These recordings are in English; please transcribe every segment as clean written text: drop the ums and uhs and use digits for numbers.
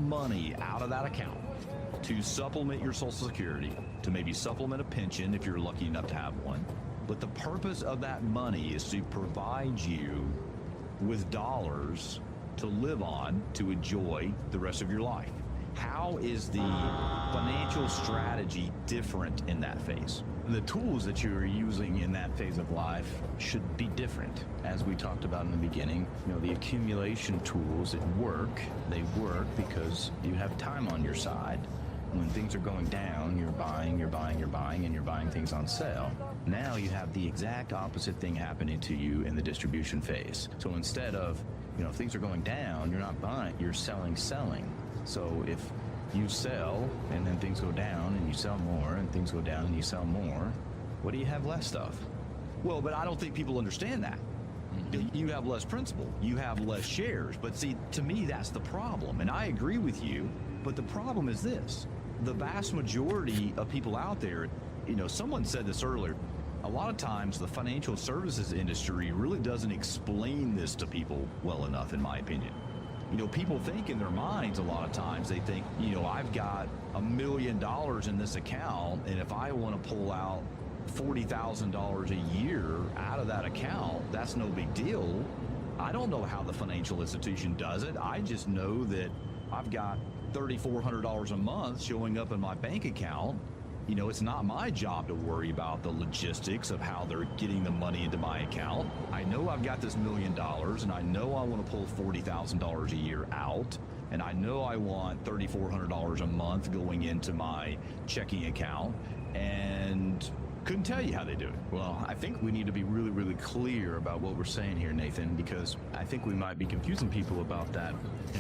money out of that account to supplement your Social Security, to maybe supplement a pension if you're lucky enough to have one. But the purpose of that money is to provide you with dollars to live on, to enjoy the rest of your life. How is the financial strategy different in that phase? The tools that you're using in that phase of life should be different. As we talked about in the beginning, the accumulation tools that work, they work because you have time on your side. When things are going down, you're buying, and you're buying things on sale. Now you have the exact opposite thing happening to you in the distribution phase. So instead of, if things are going down, you're not buying, you're selling. So if you sell and then things go down and you sell more and things go down and you sell more, what do you have less of? Well, but I don't think people understand that. You have less principal, you have less shares. But see, to me, that's the problem. And I agree with you, but the problem is this. The vast majority of people out there, someone said this earlier, a lot of times the financial services industry really doesn't explain this to people well enough, in my opinion. People think in their minds a lot of times, they think, I've got $1 million in this account, and if I want to pull out $40,000 a year out of that account, that's no big deal. I don't know how the financial institution does it. I just know that I've got $3,400 a month showing up in my bank account. It's not my job to worry about the logistics of how they're getting the money into my account. I know I've got this $1 million, and I know I want to pull $40,000 a year out, and I know I want $3,400 a month going into my checking account, and couldn't tell you how they do it. Well, I think we need to be really, really clear about what we're saying here, Nathan, because I think we might be confusing people about that,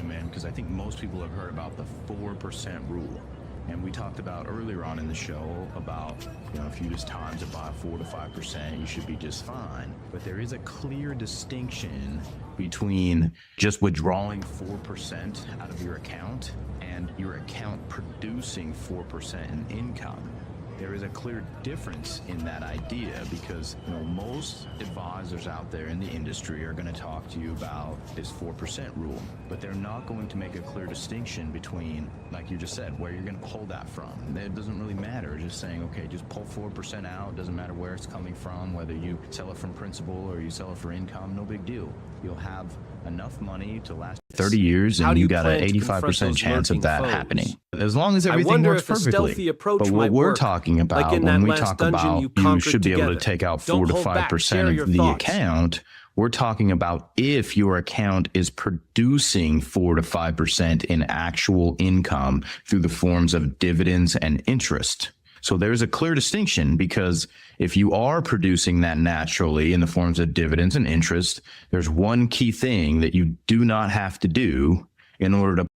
man, because I think most people have heard about the 4% rule. And we talked about earlier on in the show about, if you just times it by 4 to 5%, you should be just fine. But there is a clear distinction between just withdrawing 4% out of your account and your account producing 4% in income. There is a clear difference in that idea because most advisors out there in the industry are going to talk to you about this 4% rule, but they're not going to make a clear distinction between, like you just said, where you're going to pull that from. It doesn't really matter. Just saying, okay, just pull 4% out. It doesn't matter where it's coming from, whether you sell it from principal or you sell it for income, no big deal. You'll have enough money to last 30 years, and you got an 85% chance of that happening. As long as everything works perfectly. But what we're talking about, when we talk about you should be able to take out 4 to 5% of the account, we're talking about if your account is producing 4 to 5% in actual income through the forms of dividends and interest. So there's a clear distinction, because if you are producing that naturally in the forms of dividends and interest, there's one key thing that you do not have to do in order to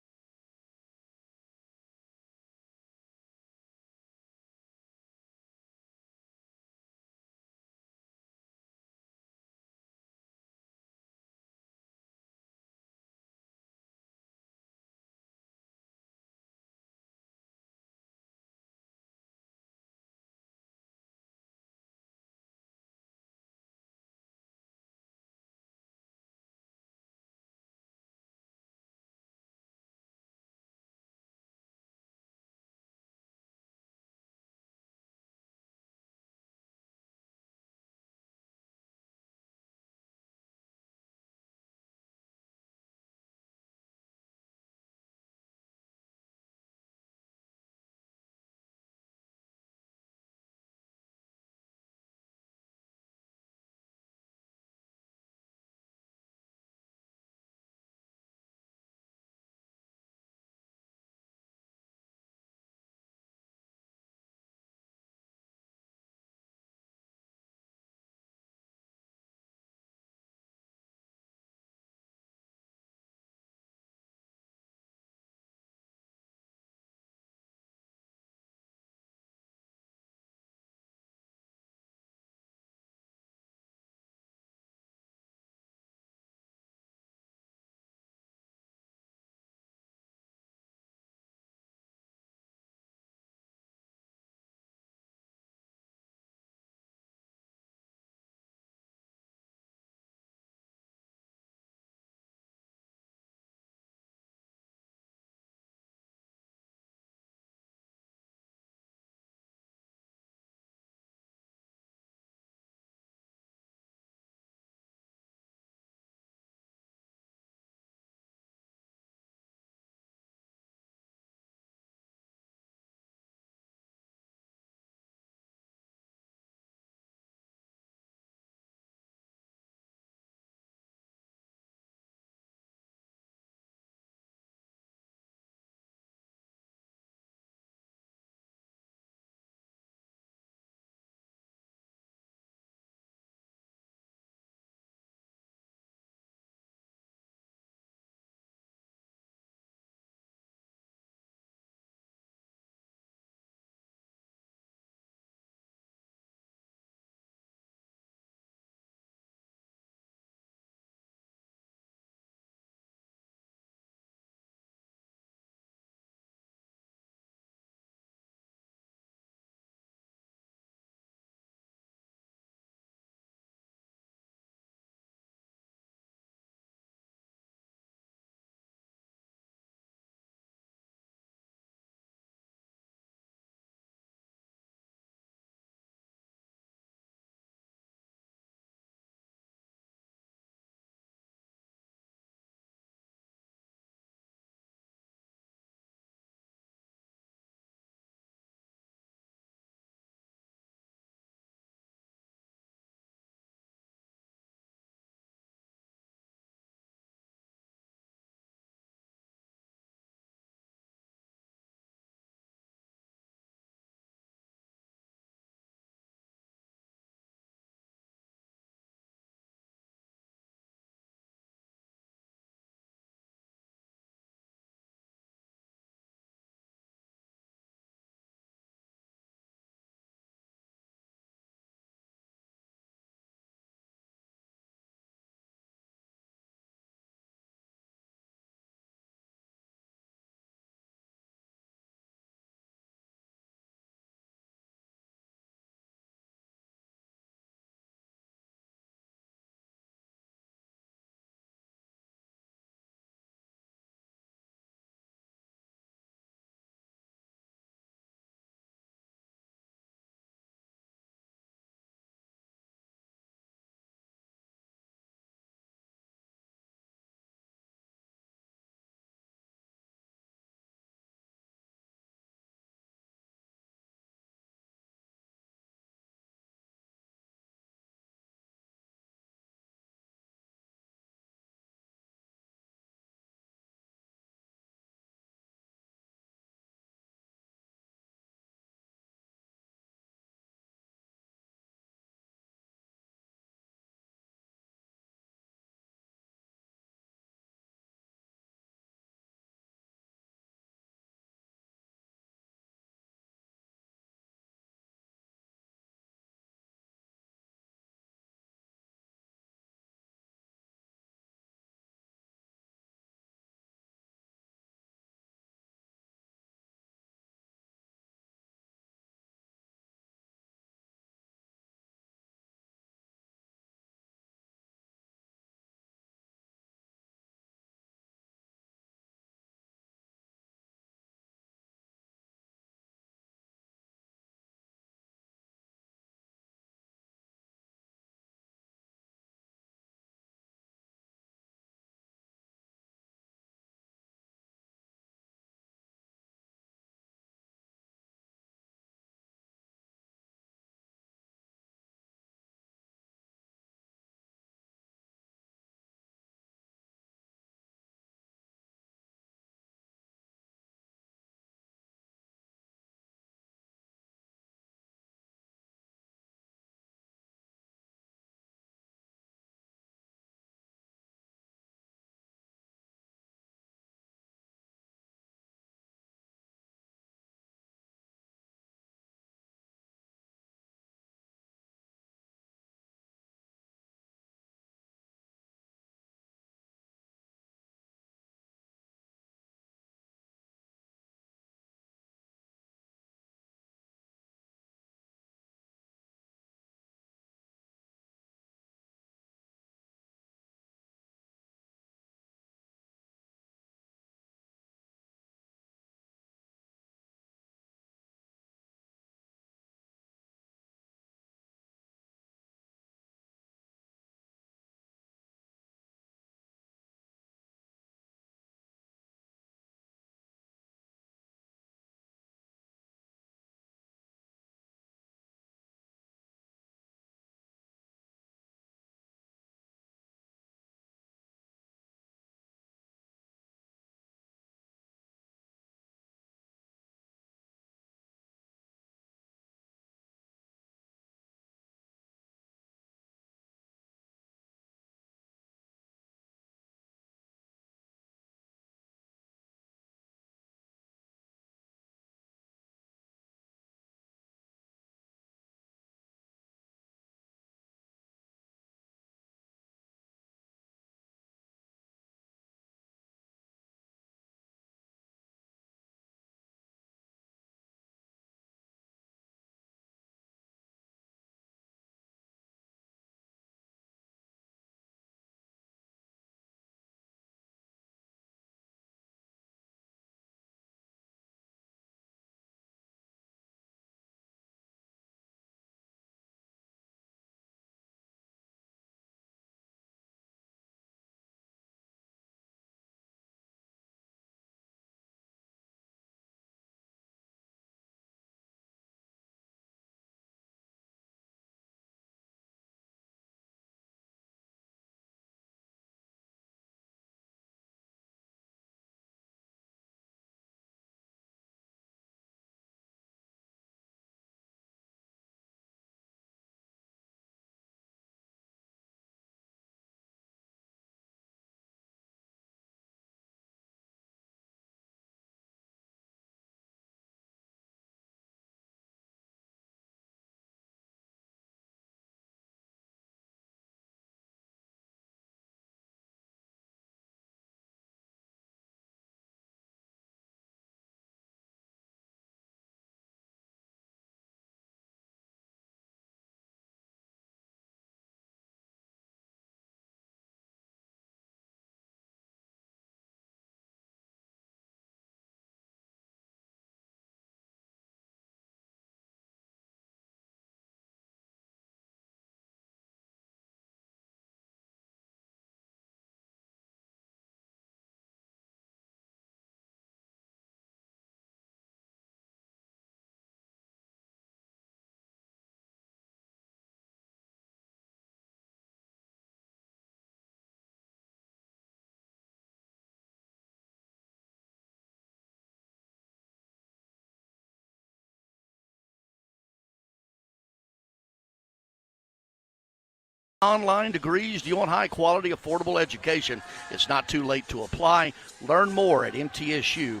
Online degrees? Do you want high-quality, affordable education? It's not too late to apply. Learn more at mtsu.edu.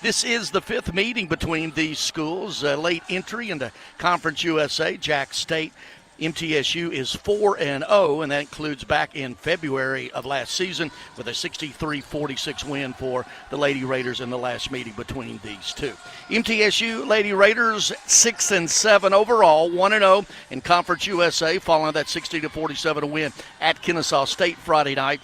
This is the fifth meeting between these schools. Late entry into Conference USA. Jack State, MTSU is 4-0, and that includes back in February of last season with a 63-46 win for the Lady Raiders in the last meeting between these two. MTSU Lady Raiders 6-7 overall, 1-0 in Conference USA following that 60-47 win at Kennesaw State Friday night.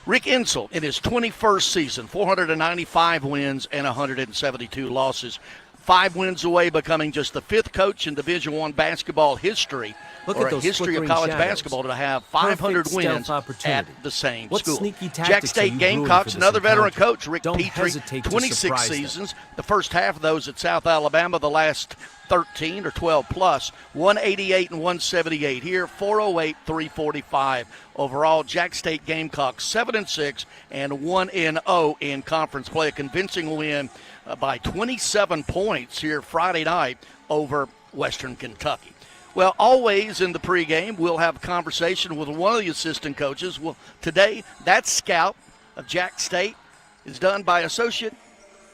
Rick Insell in his 21st season, 495 wins and 172 losses. 5 wins away, becoming just the 5th coach in Division I basketball history, or a history of college basketball, to have 500 wins at the same school. Jack State Gamecocks, another veteran coach, Rick Petrie, 26 seasons. The first half of those at South Alabama, the last 13 or 12 plus, 188 and 178 here, 408, 345 overall. Jack State Gamecocks 7-6 and 1-0 in conference play. A convincing win by 27 points here Friday night over Western Kentucky. Well, always in the pregame, we'll have a conversation with one of the assistant coaches. Well, today, that scout of Jack State is done by associate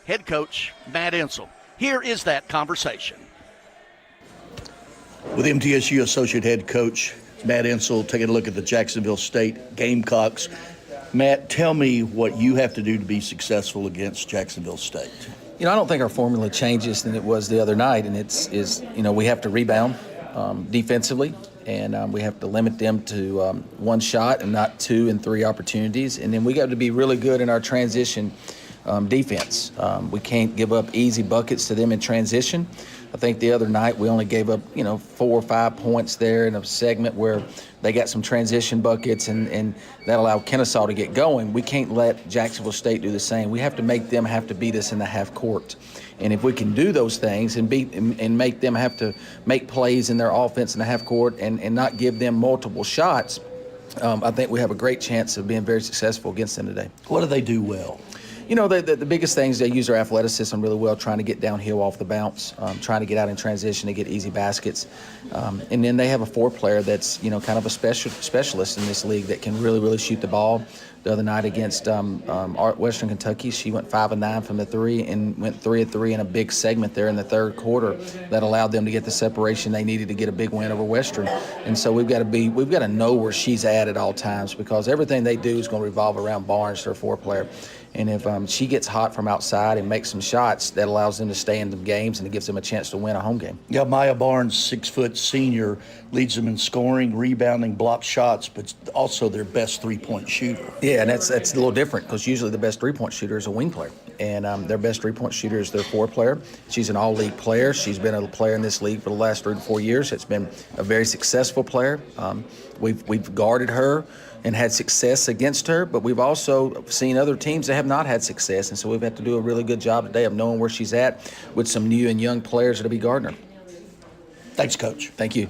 head coach Matt Insell. Here is that conversation. With MTSU associate head coach Matt Insell taking a look at the Jacksonville State Gamecocks. Matt, tell me what you have to do to be successful against Jacksonville State. I don't think our formula changes than it was the other night, and we have to rebound defensively, and we have to limit them to one shot and not 2 and 3 opportunities, and then we got to be really good in our transition defense. We can't give up easy buckets to them in transition. I think the other night we only gave up 4 or 5 points there in a segment where they got some transition buckets, and that allowed Kennesaw to get going. We can't let Jacksonville State do the same. We have to make them have to beat us in the half court. And if we can do those things and make them have to make plays in their offense in the half court and not give them multiple shots, I think we have a great chance of being very successful against them today. What do they do well? The biggest things, they use their athleticism really well, trying to get downhill off the bounce, trying to get out in transition to get easy baskets. And then they have a 4-player that's, kind of a specialist in this league that can really, really shoot the ball. The other night against Western Kentucky, she went 5 of 9 from the 3 and went 3 of 3 in a big segment there in the third quarter that allowed them to get the separation they needed to get a big win over Western. And so we've got to know where she's at all times, because everything they do is going to revolve around Barnes, their 4-player. And if she gets hot from outside and makes some shots, that allows them to stay in the games, and it gives them a chance to win a home game. Yeah, Maya Barnes, 6-foot senior, leads them in scoring, rebounding, block shots, but also their best 3-point shooter. Yeah, and that's a little different, because usually the best 3-point shooter is a wing player. And their best 3-point shooter is their 4-player. She's an all-league player. She's been a player in this league for the last 3 to 4 years. It's been a very successful player. We've guarded her and had success against her, but we've also seen other teams that have not had success, and so we've had to do a really good job today of knowing where she's at with some new and young players that'll be guarding her. Thanks, Coach. Thank you.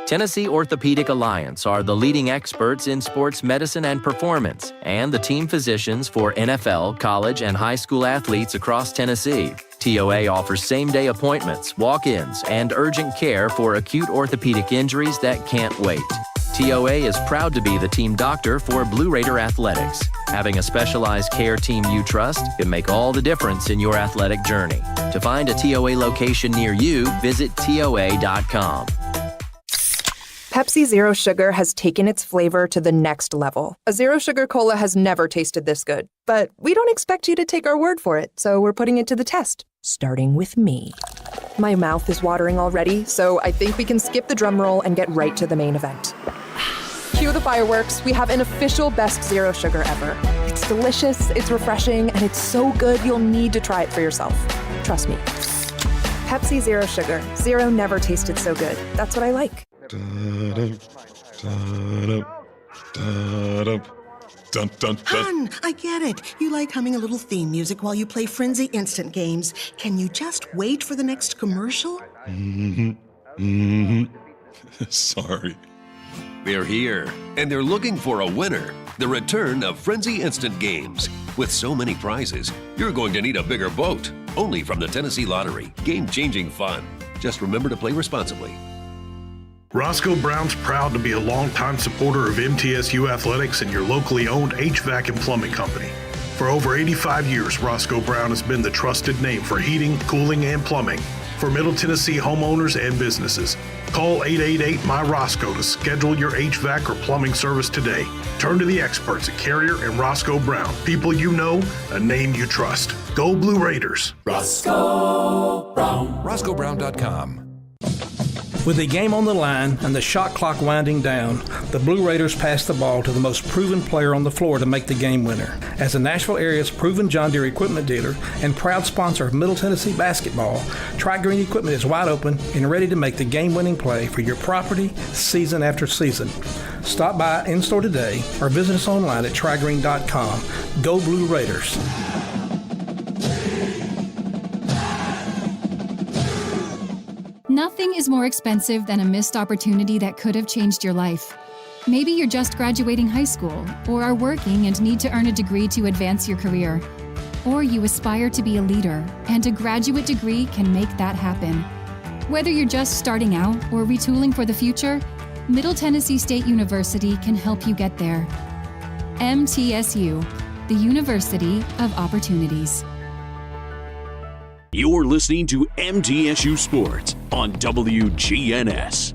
Tennessee Orthopedic Alliance are the leading experts in sports medicine and performance, and the team physicians for NFL, college, and high school athletes across Tennessee. TOA offers same-day appointments, walk-ins, and urgent care for acute orthopedic injuries that can't wait. TOA is proud to be the team doctor for Blue Raider Athletics. Having a specialized care team you trust can make all the difference in your athletic journey. To find a TOA location near you, visit TOA.com. Pepsi Zero Sugar has taken its flavor to the next level. A Zero Sugar Cola has never tasted this good. But we don't expect you to take our word for it, so we're putting it to the test, starting with me. My mouth is watering already, so I think we can skip the drum roll and get right to the main event. Cue the fireworks. We have an official best Zero Sugar ever. It's delicious, it's refreshing, and it's so good you'll need to try it for yourself. Trust me. Pepsi Zero Sugar. Zero never tasted so good. That's what I like. Hun, I get it. You like humming a little theme music while you play Frenzy Instant Games. Can you just wait for the next commercial? Sorry. They're here, and they're looking for a winner. The return of Frenzy Instant Games. With so many prizes, you're going to need a bigger boat. Only from the Tennessee Lottery. Game-changing fun. Just remember to play responsibly. Roscoe Brown's proud to be a longtime supporter of MTSU athletics and your locally owned HVAC and plumbing company. For over 85 years, Roscoe Brown has been the trusted name for heating, cooling, and plumbing for Middle Tennessee homeowners and businesses. Call 888-MY-ROSCOE to schedule your HVAC or plumbing service today. Turn to the experts at Carrier and Roscoe Brown. People you know, a name you trust. Go Blue Raiders. Roscoe Brown. RoscoeBrown.com. With the game on the line and the shot clock winding down, the Blue Raiders pass the ball to the most proven player on the floor to make the game winner. As the Nashville area's proven John Deere equipment dealer and proud sponsor of Middle Tennessee basketball, Tri-Green Equipment is wide open and ready to make the game-winning play for your property season after season. Stop by in-store today or visit us online at trigreen.com. Go Blue Raiders. Nothing is more expensive than a missed opportunity that could have changed your life. Maybe you're just graduating high school, or are working and need to earn a degree to advance your career. Or you aspire to be a leader, and a graduate degree can make that happen. Whether you're just starting out or retooling for the future, Middle Tennessee State University can help you get there. MTSU, the University of Opportunities. You're listening to MTSU Sports on WGNS.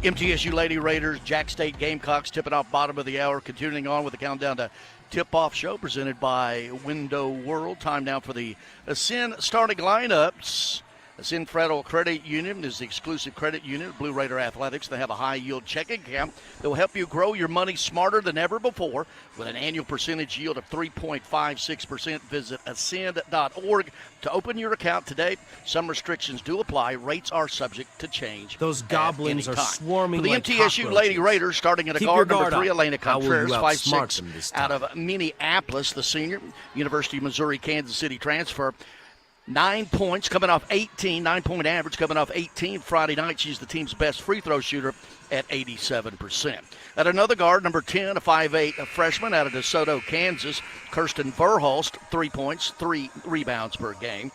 MTSU Lady Raiders, Jack State Gamecocks tipping off bottom of the hour. Continuing on with the countdown to tip-off show presented by Window World. Time now for the Ascend starting lineups. Ascend Federal Credit Union is the exclusive credit union of Blue Raider Athletics. They have a high-yield checking account that will help you grow your money smarter than ever before with an annual percentage yield of 3.56%. Visit ascend.org to open your account today. Some restrictions do apply. Rates are subject to change. Those goblins are swarming for the like MTSU cockroaches. Lady Raiders, starting at a guard number 3, Elena Contreras, 5'6", out of Minneapolis, the senior, University of Missouri, Kansas City transfer. 9 points coming off 18, 9-point average coming off 18 Friday night. She's the team's best free throw shooter at 87%. At another guard, number 10, a 5'8", a freshman out of DeSoto, Kansas, Kirsten Verhulst, 3 points, 3 rebounds per game.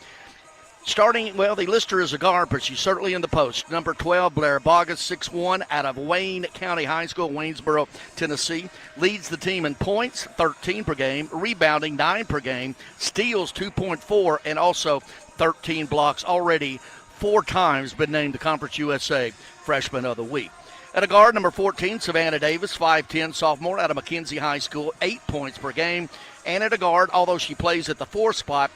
Starting, well, they list her as a guard, but she's certainly in the post. Number 12, Blair Bogus, 6'1", out of Wayne County High School, Waynesboro, Tennessee. Leads the team in points, 13 per game, rebounding, 9 per game, steals, 2.4, and also 13 blocks. Already 4 times been named the Conference USA Freshman of the Week. At a guard, number 14, Savannah Davis, 5'10", sophomore, out of McKenzie High School, 8 points per game. And at a guard, although she plays at the 4th spot,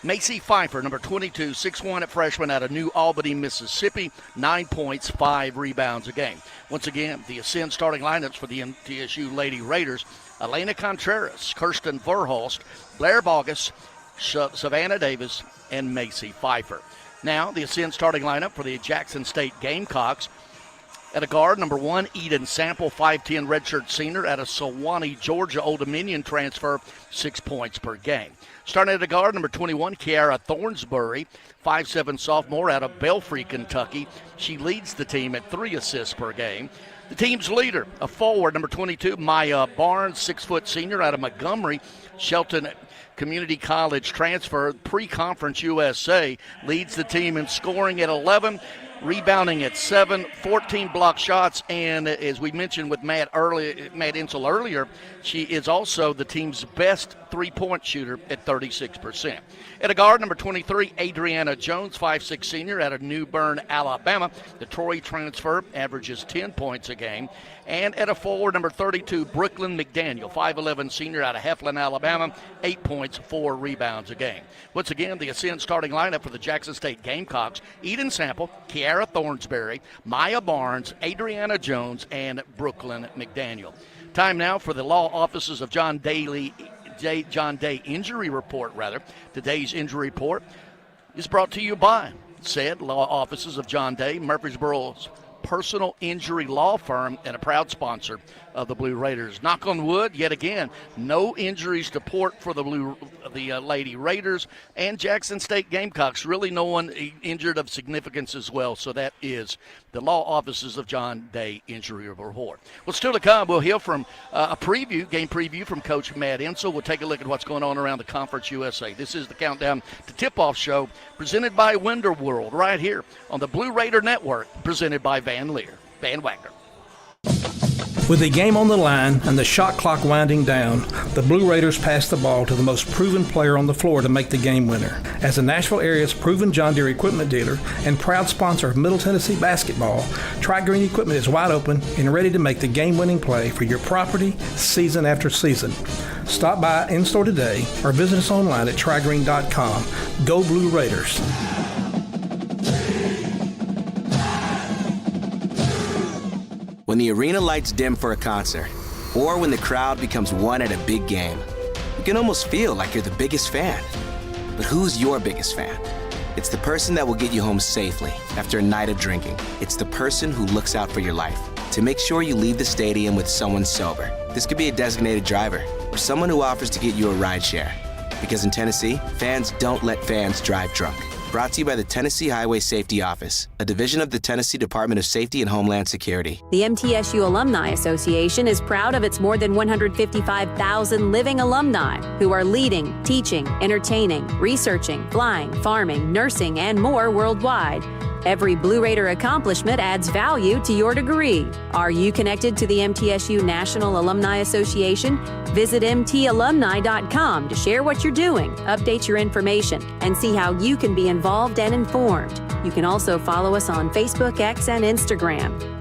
Macy Pfeiffer, number 22, 6'1", at freshman out of New Albany, Mississippi, 9 points, 5 rebounds a game. Once again, the Ascend starting lineups for the MTSU Lady Raiders: Elena Contreras, Kirsten Verhulst, Blair Bogus, Savannah Davis, and Macy Pfeiffer. Now, the Ascend starting lineup for the Jackson State Gamecocks. At a guard, number 1, Eden Sample, 5'10", redshirt senior out of Sewanee, Georgia, Old Dominion transfer, 6 points per game. Starting at a guard, number 21, Kiara Thornsbury, 5'7", sophomore out of Belfry, Kentucky. She leads the team at 3 assists per game. The team's leader, a forward, number 22, Maya Barnes, 6-foot senior out of Montgomery, Shelton Community College transfer, pre-conference USA, leads the team in scoring at 11, rebounding at 7, 14 block shots, and as we mentioned with Matt Insel earlier, she is also the team's best three-point shooter at 36%. At a guard, number 23, Adriana Jones, 5'6", senior out of New Bern, Alabama. The Troy transfer, averages 10 points a game. And at a forward, number 32, Brooklyn McDaniel, 5'11", senior out of Heflin, Alabama, 8 points, 4 rebounds a game. Once again, the Ascend starting lineup for the Jackson State Gamecocks: Eden Sample, Kiara Thornsbury, Maya Barnes, Adriana Jones, and Brooklyn McDaniel. Time now for the law offices of John Day injury report, rather. Today's injury report is brought to you by said law offices of John Day, Murfreesboro's personal injury law firm and a proud sponsor of the Blue Raiders. Knock on wood, yet again, no injuries to report for the Lady Raiders and Jackson State Gamecocks. Really no one injured of significance as well. So that is the law offices of John Day Injury Report. Well, still to come, we'll hear from a game preview from Coach Matt Insel. We'll take a look at what's going on around the Conference USA. This is the Countdown to Tip-Off show presented by Winter World right here on the Blue Raider Network, presented by Van Wagner. With the game on the line and the shot clock winding down, the Blue Raiders pass the ball to the most proven player on the floor to make the game winner. As the Nashville area's proven John Deere equipment dealer and proud sponsor of Middle Tennessee basketball, Tri-Green Equipment is wide open and ready to make the game-winning play for your property season after season. Stop by in-store today or visit us online at trigreen.com. Go Blue Raiders. When the arena lights dim for a concert, or when the crowd becomes one at a big game, you can almost feel like you're the biggest fan. But who's your biggest fan? It's the person that will get you home safely after a night of drinking. It's the person who looks out for your life to make sure you leave the stadium with someone sober. This could be a designated driver or someone who offers to get you a ride share. Because in Tennessee, fans don't let fans drive drunk. Brought to you by the Tennessee Highway Safety Office, a division of the Tennessee Department of Safety and Homeland Security. The MTSU Alumni Association is proud of its more than 155,000 living alumni who are leading, teaching, entertaining, researching, flying, farming, nursing, and more worldwide. Every Blue Raider accomplishment adds value to your degree. Are you connected to the MTSU National Alumni Association? Visit mtalumni.com to share what you're doing, update your information, and see how you can be involved and informed. You can also follow us on Facebook, X, and Instagram.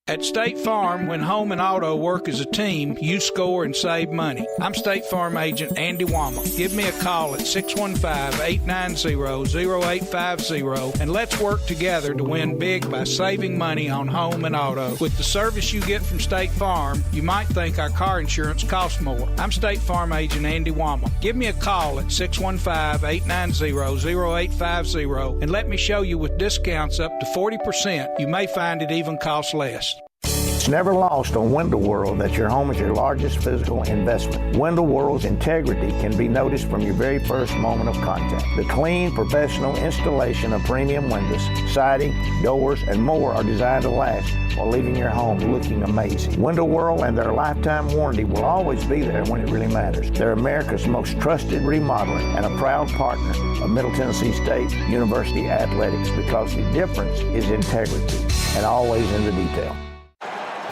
At State Farm, when home and auto work as a team, you score and save money. I'm State Farm agent Andy Wama. Give me a call at 615-890-0850 and let's work together to win big by saving money on home and auto. With the service you get from State Farm, you might think our car insurance costs more. I'm State Farm agent Andy Wama. Give me a call at 615-890-0850 and let me show you with discounts up to 40%. You may find it even costs less. It's never lost on Window World that your home is your largest physical investment. Window World's integrity can be noticed from your very first moment of contact. The clean, professional installation of premium windows, siding, doors, and more are designed to last while leaving your home looking amazing. Window World and their lifetime warranty will always be there when it really matters. They're America's most trusted remodeler and a proud partner of Middle Tennessee State University Athletics because the difference is integrity and always in the detail.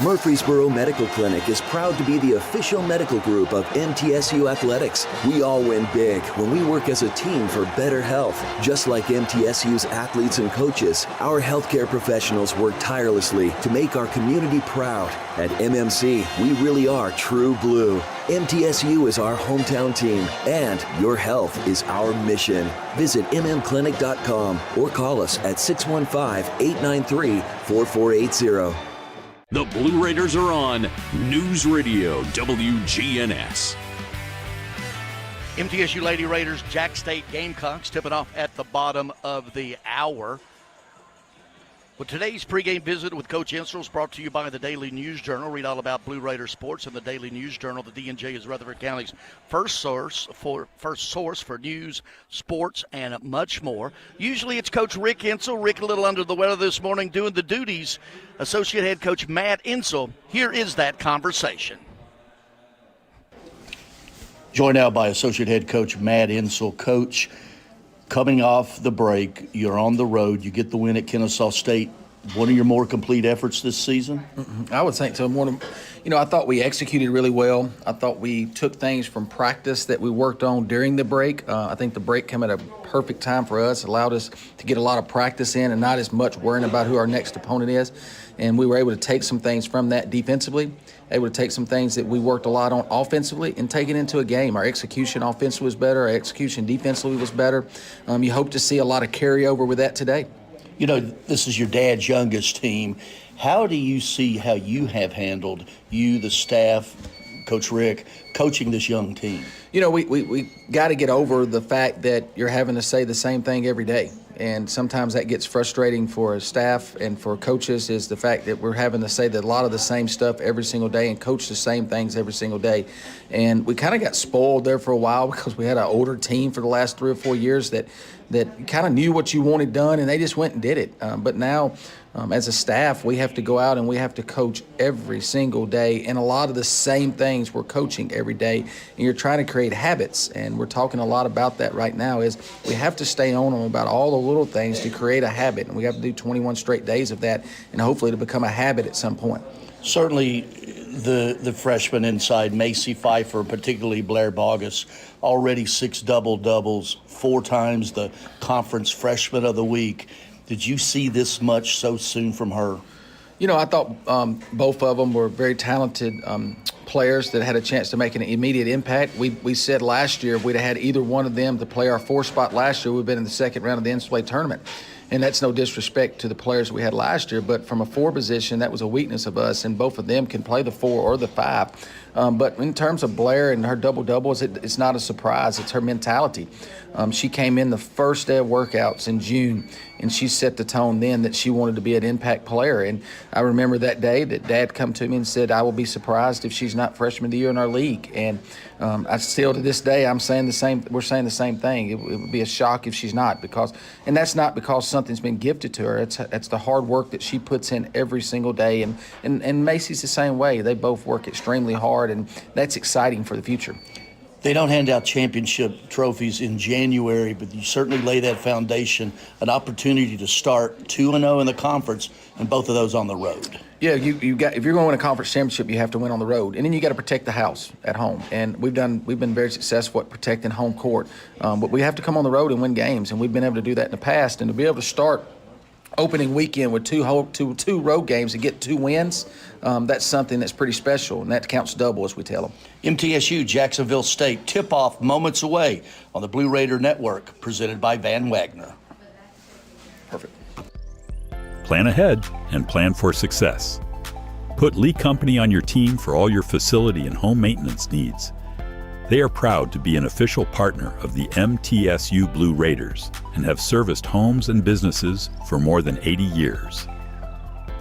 Murfreesboro Medical Clinic is proud to be the official medical group of MTSU Athletics. We all win big when we work as a team for better health. Just like MTSU's athletes and coaches, our healthcare professionals work tirelessly to make our community proud. At MMC, we really are true blue. MTSU is our hometown team, and your health is our mission. Visit mmclinic.com or call us at 615-893-4480. The Blue Raiders are on News Radio WGNS. MTSU Lady Raiders, Jack State Gamecocks tipping off at the bottom of the hour. Well, today's pregame visit with Coach Insel is brought to you by the Daily News Journal. Read all about Blue Raider sports in the Daily News Journal. The D&J is Rutherford County's first source for news, sports, and much more. Usually it's Coach Rick Insel. Rick a little under the weather this morning doing the duties. Associate head coach Matt Insel. Here is that conversation. Joined now by associate head coach Matt Insel. Coach, coming off the break, you're on the road. You get the win at Kennesaw State. One of your more complete efforts this season? I would think so. I thought we executed really well. I thought we took things from practice that we worked on during the break. I think the break came at a perfect time for us, allowed us to get a lot of practice in and not as much worrying about who our next opponent is. And we were able to take some things from that defensively, able to take some things that we worked a lot on offensively and take it into a game. Our execution offensively was better. Our execution defensively was better. You hope to see a lot of carryover with that today. You know, this is your dad's youngest team. How do you see how you have handled, you, the staff, Coach Rick, coaching this young team? You know, we got to get over the fact that you're having to say the same thing every day. and sometimes that gets frustrating for staff and for coaches, is the fact that we're having to say that a lot of the same stuff every single day and coach the same things every single day. And we kind of got spoiled there for a while because we had an older team for the last 3 or 4 years that kind of knew what you wanted done, and they just went and did it. But now, as a staff, we have to go out and we have to coach every single day, and a lot of the same things we're coaching every day. And you're trying to create habits, and we're talking a lot about that right now. Is we have to stay on them about all the little things to create a habit, and we have to do 21 straight days of that, and hopefully to become a habit at some point. Certainly, the freshman inside, Macy Pfeiffer, particularly Blair Bogus, already 6 double-doubles, 4 times the conference freshman of the week. Did you see this much so soon from her? You know, I thought both of them were very talented players that had a chance to make an immediate impact. We said last year if we'd have had either one of them to play our 4 spot last year, we'd been in the second round of the NCAA tournament. And that's no disrespect to the players we had last year, but from a 4 position, that was a weakness of us, and both of them can play the 4 or the 5. But in terms of Blair and her double-doubles, it's not a surprise. It's her mentality. She came in the first day of workouts in June, and she set the tone then that she wanted to be an impact player. And I remember that day that Dad come to me and said, I will be surprised if she's not freshman of the year in our league. And I still, to this day, we're saying the same thing. It would be a shock if she's not, and that's not because something's been gifted to her. It's the hard work that she puts in every single day. And Macy's the same way. They both work extremely hard, and that's exciting for the future. They don't hand out championship trophies in January, but you certainly lay that foundation, an opportunity to start 2-0 in the conference, and both of those on the road. Yeah, if you're going to win a conference championship, you have to win on the road, and then you got to protect the house at home. And we've been very successful at protecting home court, but we have to come on the road and win games, and we've been able to do that in the past. And to be able to start opening weekend with two road games and get 2 wins, that's something that's pretty special, and that counts double, as we tell them. MTSU Jacksonville State tip-off moments away on the Blue Raider Network, presented by Van Wagner. Perfect. Plan ahead and plan for success. Put Lee Company on your team for all your facility and home maintenance needs. They are proud to be an official partner of the MTSU Blue Raiders and have serviced homes and businesses for more than 80 years.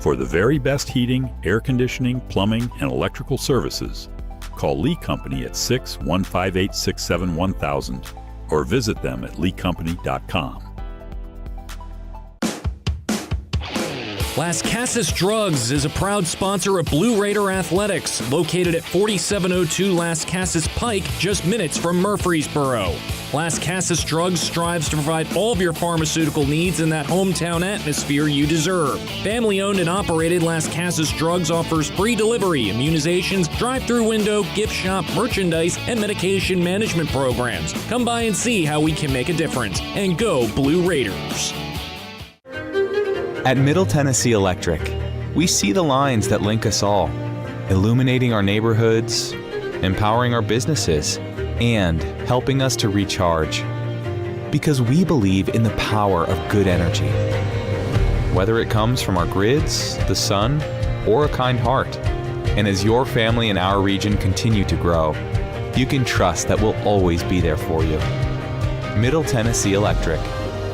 For the very best heating, air conditioning, plumbing, and electrical services, call Lee Company at 615-867-1000 or visit them at leecompany.com. Las Casas Drugs is a proud sponsor of Blue Raider Athletics, located at 4702 Las Casas Pike, just minutes from Murfreesboro. Las Casas Drugs strives to provide all of your pharmaceutical needs in that hometown atmosphere you deserve. Family-owned and operated, Las Casas Drugs offers free delivery, immunizations, drive-through window, gift shop, merchandise, and medication management programs. Come by and see how we can make a difference. And go Blue Raiders! At Middle Tennessee Electric, we see the lines that link us all, illuminating our neighborhoods, empowering our businesses, and helping us to recharge. Because we believe in the power of good energy. Whether it comes from our grids, the sun, or a kind heart. And as your family and our region continue to grow, you can trust that we'll always be there for you. Middle Tennessee Electric,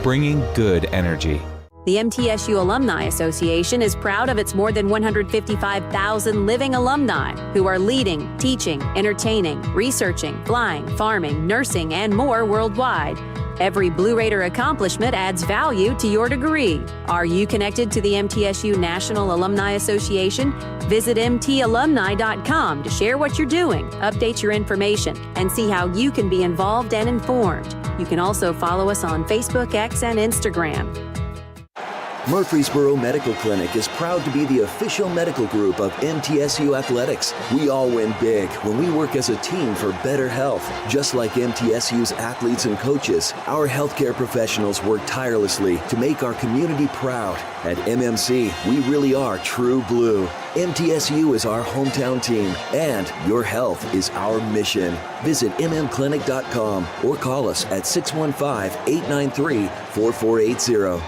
bringing good energy. The MTSU Alumni Association is proud of its more than 155,000 living alumni who are leading, teaching, entertaining, researching, flying, farming, nursing, and more worldwide. Every Blue Raider accomplishment adds value to your degree. Are you connected to the MTSU National Alumni Association? Visit mtalumni.com to share what you're doing, update your information, and see how you can be involved and informed. You can also follow us on Facebook, X, and Instagram. Murfreesboro Medical Clinic is proud to be the official medical group of MTSU Athletics. We all win big when we work as a team for better health. Just like MTSU's athletes and coaches, our healthcare professionals work tirelessly to make our community proud. At MMC, we really are true blue. MTSU is our hometown team, and your health is our mission. Visit mmclinic.com or call us at 615-893-4480.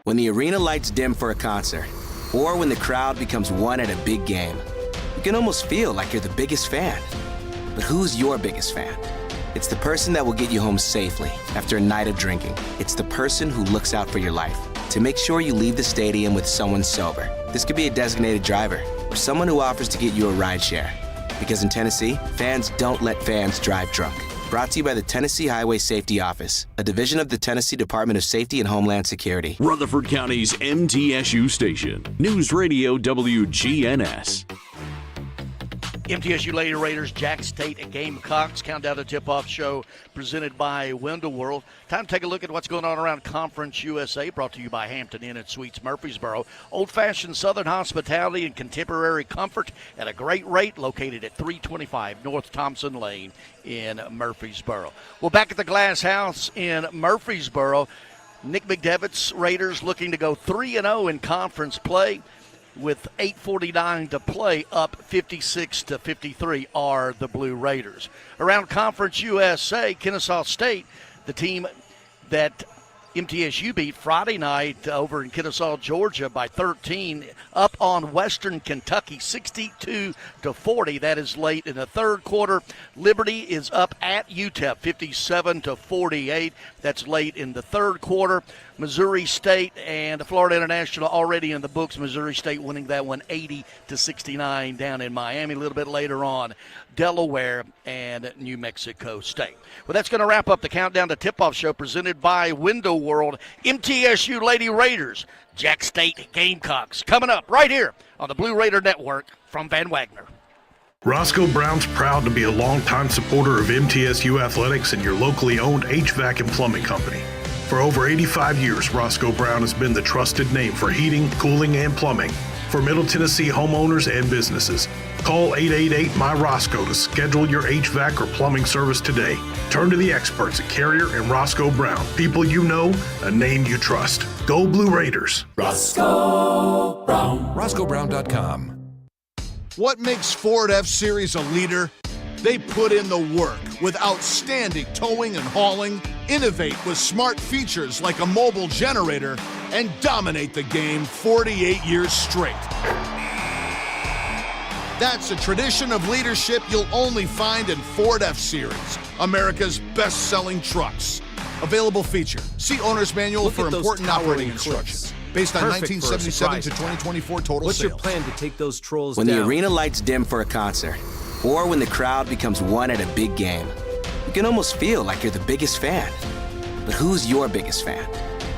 When the arena lights dim for a concert, or when the crowd becomes one at a big game, you can almost feel like you're the biggest fan. But who's your biggest fan? It's the person that will get you home safely after a night of drinking. It's the person who looks out for your life to make sure you leave the stadium with someone sober. This could be a designated driver or someone who offers to get you a ride share. Because in Tennessee, fans don't let fans drive drunk. Brought to you by the Tennessee Highway Safety Office, a division of the Tennessee Department of Safety and Homeland Security. Rutherford County's MTSU station, News Radio WGNS. MTSU Lady Raiders, Jack State and Gamecocks. Countdown to tip-off show presented by Window World. Time to take a look at what's going on around Conference USA, brought to you by Hampton Inn and Suites Murfreesboro. Old-fashioned Southern hospitality and contemporary comfort at a great rate, located at 325 North Thompson Lane in Murfreesboro. Well, back at the Glass House in Murfreesboro, Nick McDevitt's Raiders looking to go 3-0 in conference play. With 8:49 to play, up 56-53 are the Blue Raiders. Around Conference USA, Kennesaw State, the team that MTSU beat Friday night over in Kennesaw, Georgia by 13, up on Western Kentucky 62-40. That is late in the third quarter. Liberty is up at UTEP 57-48. That's late in the third quarter. Missouri State and Florida International already in the books. Missouri State winning that one 80-69 down in Miami. A little bit later on, Delaware and New Mexico State. Well, that's going to wrap up the Countdown to Tip-Off show presented by Window World. MTSU Lady Raiders, Jack State Gamecocks. Coming up right here on the Blue Raider Network from Van Wagner. Roscoe Brown's proud to be a longtime supporter of MTSU athletics and your locally owned HVAC and plumbing company. For over 85 years, Roscoe Brown has been the trusted name for heating, cooling, and plumbing for Middle Tennessee homeowners and businesses. Call 888-MY-ROSCOE to schedule your HVAC or plumbing service today. Turn to the experts at Carrier and Roscoe Brown. People you know, a name you trust. Go Blue Raiders. Roscoe Brown. RoscoeBrown.com. What makes Ford F-Series a leader? They put in the work with outstanding towing and hauling, innovate with smart features like a mobile generator, and dominate the game 48 years straight. That's a tradition of leadership you'll only find in Ford F-Series, America's best-selling trucks. Available feature. See Owner's Manual for important operating instructions. Based on 1977 to 2024 total What's sales. What's your plan to take those trolls when down? The arena lights dim for a concert, or when the crowd becomes one at a big game, you can almost feel like you're the biggest fan. But who's your biggest fan?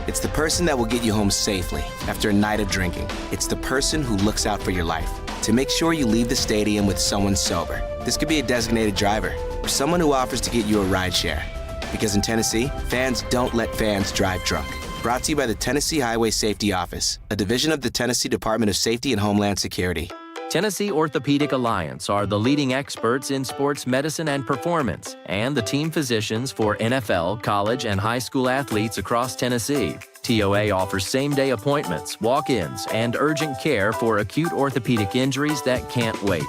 It's the person that will get you home safely after a night of drinking. It's the person who looks out for your life to make sure you leave the stadium with someone sober. This could be a designated driver or someone who offers to get you a ride share. Because in Tennessee, fans don't let fans drive drunk. Brought to you by the Tennessee Highway Safety Office, a division of the Tennessee Department of Safety and Homeland Security. Tennessee Orthopedic Alliance are the leading experts in sports medicine and performance, and the team physicians for NFL, college, and high school athletes across Tennessee. TOA offers same-day appointments, walk-ins, and urgent care for acute orthopedic injuries that can't wait.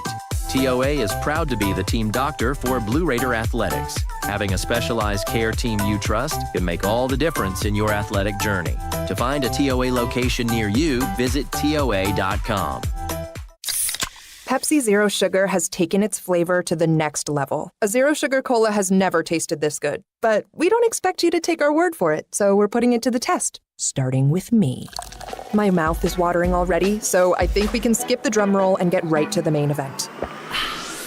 TOA is proud to be the team doctor for Blue Raider Athletics. Having a specialized care team you trust can make all the difference in your athletic journey. To find a TOA location near you, visit TOA.com. Pepsi Zero Sugar has taken its flavor to the next level. A Zero Sugar Cola has never tasted this good. But we don't expect you to take our word for it, so we're putting it to the test, starting with me. My mouth is watering already, so I think we can skip the drum roll and get right to the main event.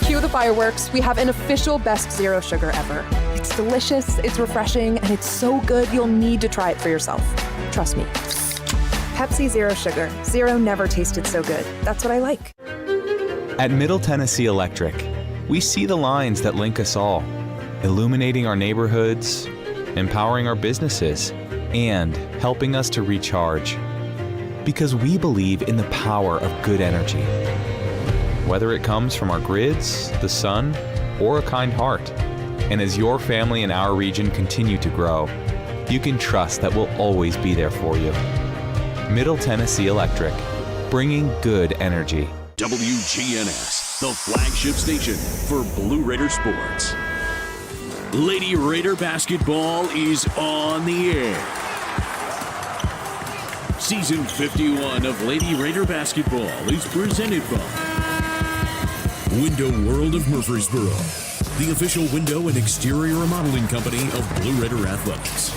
Cue the fireworks. We have an official best Zero Sugar ever. It's delicious, it's refreshing, and it's so good you'll need to try it for yourself. Trust me. Pepsi Zero Sugar. Zero never tasted so good. That's what I like. At Middle Tennessee Electric, we see the lines that link us all, illuminating our neighborhoods, empowering our businesses, and helping us to recharge. Because we believe in the power of good energy. Whether it comes from our grids, the sun, or a kind heart. And as your family and our region continue to grow, you can trust that we'll always be there for you. Middle Tennessee Electric, bringing good energy. WGNS, the flagship station for Blue Raider sports. Lady Raider basketball is on the air. Season 51 of Lady Raider basketball is presented by Window World of Murfreesboro. the official window and exterior remodeling company of Blue Raider Athletics.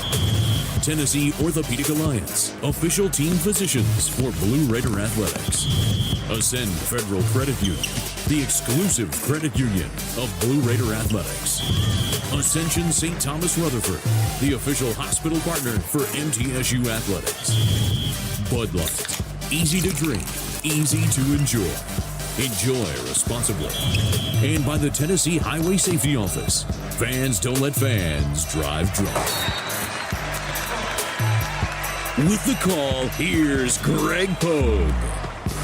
Tennessee Orthopedic Alliance, official team physicians for Blue Raider Athletics. Ascend Federal Credit Union, the exclusive credit union of Blue Raider Athletics. Ascension St. Thomas Rutherford, the official hospital partner for MTSU Athletics. Bud Light, easy to drink, easy to enjoy. Enjoy responsibly. And by the Tennessee Highway Safety Office, fans don't let fans drive drunk. With the call, here's Greg Pogue.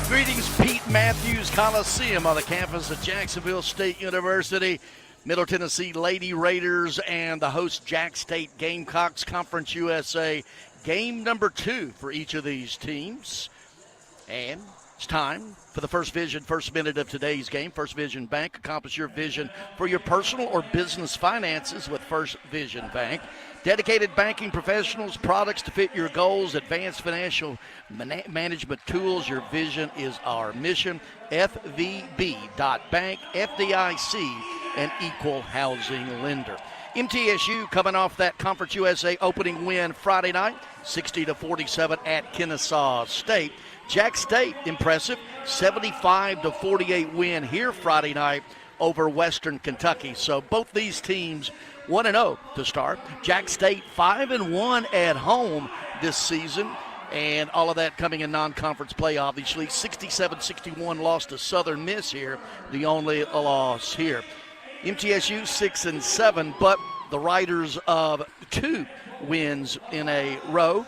Greetings, Pete Matthews Coliseum on the campus of Jacksonville State University. Middle Tennessee Lady Raiders and the host Jack State Gamecocks, Conference USA. Game number 2 for each of these teams. And it's time for the First Vision first minute of today's game. First Vision Bank, accomplish your vision for your personal or business finances with First Vision Bank. Dedicated banking professionals, products to fit your goals, advanced financial management tools. Your vision is our mission. FVB.bank, FDIC, an equal housing lender. MTSU coming off that Conference USA opening win Friday night, 60-47 at Kennesaw State. Jack State, impressive, 75-48 win here Friday night over Western Kentucky. So both these teams 1-0 to start. Jack State 5-1 at home this season, and all of that coming in non-conference play, obviously. 67-61 loss to Southern Miss here, the only loss here. MTSU 6-7, but the Riders of 2 wins in a row.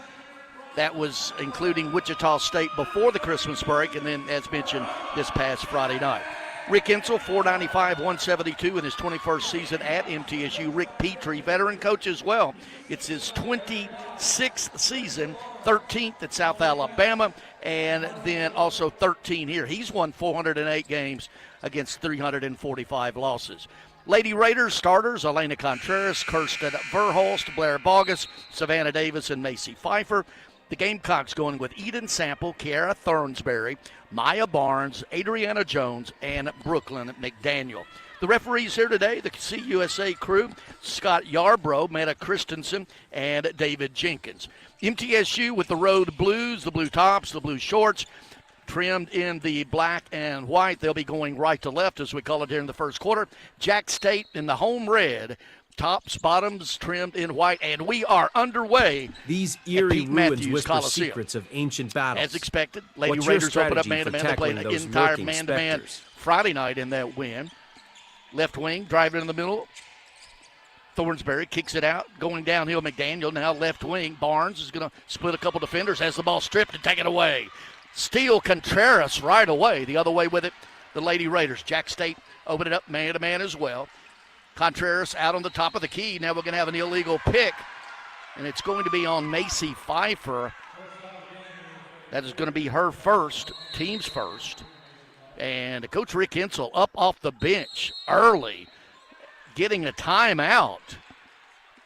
That was including Wichita State before the Christmas break, and then, as mentioned, this past Friday night. Rick Insell, 495-172 in his 21st season at MTSU. Rick Petrie, veteran coach as well. It's his 26th season, 13th at South Alabama, and then also 13 here. He's won 408 games against 345 losses. Lady Raiders starters, Elena Contreras, Kirsten Verhulst, Blair Bogus, Savannah Davis, and Macy Pfeiffer. The Gamecocks going with Eden Sample, Kiara Thornsberry, Maya Barnes, Adriana Jones, and Brooklyn McDaniel. The referees here today, the CUSA crew, Scott Yarbrough, Meta Christensen, and David Jenkins. MTSU with the road blues, the blue tops, the blue shorts, trimmed in the black and white. They'll be going right to left, as we call it here in the first quarter. Jack State in the home red, tops, bottoms trimmed in white, and we are underway. These eerie ruins whisper Coliseum. Secrets of ancient battles. As expected, Lady What's your Raiders open up strategy man-to-man. for They played tackling an those entire lurking man-to-man specters? Friday night in that win. Left wing, driving in the middle. Thornsberry kicks it out, going downhill. McDaniel now left wing. Barnes is going to split a couple defenders, has the ball stripped and take it away. Steal Contreras right away. The other way with it, the Lady Raiders. Jack State open it up man-to-man as well. Contreras out on the top of the key. Now we're going to have an illegal pick, and it's going to be on Macy Pfeiffer. That is going to be her first, team's first. And Coach Rick Insell up off the bench early, getting a timeout.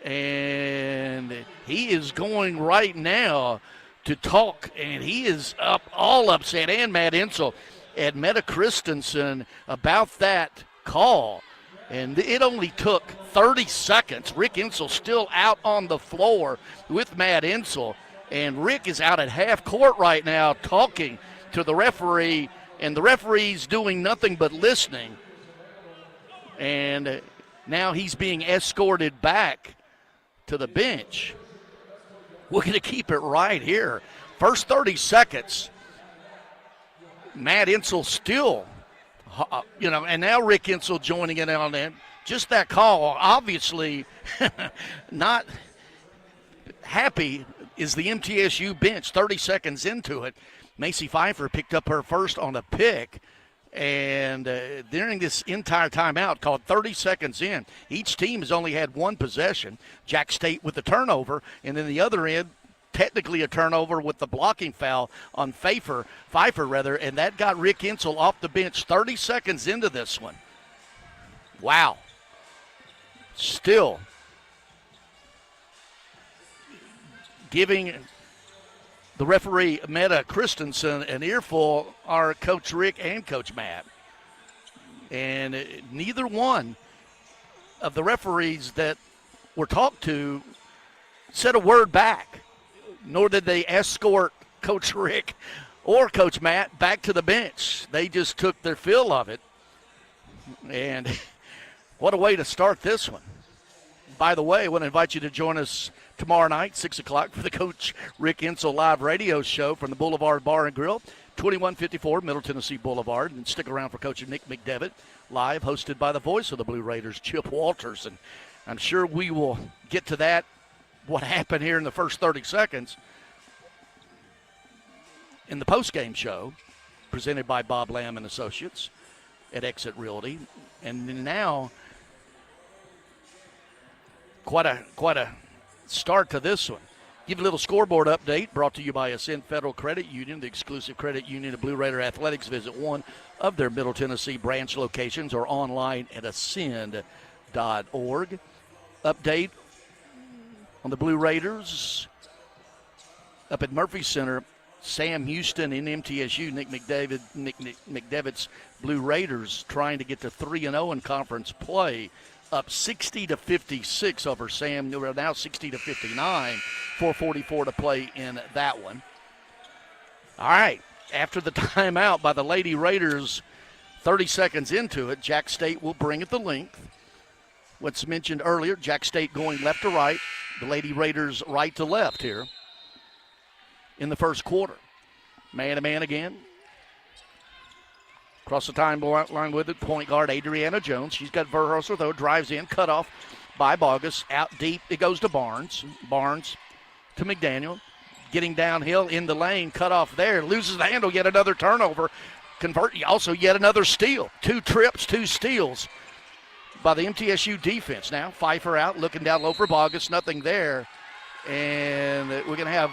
And he is going right now to talk, and he is up all upset, and Matt Insell and Meta Christensen about that call. And it only took 30 seconds. Rick Insell still out on the floor with Matt Insell. And Rick is out at half court right now talking to the referee, and the referee's doing nothing but listening. And now he's being escorted back to the bench. We're going to keep it right here. First 30 seconds, Matt Insell still, and now Rick Insell joining in on that. Just that call, obviously not happy is the MTSU bench 30 seconds into it. Macy Pfeiffer picked up her first on a pick, and during this entire timeout, called 30 seconds in, each team has only had one possession. Jack State with the turnover, and then the other end, technically a turnover with the blocking foul on Pfeiffer, and that got Rick Insell off the bench 30 seconds into this one. Wow. Still giving the referee, Meta Christensen, an earful, are Coach Rick and Coach Matt. And neither one of the referees that were talked to said a word back, nor did they escort Coach Rick or Coach Matt back to the bench. They just took their fill of it. And what a way to start this one. By the way, I want to invite you to join us tomorrow night, 6 o'clock, for the Coach Rick Insel live radio show from the Boulevard Bar and Grill, 2154 Middle Tennessee Boulevard. And stick around for Coach Nick McDevitt, live, hosted by the voice of the Blue Raiders, Chip Walters. And I'm sure we will get to that, what happened here in the first 30 seconds, in the postgame show presented by Bob Lamb and Associates at Exit Realty. And now, quite a start to this one. Give a little scoreboard update brought to you by Ascend Federal Credit Union, the exclusive credit union of Blue Raider Athletics. Visit one of their Middle Tennessee branch locations or online at ascend.org. Update on the Blue Raiders up at Murphy Center. Sam Houston in MTSU, Nick McDevitt's Blue Raiders trying to get to 3-0 in conference play, up 60-56 over Sam. We're now 60-59, 4:44 to play in that one. All right, after the timeout by the Lady Raiders, 30 seconds into it, Jack State will bring it the length. What's mentioned earlier, Jack State going left to right, the Lady Raiders right to left here in the first quarter. Man-to-man again. Across the timeline with it, point guard Adriana Jones. She's got Verhulster, though, drives in, cut off by Bogus. Out deep, it goes to Barnes. Barnes to McDaniel. Getting downhill in the lane, cut off there. Loses the handle, yet another turnover. Also yet another steal. 2 trips, 2 steals by the MTSU defense. Now Pfeiffer out, looking down low for Bogus. Nothing there. And we're going to have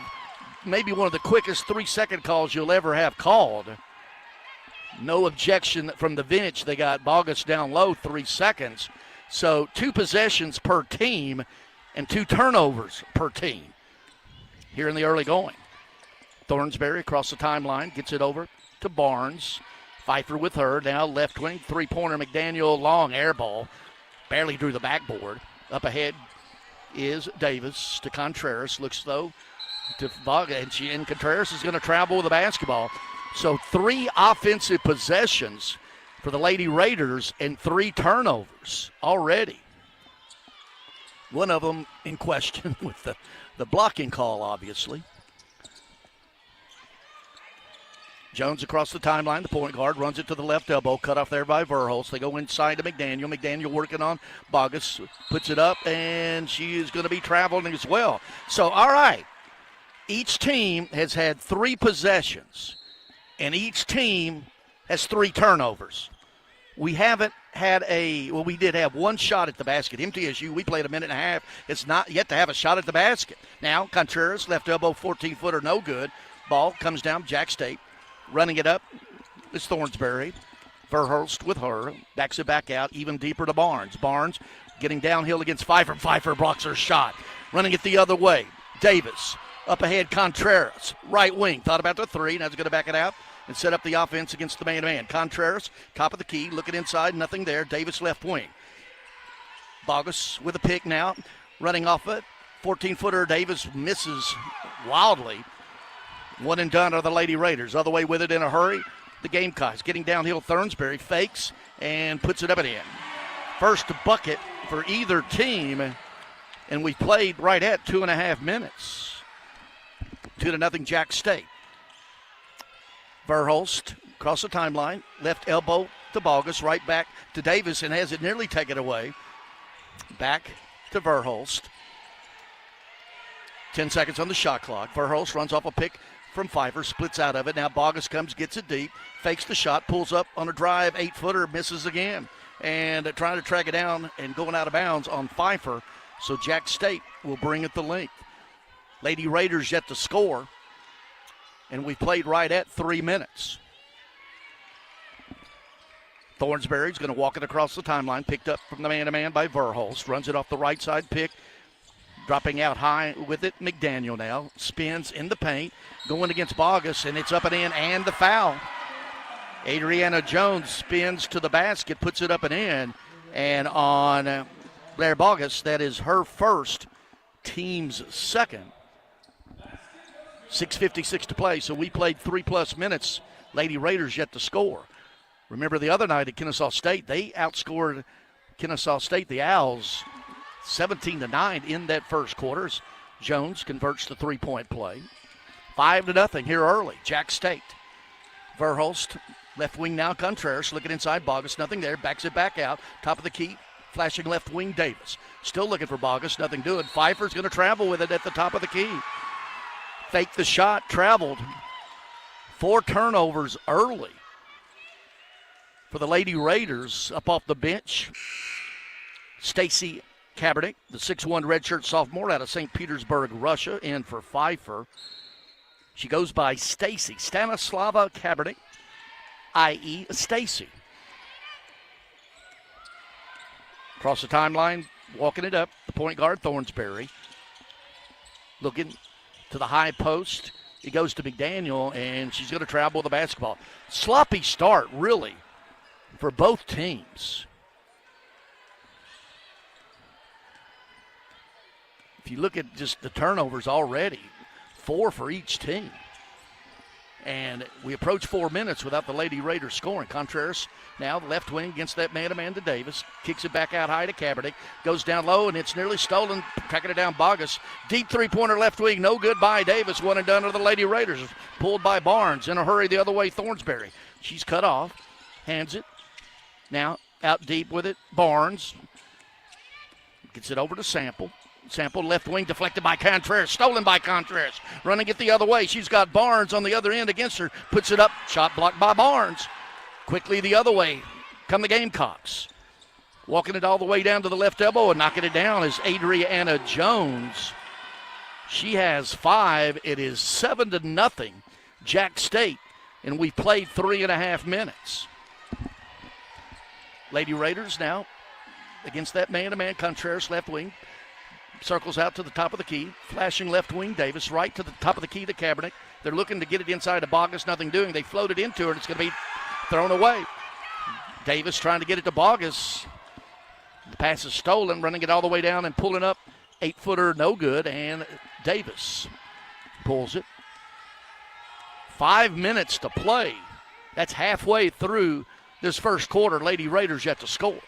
maybe one of the quickest 3-second calls you'll ever have called. No objection from the bench. They got Bogus down low, 3 seconds. So 2 possessions per team and 2 turnovers per team here in the early going. Thornsberry across the timeline, gets it over to Barnes. Pfeiffer with her, now left wing, 3-pointer McDaniel, long air ball. Barely drew the backboard. Up ahead is Davis to Contreras. Looks though to Bogus, and Contreras is going to travel with the basketball. So 3 offensive possessions for the Lady Raiders and 3 turnovers already. One of them in question with the blocking call, obviously. Jones across the timeline, the point guard, runs it to the left elbow, cut off there by Verhulst. They go inside to McDaniel. McDaniel working on Bogus, puts it up, and she is going to be traveling as well. So, all right, each team has had 3 possessions, and each team has 3 turnovers. We haven't had we did have 1 shot at the basket. MTSU, we played a minute and a half. It's not yet to have a shot at the basket. Now, Contreras, left elbow, 14-footer, no good. Ball comes down, Jack State. Running it up is Thornsberry. Verhulst with her. Backs it back out, even deeper to Barnes. Barnes getting downhill against Pfeiffer. Pfeiffer blocks her shot. Running it the other way. Davis. Up ahead, Contreras. Right wing. Thought about the 3. Now he's going to back it out and set up the offense against the man-to-man. Contreras, top of the key. Looking inside. Nothing there. Davis left wing. Bogus with a pick now. Running off it. 14-footer. Davis misses wildly. 1 and done are the Lady Raiders. Other way with it in a hurry. The Gamecocks getting downhill. Thornsberry fakes and puts it up and in. First bucket for either team, and we played right at 2.5 minutes. 2-0 Jack State. Verhulst across the timeline. Left elbow to Bogus. Right back to Davis and has it nearly taken away. Back to Verhulst. 10 seconds on the shot clock. Verhulst runs off a pick from Pfeiffer, splits out of it. Now Bogus comes, gets it deep, fakes the shot, pulls up on a drive, 8-footer, misses again. And trying to track it down and going out of bounds on Pfeiffer. So Jack State will bring it the length. Lady Raiders yet to score. And we played right at 3 minutes. Thornsberry's going to walk it across the timeline, picked up from the man-to-man by Verhulst. Runs it off the right side pick. Dropping out high with it, McDaniel now. Spins in the paint, going against Bogus, and it's up and in, and the foul. Adriana Jones spins to the basket, puts it up and in. And on Blair Bogus, that is her first, team's second. 6:56 to play, so we played 3+ minutes. Lady Raiders yet to score. Remember the other night at Kennesaw State, they outscored Kennesaw State, the Owls, 17-9 in that first quarter. Jones converts the three-point play. 5-0 here early. Jack State. Verhulst, left wing now. Contreras looking inside. Bogus, nothing there. Backs it back out. Top of the key. Flashing left wing. Davis. Still looking for Bogus. Nothing doing. Pfeiffer's going to travel with it at the top of the key. Fake the shot. Traveled. 4 turnovers early for the Lady Raiders. Up off the bench, Stacy Kaepernick, the 6'1" redshirt sophomore out of St. Petersburg, Russia, in for Pfeiffer. She goes by Stacy, Stanislava Kaepernick, i.e. Stacy. Across the timeline, walking it up, the point guard, Thornsberry. Looking to the high post. It goes to McDaniel, and she's going to travel with the basketball. Sloppy start, really, for both teams. If you look at just the turnovers already, 4 for each team. And we approach 4 minutes without the Lady Raiders scoring. Contreras now left wing against that man-to-man to Davis. Kicks it back out high to Kaepernick. Goes down low, and it's nearly stolen. Tracking it down, Bogus. Deep three-pointer left wing. No good by Davis. One and done to the Lady Raiders. Pulled by Barnes. In a hurry the other way, Thornsberry. She's cut off. Hands it. Now out deep with it, Barnes. Gets it over to Sample. Sample left wing deflected by Contreras, stolen by Contreras. Running it the other way. She's got Barnes on the other end against her. Puts it up. Shot blocked by Barnes. Quickly the other way come the Gamecocks. Walking it all the way down to the left elbow and knocking it down is Adriana Jones. She has 5. It is 7-0 Jack State, and we played 3.5 minutes. Lady Raiders now against that man-to-man. Contreras left wing. Circles out to the top of the key. Flashing left wing. Davis right to the top of the key to Kaepernick. They're looking to get it inside of Bogus. Nothing doing. They float it into her, and it's going to be thrown away. Davis trying to get it to Bogus. The pass is stolen. Running it all the way down and pulling up. 8-footer, no good. And Davis pulls it. 5 minutes to play. That's halfway through this first quarter. Lady Raiders yet to score.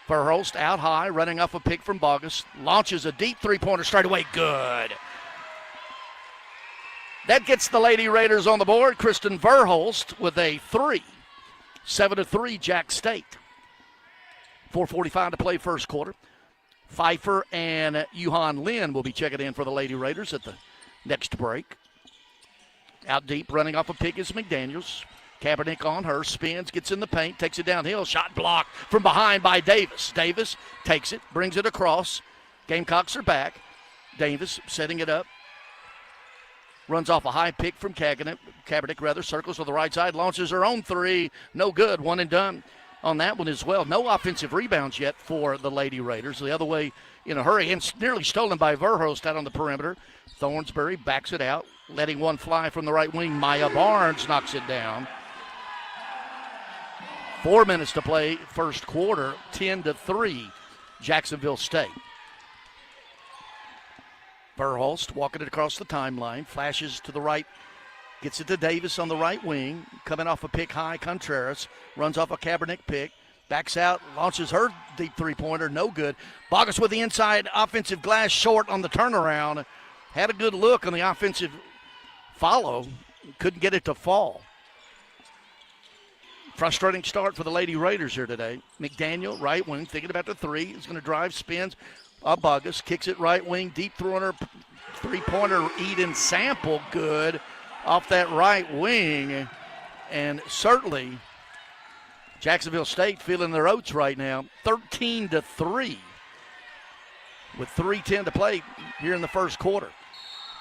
Verhulst out high, running off a pick from Bogus. Launches a deep three-pointer straight away. Good. That gets the Lady Raiders on the board. Kristen Verhulst with a 3. 7-3 Jack State. 4:45 to play first quarter. Pfeiffer and Yuhan Lin will be checking in for the Lady Raiders at the next break. Out deep, running off a pick is McDaniels. Kaepernick on her, spins, gets in the paint, takes it downhill. Shot blocked from behind by Davis. Davis takes it, brings it across. Gamecocks are back. Davis setting it up. Runs off a high pick from Kaepernick, circles to the right side, launches her own 3. No good, one and done on that one as well. No offensive rebounds yet for the Lady Raiders. The other way in a hurry, and nearly stolen by Verhulst out on the perimeter. Thornsberry backs it out, letting one fly from the right wing. Maya Barnes knocks it down. 4 minutes to play first quarter, 10-3 Jacksonville State. Verhulst walking it across the timeline, flashes to the right, gets it to Davis on the right wing, coming off a pick high. Contreras runs off a Kaepernick pick, backs out, launches her deep three-pointer, no good. Bogus with the inside offensive glass, short on the turnaround. Had a good look on the offensive follow, couldn't get it to fall. Frustrating start for the Lady Raiders here today. McDaniel, right wing, thinking about the 3. He's going to drive, spins. Bogus kicks it right wing, deep three-pointer. Eden Sample, good off that right wing. And certainly Jacksonville State feeling their oats right now. 13-3 with 3:10 to play here in the first quarter.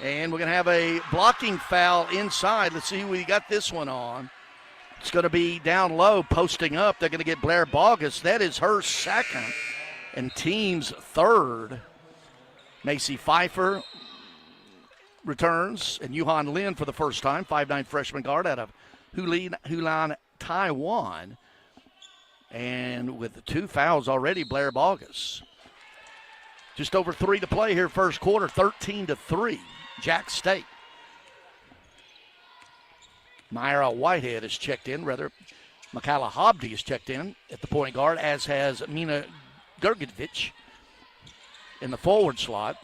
And we're going to have a blocking foul inside. Let's see who we got this one on. It's going to be down low, posting up. They're going to get Blair Bogus. That is her second and team's 3rd. Macy Pfeiffer returns, and Yuhan Lin for the first time, 5'9" freshman guard out of Hulan, Taiwan. And with the 2 fouls already, Blair Bogus. Just over 3 to play here first quarter, 13-3, Jack State. Myra Whitehead is checked in, Michaela Hobdy is checked in at the point guard, as has Mina Gergevich in the forward slot.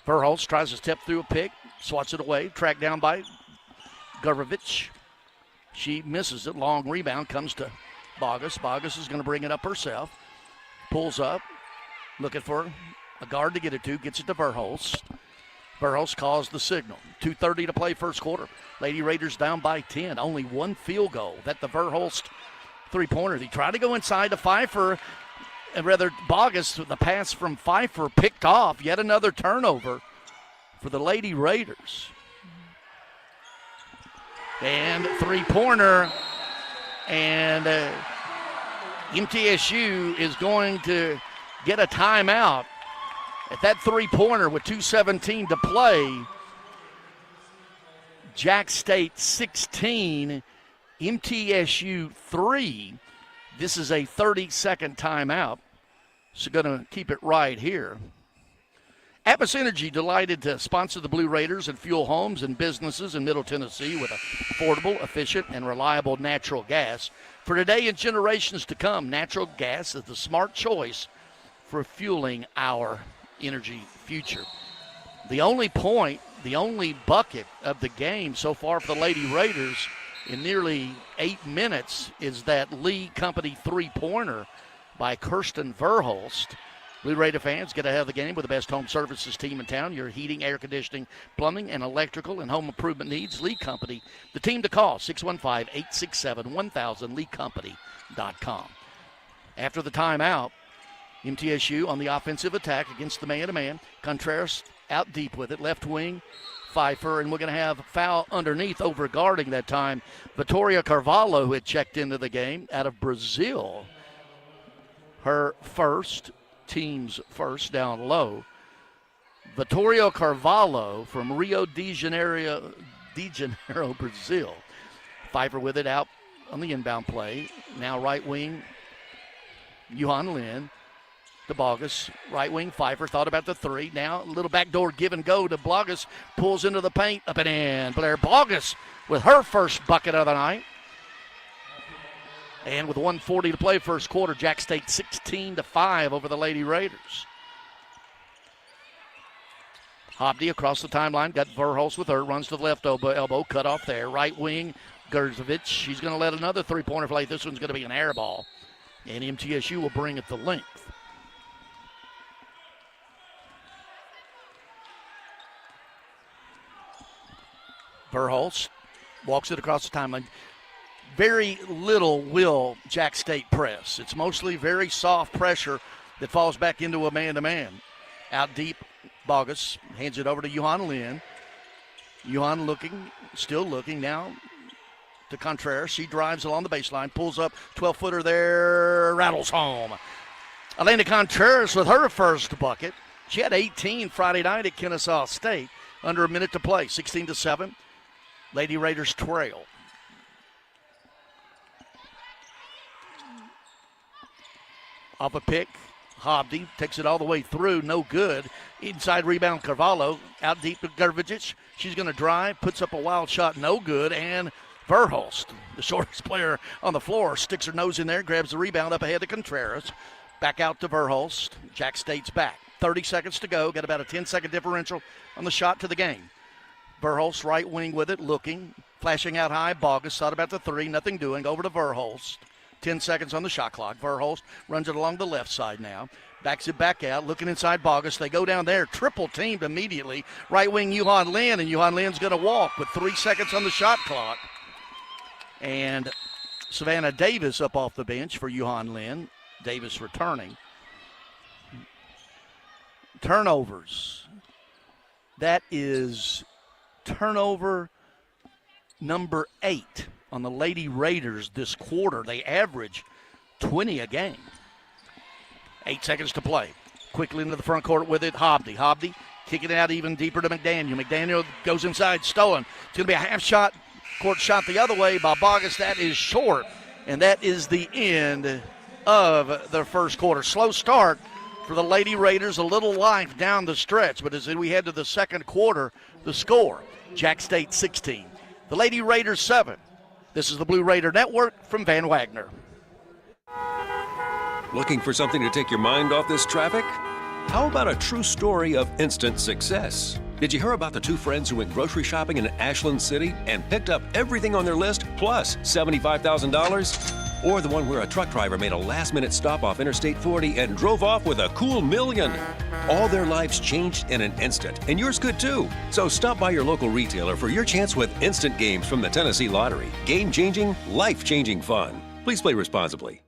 Verhulst tries to step through a pick, swats it away, tracked down by Gergevich. She misses it. Long rebound comes to Bogus. Bogus is going to bring it up herself. Pulls up, looking for a guard to get it to, gets it to Verhulst. Verhulst calls the signal. 2:30 to play first quarter. Lady Raiders down by 10. Only one field goal. That the Verhulst three-pointer. They tried to go inside to Pfeiffer, and rather Bogus, the pass from Pfeiffer picked off. Yet another turnover for the Lady Raiders. And three-pointer, and MTSU is going to get a timeout at that three-pointer with 2:17 to play. Jack State 16, MTSU 3. This is a 30-second timeout, so going to keep it right here. Atmos Energy delighted to sponsor the Blue Raiders and fuel homes and businesses in Middle Tennessee with affordable, efficient, and reliable natural gas. For today and generations to come, natural gas is the smart choice for fueling our energy future. The only point, the only bucket of the game so far for the Lady Raiders in nearly 8 minutes is that Lee Company three-pointer by Kirsten Verhulst. Blue Raider fans get to have the game with the best home services team in town. Your heating, air conditioning, plumbing, and electrical and home improvement needs. Lee Company, the team to call, 615-867-1000, leecompany.com. After the timeout, MTSU on the offensive attack against the man-to-man. Contreras out deep with it, left wing, Pfeiffer, and we're going to have foul underneath over guarding that time. Vittoria Carvalho, who had checked into the game out of Brazil. Her first, team's first down low. Vittoria Carvalho from Rio de Janeiro, Brazil. Pfeiffer with it out on the inbound play. Now right wing, Yuhan Lin. To Bogus, right wing, Pfeiffer thought about the three. Now a little backdoor give and go to Bogus, pulls into the paint, up and in. Blair Bogus with her first bucket of the night. And with 1:40 to play first quarter, Jack State 16-5 over the Lady Raiders. Hobdy across the timeline, got Verhulst with her, runs to the left elbow, cut off there. Right wing, Gerzovich, she's going to let another three-pointer fly. This one's going to be an air ball. And MTSU will bring it to length. Verhulst walks it across the timeline. Very little will Jack State press. It's mostly very soft pressure that falls back into a man-to-man. Out deep, Bogus hands it over to Yuhan Lin. Yuhan looking, still looking now to Contreras. She drives along the baseline, pulls up, 12-footer there, rattles home. Elena Contreras with her first bucket. She had 18 Friday night at Kennesaw State. Under a minute to play, 16-7. Lady Raiders trail. Off a pick, Hobdy takes it all the way through, no good. Inside rebound, Carvalho, out deep to Gervicic. She's going to drive, puts up a wild shot, no good, and Verhulst, the shortest player on the floor, sticks her nose in there, grabs the rebound up ahead of Contreras. Back out to Verhulst. Jack State's back. 30 seconds to go, got about a 10-second differential on the shot to the game. Verhulst right wing with it, looking, flashing out high. Bogus thought about the three, nothing doing. Over to Verhulst. 10 seconds on the shot clock. Verhulst runs it along the left side now. Backs it back out, looking inside Bogus. They go down there, triple teamed immediately. Right wing Yuhan Lin, and Yuhan Lin's going to walk with 3 seconds on the shot clock. And Savannah Davis up off the bench for Yuhan Lin. Davis returning. Turnovers. That is turnover number 8 on the Lady Raiders this quarter. They average 20 a game. 8 seconds to play. Quickly into the front court with it, Hobdy. Hobdy kicking it out even deeper to McDaniel. McDaniel goes inside, stolen. It's going to be a half shot, court shot the other way by Bogus. That is short, and that is the end of the first quarter. Slow start for the Lady Raiders, a little life down the stretch. But as we head to the second quarter, the score, Jack State 16, the Lady Raiders 7. This is the Blue Raider Network from Van Wagner. Looking for something to take your mind off this traffic? How about a true story of instant success? Did you hear about the two friends who went grocery shopping in Ashland City and picked up everything on their list plus $75,000? Or the one where a truck driver made a last-minute stop off Interstate 40 and drove off with a cool $1 million? All their lives changed in an instant, and yours could too. So stop by your local retailer for your chance with instant games from the Tennessee Lottery. Game-changing, life-changing fun. Please play responsibly.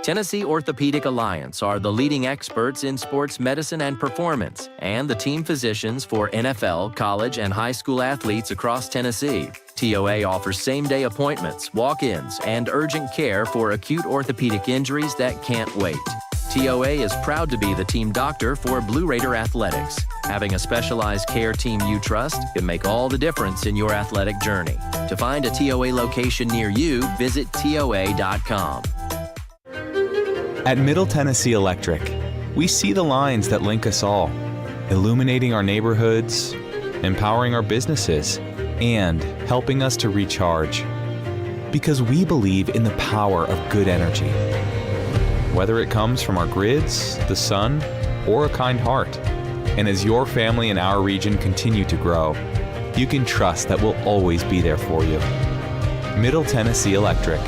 Tennessee Orthopedic Alliance are the leading experts in sports medicine and performance, and the team physicians for NFL, college, and high school athletes across Tennessee. TOA offers same-day appointments, walk-ins, and urgent care for acute orthopedic injuries that can't wait. TOA is proud to be the team doctor for Blue Raider Athletics. Having a specialized care team you trust can make all the difference in your athletic journey. To find a TOA location near you, visit TOA.com. At Middle Tennessee Electric, we see the lines that link us all, illuminating our neighborhoods, empowering our businesses, and helping us to recharge. Because we believe in the power of good energy. Whether it comes from our grids, the sun, or a kind heart. And as your family and our region continue to grow, you can trust that we'll always be there for you. Middle Tennessee Electric,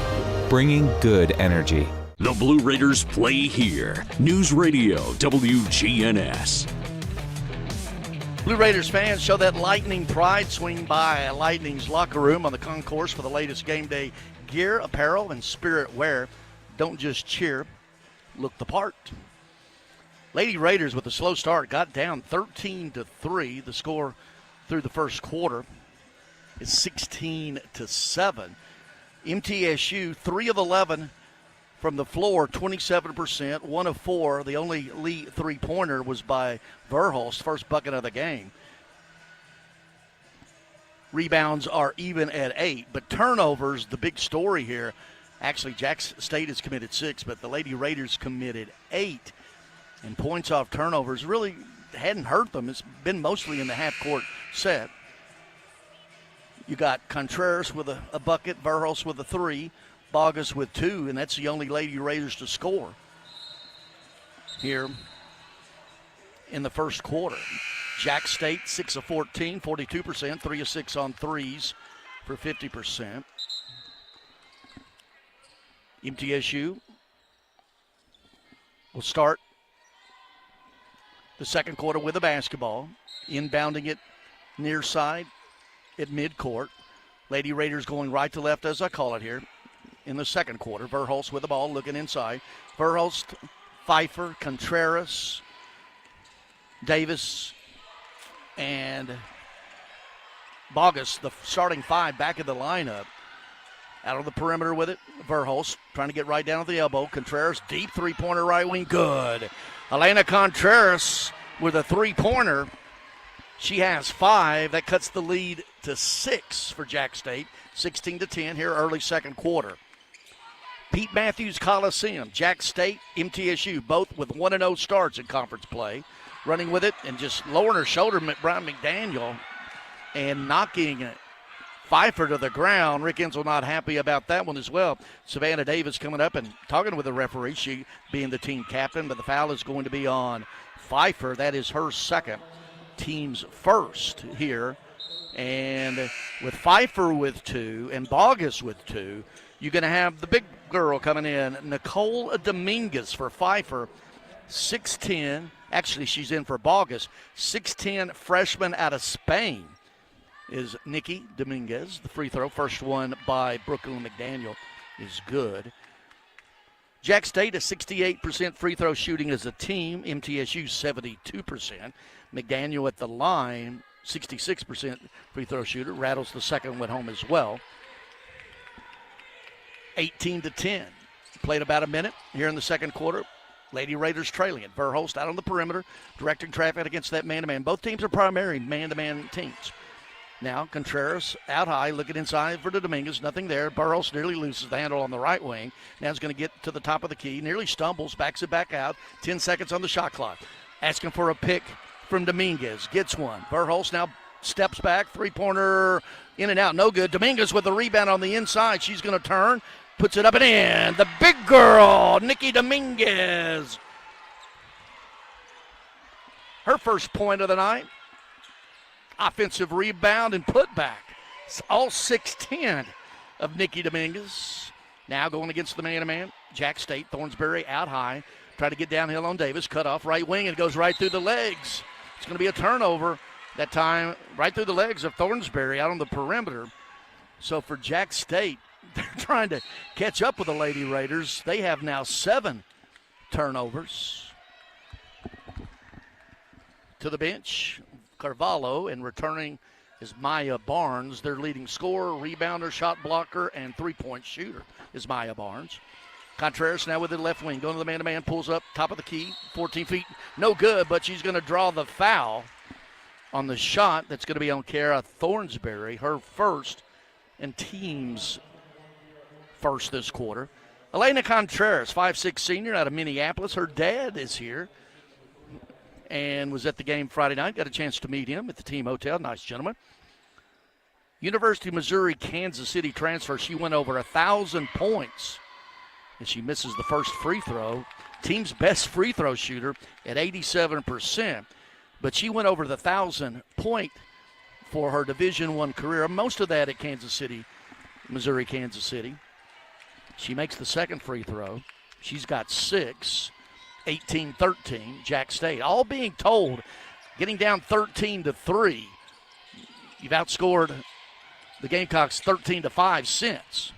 bringing good energy. The Blue Raiders play here. News Radio WGNS. Blue Raiders fans, show that lightning pride. Swing by Lightning's locker room on the concourse for the latest game day gear, apparel, and spirit wear. Don't just cheer, look the part. Lady Raiders with a slow start got down 13-3. The score through the first quarter is 16-7. MTSU 3 of 11 from the floor, 27%, 1 of 4. The only lead three-pointer was by Verhulst, first bucket of the game. Rebounds are even at 8, but turnovers, the big story here. Actually, Jack State has committed 6, but the Lady Raiders committed 8. And points off turnovers really hadn't hurt them. It's been mostly in the half-court set. You got Contreras with a bucket, Verhulst with a 3, Bogus with 2, and that's the only Lady Raiders to score here in the first quarter. Jack State, 6 of 14, 42%, 3 of 6 on threes for 50%. MTSU will start the second quarter with a basketball, inbounding it near side at midcourt. Lady Raiders going right to left, as I call it here, in the second quarter. Verhulst with the ball, looking inside. Verhulst, Pfeiffer, Contreras, Davis, and Bogus, the starting 5 back in the lineup. Out of the perimeter with it, Verhulst trying to get right down to the elbow. Contreras, deep three-pointer right wing, good. Elena Contreras with a three-pointer. She has 5. That cuts the lead to 6 for Jack State. 16-10 here early second quarter. Pete Matthews Coliseum, Jack State, MTSU, both with 1-0 starts in conference play. Running with it and just lowering her shoulder, Brian McDaniel, and knocking Pfeiffer to the ground. Rick Insel not happy about that one as well. Savannah Davis coming up and talking with the referee, she being the team captain, but the foul is going to be on Pfeiffer. That is her second, team's first here. And with Pfeiffer with 2 and Bogus with 2, you're going to have the big girl coming in, Nicole Dominguez for Pfeiffer, 6'10". Actually, she's in for Bogus. 6'10", freshman out of Spain is Nikki Dominguez. The free throw, first one by Brooklyn McDaniel, is good. Jack State, a 68% free throw shooting as a team. MTSU, 72%. McDaniel at the line, 66% free throw shooter. Rattles the second one home as well. 18-10. Played about a minute here in the second quarter. Lady Raiders trailing it. Verhulst out on the perimeter, directing traffic against that man-to-man. Both teams are primary man-to-man teams. Now Contreras out high, looking inside for the Dominguez. Nothing there. Burrows nearly loses the handle on the right wing. Now he's going to get to the top of the key. Nearly stumbles, backs it back out. 10 seconds on the shot clock. Asking for a pick from Dominguez. Gets one. Verhulst now steps back. Three-pointer in and out. No good. Dominguez with the rebound on the inside. She's going to turn. Puts it up and in. The big girl, Nikki Dominguez. Her first point of the night. Offensive rebound and putback. It's all 6'10" of Nikki Dominguez. Now going against the man-to-man. Jack State, Thornsbury out high. Try to get downhill on Davis. Cut off right wing and goes right through the legs. It's going to be a turnover that time right through the legs of Thornsbury out on the perimeter. So for Jack State, they're trying to catch up with the Lady Raiders. They have now 7 turnovers. To the bench, Carvalho, and returning is Maya Barnes. Their leading scorer, rebounder, shot blocker, and three-point shooter is Maya Barnes. Contreras now with the left wing, going to the man-to-man, pulls up, top of the key, 14 feet, no good, but she's going to draw the foul on the shot that's going to be on Kara Thornsbury, her first and team's first this quarter. Elena Contreras, 5'6" senior out of Minneapolis. Her dad is here and was at the game Friday night. Got a chance to meet him at the team hotel. Nice gentleman. University of Missouri, Kansas City transfer. She went over 1,000 points, and she misses the first free throw. Team's best free throw shooter at 87%. But she went over the 1,000 point for her Division I career. Most of that at Kansas City, Missouri, Kansas City. She makes the second free throw. She's got 6. 18-13, Jack State. All being told, getting down 13-3. You've outscored the Gamecocks 13-5 since,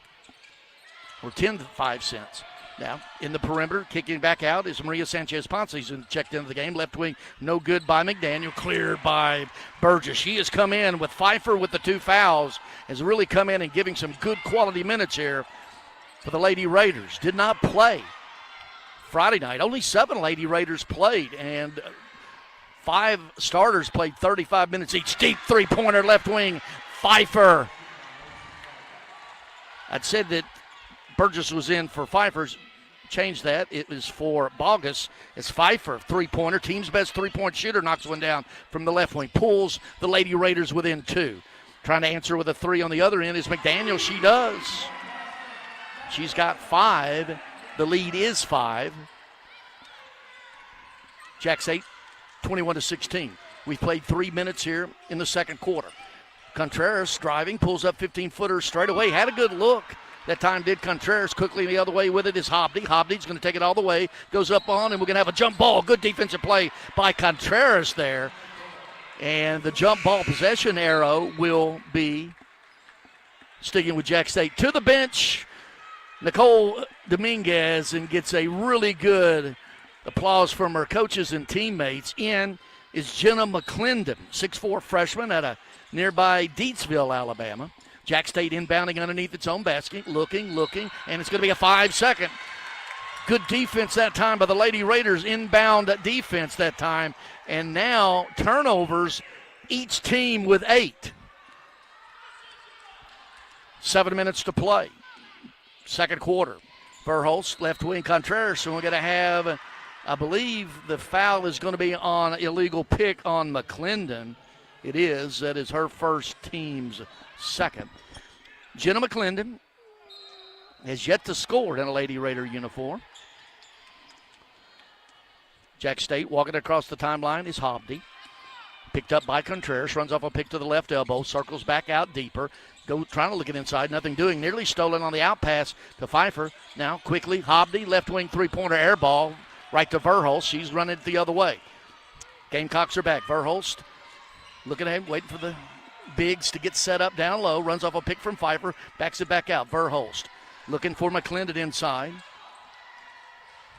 or 10-5 since. Now, in the perimeter, kicking back out is Maria Sanchez-Ponce. He's checked into the game. Left wing, no good by McDaniel. Cleared by Burgess. She has come in with Pfeiffer with the 2 fouls. Has really come in and giving some good quality minutes here for the Lady Raiders. Did not play Friday night. Only 7 Lady Raiders played, and 5 starters played 35 minutes each. Deep three-pointer, left wing, Pfeiffer. I'd said that Burgess was in for Pfeiffer's. Changed that. It was for Bogus. It's Pfeiffer, three-pointer. Team's best three-point shooter knocks one down from the left wing. Pulls the Lady Raiders within 2. Trying to answer with a 3 on the other end is McDaniel. She does. She's got 5. The lead is 5. Jack State, 21-16. We've played 3 minutes here in the second quarter. Contreras driving, pulls up 15-footer straight away. Had a good look. That time did Contreras. Quickly the other way with it is Hobdy. Hobdy's going to take it all the way. Goes up on, and we're going to have a jump ball. Good defensive play by Contreras there. And the jump ball possession arrow will be sticking with Jack State. To the bench, Nicole Dominguez, and gets a really good applause from her coaches and teammates. In is Jenna McClendon, 6'4" freshman out of nearby Deatsville, Alabama. Jack State inbounding underneath its own basket, looking, and it's going to be a 5-second. Good defense that time by the Lady Raiders, inbound defense that time. And now turnovers, each team with 8. 7 minutes to play. Second quarter. Verhulst, left wing, Contreras. So we're going to have, I believe the foul is going to be on illegal pick on McClendon. It is. That is her first, team's second. Jenna McClendon has yet to score in a Lady Raider uniform. Jack State walking across the timeline is Hobdy. Picked up by Contreras, runs off a pick to the left elbow, circles back out deeper. Trying to look it inside, nothing doing. Nearly stolen on the out pass to Pfeiffer. Now quickly, Hobdy, left wing three-pointer air ball right to Verhulst. She's running it the other way. Gamecocks are back. Verhulst looking ahead, waiting for the bigs to get set up down low. Runs off a pick from Pfeiffer, backs it back out. Verhulst looking for McClendon inside.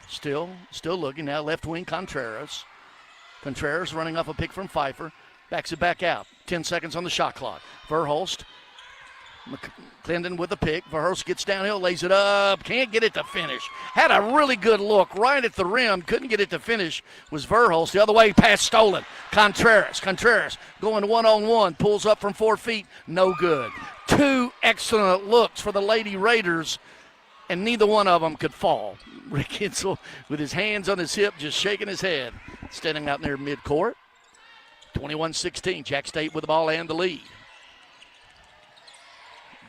Still looking now. Left wing Contreras. Contreras running off a pick from Pfeiffer, backs it back out. 10 seconds on the shot clock. Verhulst McClendon with the pick. Verhulst gets downhill, lays it up. Can't get it to finish. Had a really good look right at the rim. Couldn't get it to finish. Was Verhulst. The other way, pass stolen. Contreras going one-on-one. Pulls up from 4 feet. No good. 2 excellent looks for the Lady Raiders, and neither one of them could fall. Rick Hensel with his hands on his hip, just shaking his head. Standing out near midcourt. 21-16. Jack State with the ball and the lead.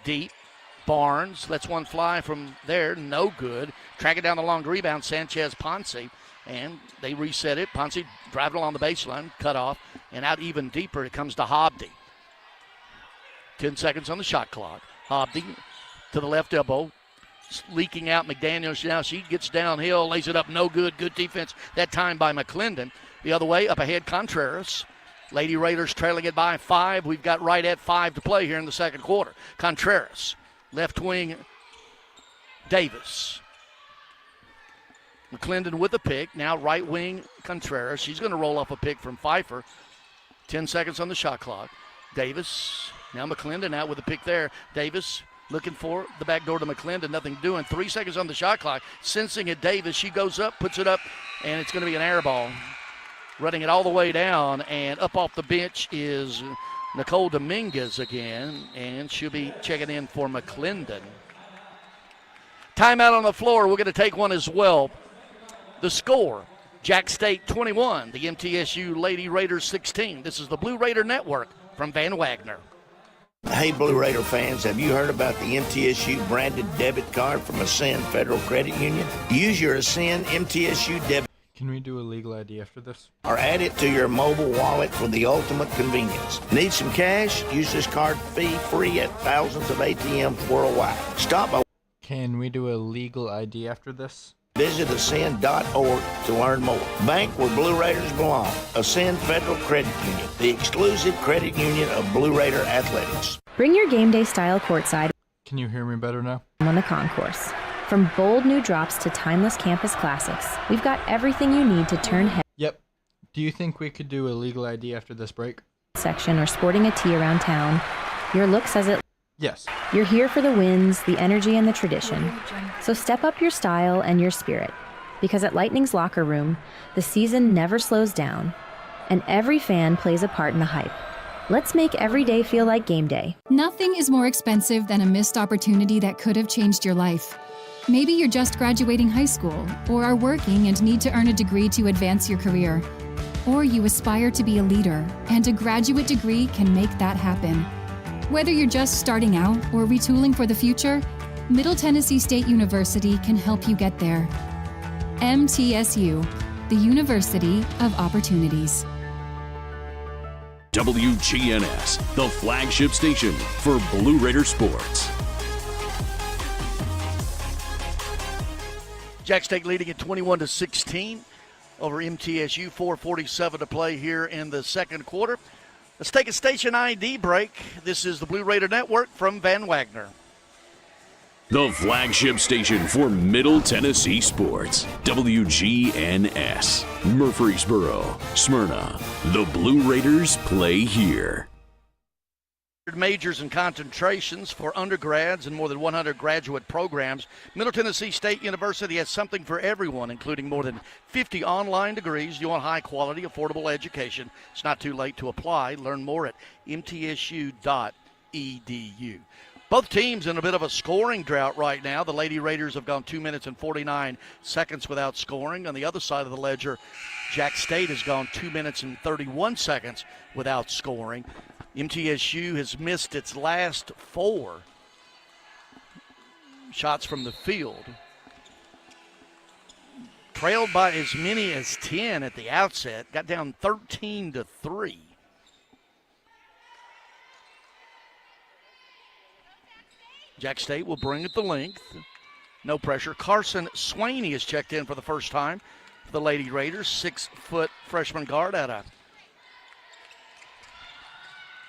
Deep. Barnes lets one fly from there. No good. Track it down the long rebound. Sanchez Ponce. And they reset it. Ponce driving along the baseline. Cut off. And out even deeper it comes to Hobdy. 10 seconds on the shot clock. Hobdy to the left elbow. Leaking out McDaniels now. She gets downhill. Lays it up. No good. Good defense that time by McClendon. The other way up ahead Contreras. Lady Raiders trailing it by 5. We've got right at 5 to play here in the second quarter. Contreras, left wing, Davis. McClendon with the pick. Now right wing, Contreras. She's going to roll off a pick from Pfeiffer. 10 seconds on the shot clock. Davis, now McClendon out with a pick there. Davis looking for the back door to McClendon. Nothing doing. 3 seconds on the shot clock. Sensing it, Davis. She goes up, puts it up, and it's going to be an air ball. Running it all the way down, and up off the bench is Nicole Dominguez again, and she'll be checking in for McClendon. Timeout on the floor. We're going to take one as well. The score, Jack State 21, the MTSU Lady Raiders 16. This is the Blue Raider Network from Van Wagner. Hey, Blue Raider fans, have you heard about the MTSU branded debit card from Ascend Federal Credit Union? Use your Ascend MTSU debit. Can we do a legal ID after this? Or add it to your mobile wallet for the ultimate convenience. Need some cash? Use this card fee-free at thousands of ATMs worldwide. Stop by. Can we do a legal ID after this? Visit ascend.org to learn more. Bank where Blue Raiders belong. Ascend Federal Credit Union, the exclusive credit union of Blue Raider Athletics. Bring your game day style courtside. Can you hear me better now? On the concourse. From bold new drops to timeless campus classics, we've got everything you need to turn head. Yep. Do you think we could do a legal ID after this break? Section or sporting a tee around town. Your look says it. Yes. You're here for the wins, the energy, and the tradition. So step up your style and your spirit. Because at Lightning's locker room, the season never slows down, and every fan plays a part in the hype. Let's make every day feel like game day. Nothing is more expensive than a missed opportunity that could have changed your life. Maybe you're just graduating high school, or are working and need to earn a degree to advance your career. Or you aspire to be a leader, and a graduate degree can make that happen. Whether you're just starting out or retooling for the future, Middle Tennessee State University can help you get there. MTSU, the University of Opportunities. WGNS, the flagship station for Blue Raider sports. Jack State leading at 21-16 over MTSU. 4:47 to play here in the second quarter. Let's take a station ID break. This is the Blue Raider Network from Van Wagner. The flagship station for Middle Tennessee sports. WGNS. Murfreesboro, Smyrna. The Blue Raiders play here. Majors and concentrations for undergrads and more than 100 graduate programs. Middle Tennessee State University has something for everyone, including more than 50 online degrees. You want high-quality, affordable education. It's not too late to apply. Learn more at mtsu.edu. Both teams in a bit of a scoring drought right now. The Lady Raiders have gone 2 minutes and 49 seconds without scoring. On the other side of the ledger, Jack State has gone 2 minutes and 31 seconds without scoring. MTSU has missed its last 4 shots from the field. Trailed by as many as 10 at the outset. Got down 13-3. Jack State will bring it the length. No pressure. Carson Swaney has checked in for the first time for the Lady Raiders. 6-foot freshman guard out of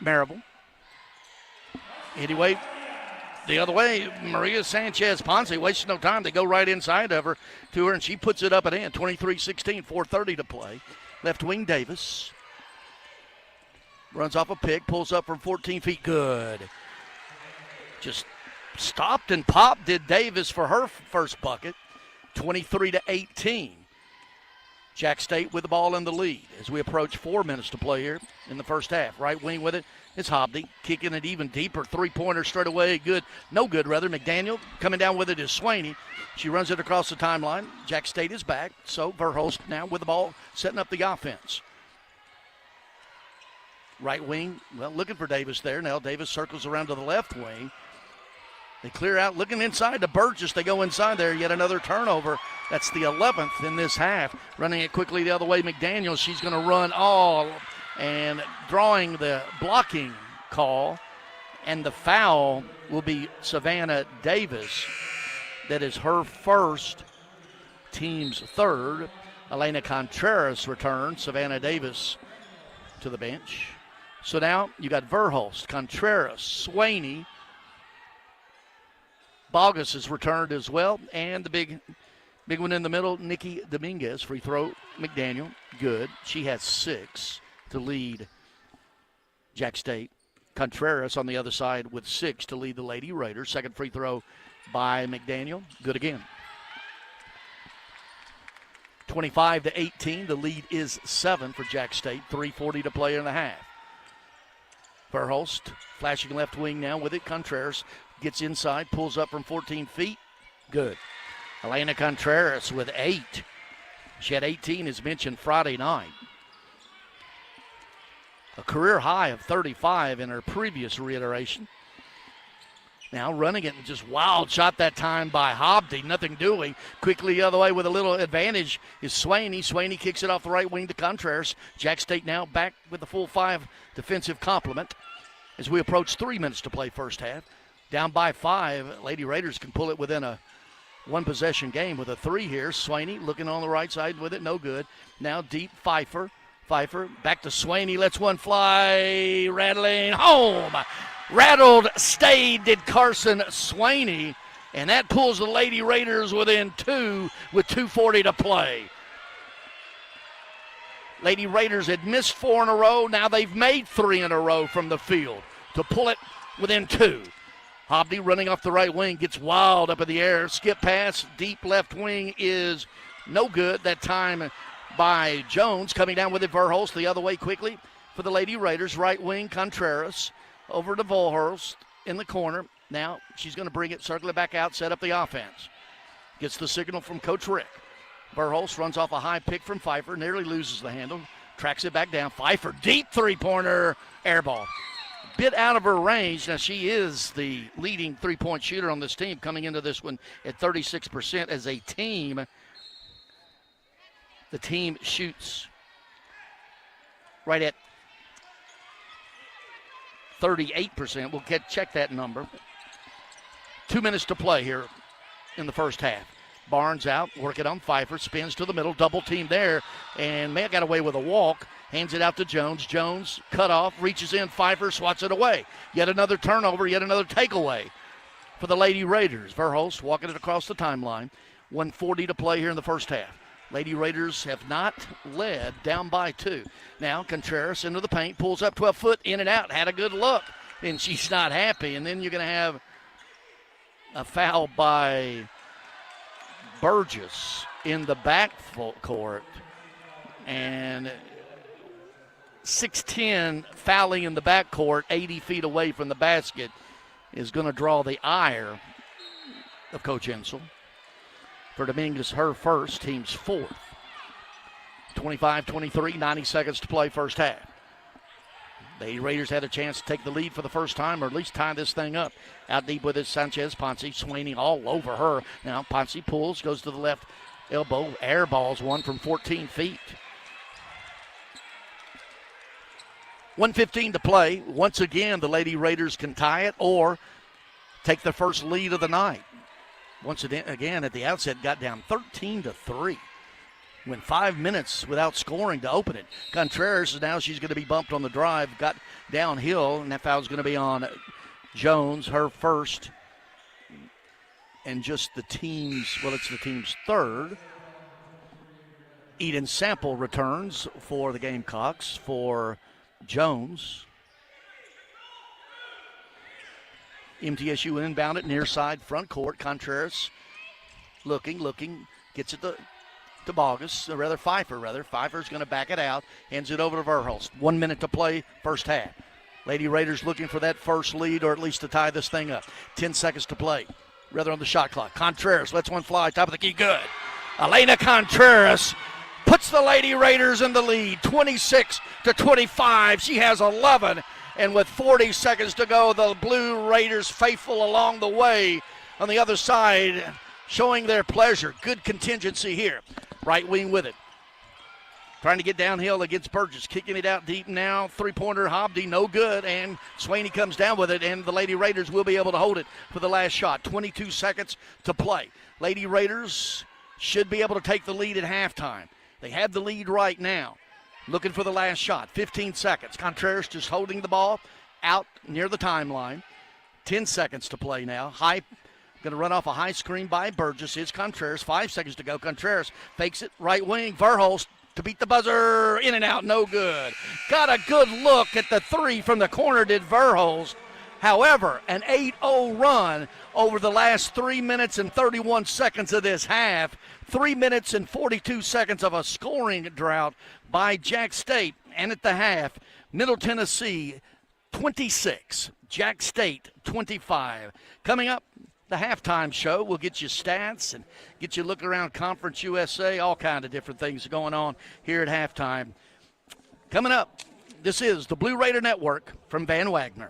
Marable. Anyway, the other way, Maria Sanchez Ponce wasted no time. They go right inside of her to her, and she puts it up and in. 23-16, 4:30 to play. Left wing Davis. Runs off a pick, pulls up from 14 feet. Good. just stopped and popped did Davis for her first bucket, 23-18. Jack State with the ball in the lead as we approach 4 minutes to play here in the first half. Right wing with it is Hobdy, kicking it even deeper. Three-pointer straight away, good. No good, rather. McDaniel coming down with it is Swaney. She runs it across the timeline. Jack State is back, so Verhulst now with the ball, setting up the offense. Right wing, well, looking for Davis there. Now Davis circles around to the left wing. They clear out, looking inside to Burgess. They go inside there. Yet another turnover. That's the 11th in this half. Running it quickly the other way, McDaniel. She's going to run all and drawing the blocking call. And the foul will be Savannah Davis. That is her first, team's third. Elena Contreras returns. Savannah Davis to the bench. So now you got Verhulst, Contreras, Swaney. Bogus has returned as well, and the big one in the middle, Nikki Dominguez, free throw, McDaniel, good. She has 6 to lead Jack State. Contreras on the other side with 6 to lead the Lady Raiders. Second free throw by McDaniel, good again. 25-18, the lead is 7 for Jack State, 3:40 to play in the half. Verhulst flashing left wing now with it, Contreras. Gets inside, pulls up from 14 feet. Good. Elena Contreras with 8. She had 18, as mentioned, Friday night. A career high of 35 in her previous reiteration. Now running it and just wild shot that time by Hobdy. Nothing doing. Quickly the other way with a little advantage is Swaney. Swaney kicks it off the right wing to Contreras. Jack State now back with the full 5 defensive complement as we approach 3 minutes to play first half. Down by 5, Lady Raiders can pull it within a one-possession game with a 3 here. Swaney looking on the right side with it, no good. Now deep, Pfeiffer. Pfeiffer back to Swaney, lets one fly, rattling home. Rattled, stayed, did Carson Swaney, and that pulls the Lady Raiders within 2 with 2:40 to play. Lady Raiders had missed 4 in a row. Now they've made 3 in a row from the field to pull it within 2. Hobdy running off the right wing, gets wild up in the air. Skip pass, deep left wing is no good. That time by Jones. Coming down with it, Verhulst the other way quickly for the Lady Raiders. Right wing, Contreras over to Volhurst in the corner. Now she's going to bring it, circle it back out, set up the offense. Gets the signal from Coach Rick. Verhulst runs off a high pick from Pfeiffer, nearly loses the handle, tracks it back down. Pfeiffer, deep three-pointer, air ball. Bit out of her range. Now, she is the leading three-point shooter on this team, coming into this one at 36% as a team. The team shoots right at 38%. We'll check that number. 2 minutes to play here in the first half. Barnes out, working on Pfeiffer, spins to the middle, double team there, and Matt got away with a walk, hands it out to Jones. Jones cut off, reaches in, Pfeiffer swats it away. Yet another turnover, yet another takeaway for the Lady Raiders. Verhulst walking it across the timeline. 1:40 to play here in the first half. Lady Raiders have not led, down by 2. Now Contreras into the paint, pulls up 12 foot, in and out, had a good look, and she's not happy. And then you're going to have a foul by Burgess in the back court, and 6'10", fouling in the backcourt, 80 feet away from the basket, is going to draw the ire of Coach Ensel. For Dominguez, her first, team's 4th. 25-23, 90 seconds to play first half. The Raiders had a chance to take the lead for the first time, or at least tie this thing up. Out deep with it, Sanchez, Ponce, Swaney all over her. Now Ponce pulls, goes to the left elbow, air balls one from 14 feet. 1:15 to play. Once again, the Lady Raiders can tie it or take the first lead of the night. Once again, at the outset, got down 13-3. Went 5 minutes without scoring to open it. Contreras, now she's going to be bumped on the drive, got downhill, and that foul's going to be on Jones, her first, and just the team's, well, it's the team's 3rd. Eden Sample returns for the Gamecocks for Jones. MTSU inbound it near side front court. Contreras looking, gets it to Bogus, or rather Pfeiffer. Pfeiffer's going to back it out, hands it over to Verhulst. 1 minute to play, first half. Lady Raiders looking for that first lead, or at least to tie this thing up. 10 seconds to play, rather on the shot clock. Contreras lets one fly, top of the key, good. Elena Contreras puts the Lady Raiders in the lead, 26-25. She has 11, and with 40 seconds to go, the Blue Raiders faithful along the way on the other side, showing their pleasure. Good contingency here. Right wing with it. Trying to get downhill against Burgess. Kicking it out deep now. Three-pointer, Hobdy, no good. And Swaney comes down with it, and the Lady Raiders will be able to hold it for the last shot. 22 seconds to play. Lady Raiders should be able to take the lead at halftime. They have the lead right now. Looking for the last shot. 15 seconds. Contreras just holding the ball out near the timeline. 10 seconds to play now. Going to run off a high screen by Burgess. Is Contreras. 5 seconds to go. Contreras fakes it right wing. Verhulst to beat the buzzer. In and out. No good. Got a good look at the three from the corner, did Verhulst. However, an 8-0 run over the last 3 minutes and 31 seconds of this half. 3 minutes and 42 seconds of a scoring drought by Jack State. And at the half, Middle Tennessee 26, Jack State 25. Coming up, the halftime show. We'll get you stats and get you a look around Conference USA, all kind of different things going on here at halftime. Coming up, this is the Blue Raider Network from Van Wagner.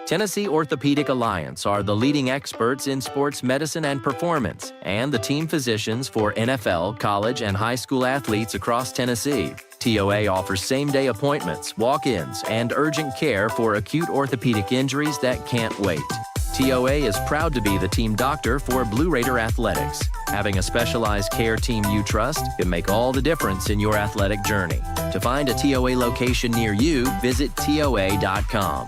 Tennessee Orthopedic Alliance are the leading experts in sports medicine and performance, and the team physicians for NFL, college, and high school athletes across Tennessee. TOA offers same-day appointments, walk-ins, and urgent care for acute orthopedic injuries that can't wait. TOA is proud to be the team doctor for Blue Raider Athletics. Having a specialized care team you trust can make all the difference in your athletic journey. To find a TOA location near you, visit TOA.com.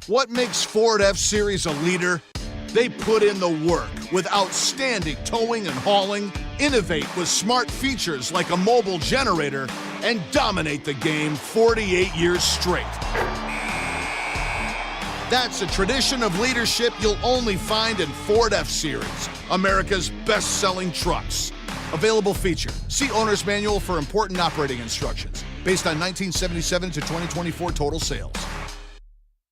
What makes Ford F-Series a leader? They put in the work with outstanding towing and hauling, innovate with smart features like a mobile generator, and dominate the game 48 years straight. That's a tradition of leadership you'll only find in Ford F-Series, America's best-selling trucks. Available feature. See Owner's Manual for important operating instructions. Based on 1977 to 2024 total sales.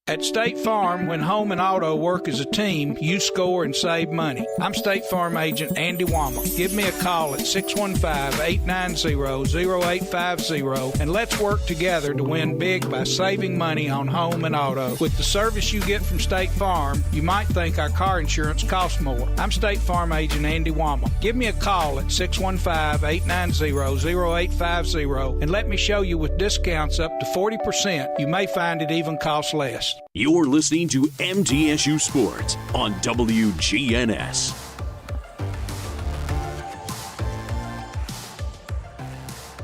At State Farm, when home and auto work as a team, you score and save money. I'm State Farm agent Andy Wama. Give me a call at 615-890-0850 and let's work together to win big by saving money on home and auto. With the service you get from State Farm, you might think our car insurance costs more. I'm State Farm agent Andy Wama. Give me a call at 615-890-0850 and let me show you with discounts up to 40%. You may find it even costs less. You're listening to MTSU Sports on WGNS.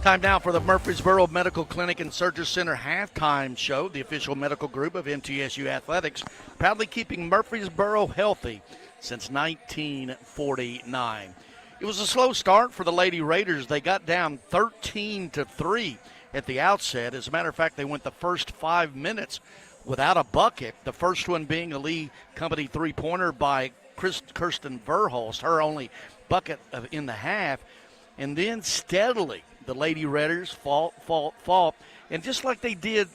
Time now for the Murfreesboro Medical Clinic and Surgery Center halftime show, the official medical group of MTSU Athletics, proudly keeping Murfreesboro healthy since 1949. It was a slow start for the Lady Raiders. They got down 13-3 at the outset. As a matter of fact, they went the first 5 minutes without a bucket, the first one being a Lee Company three-pointer by Kirsten Verhulst, her only bucket in the half. And then steadily, the Lady Raiders fought. And just like they did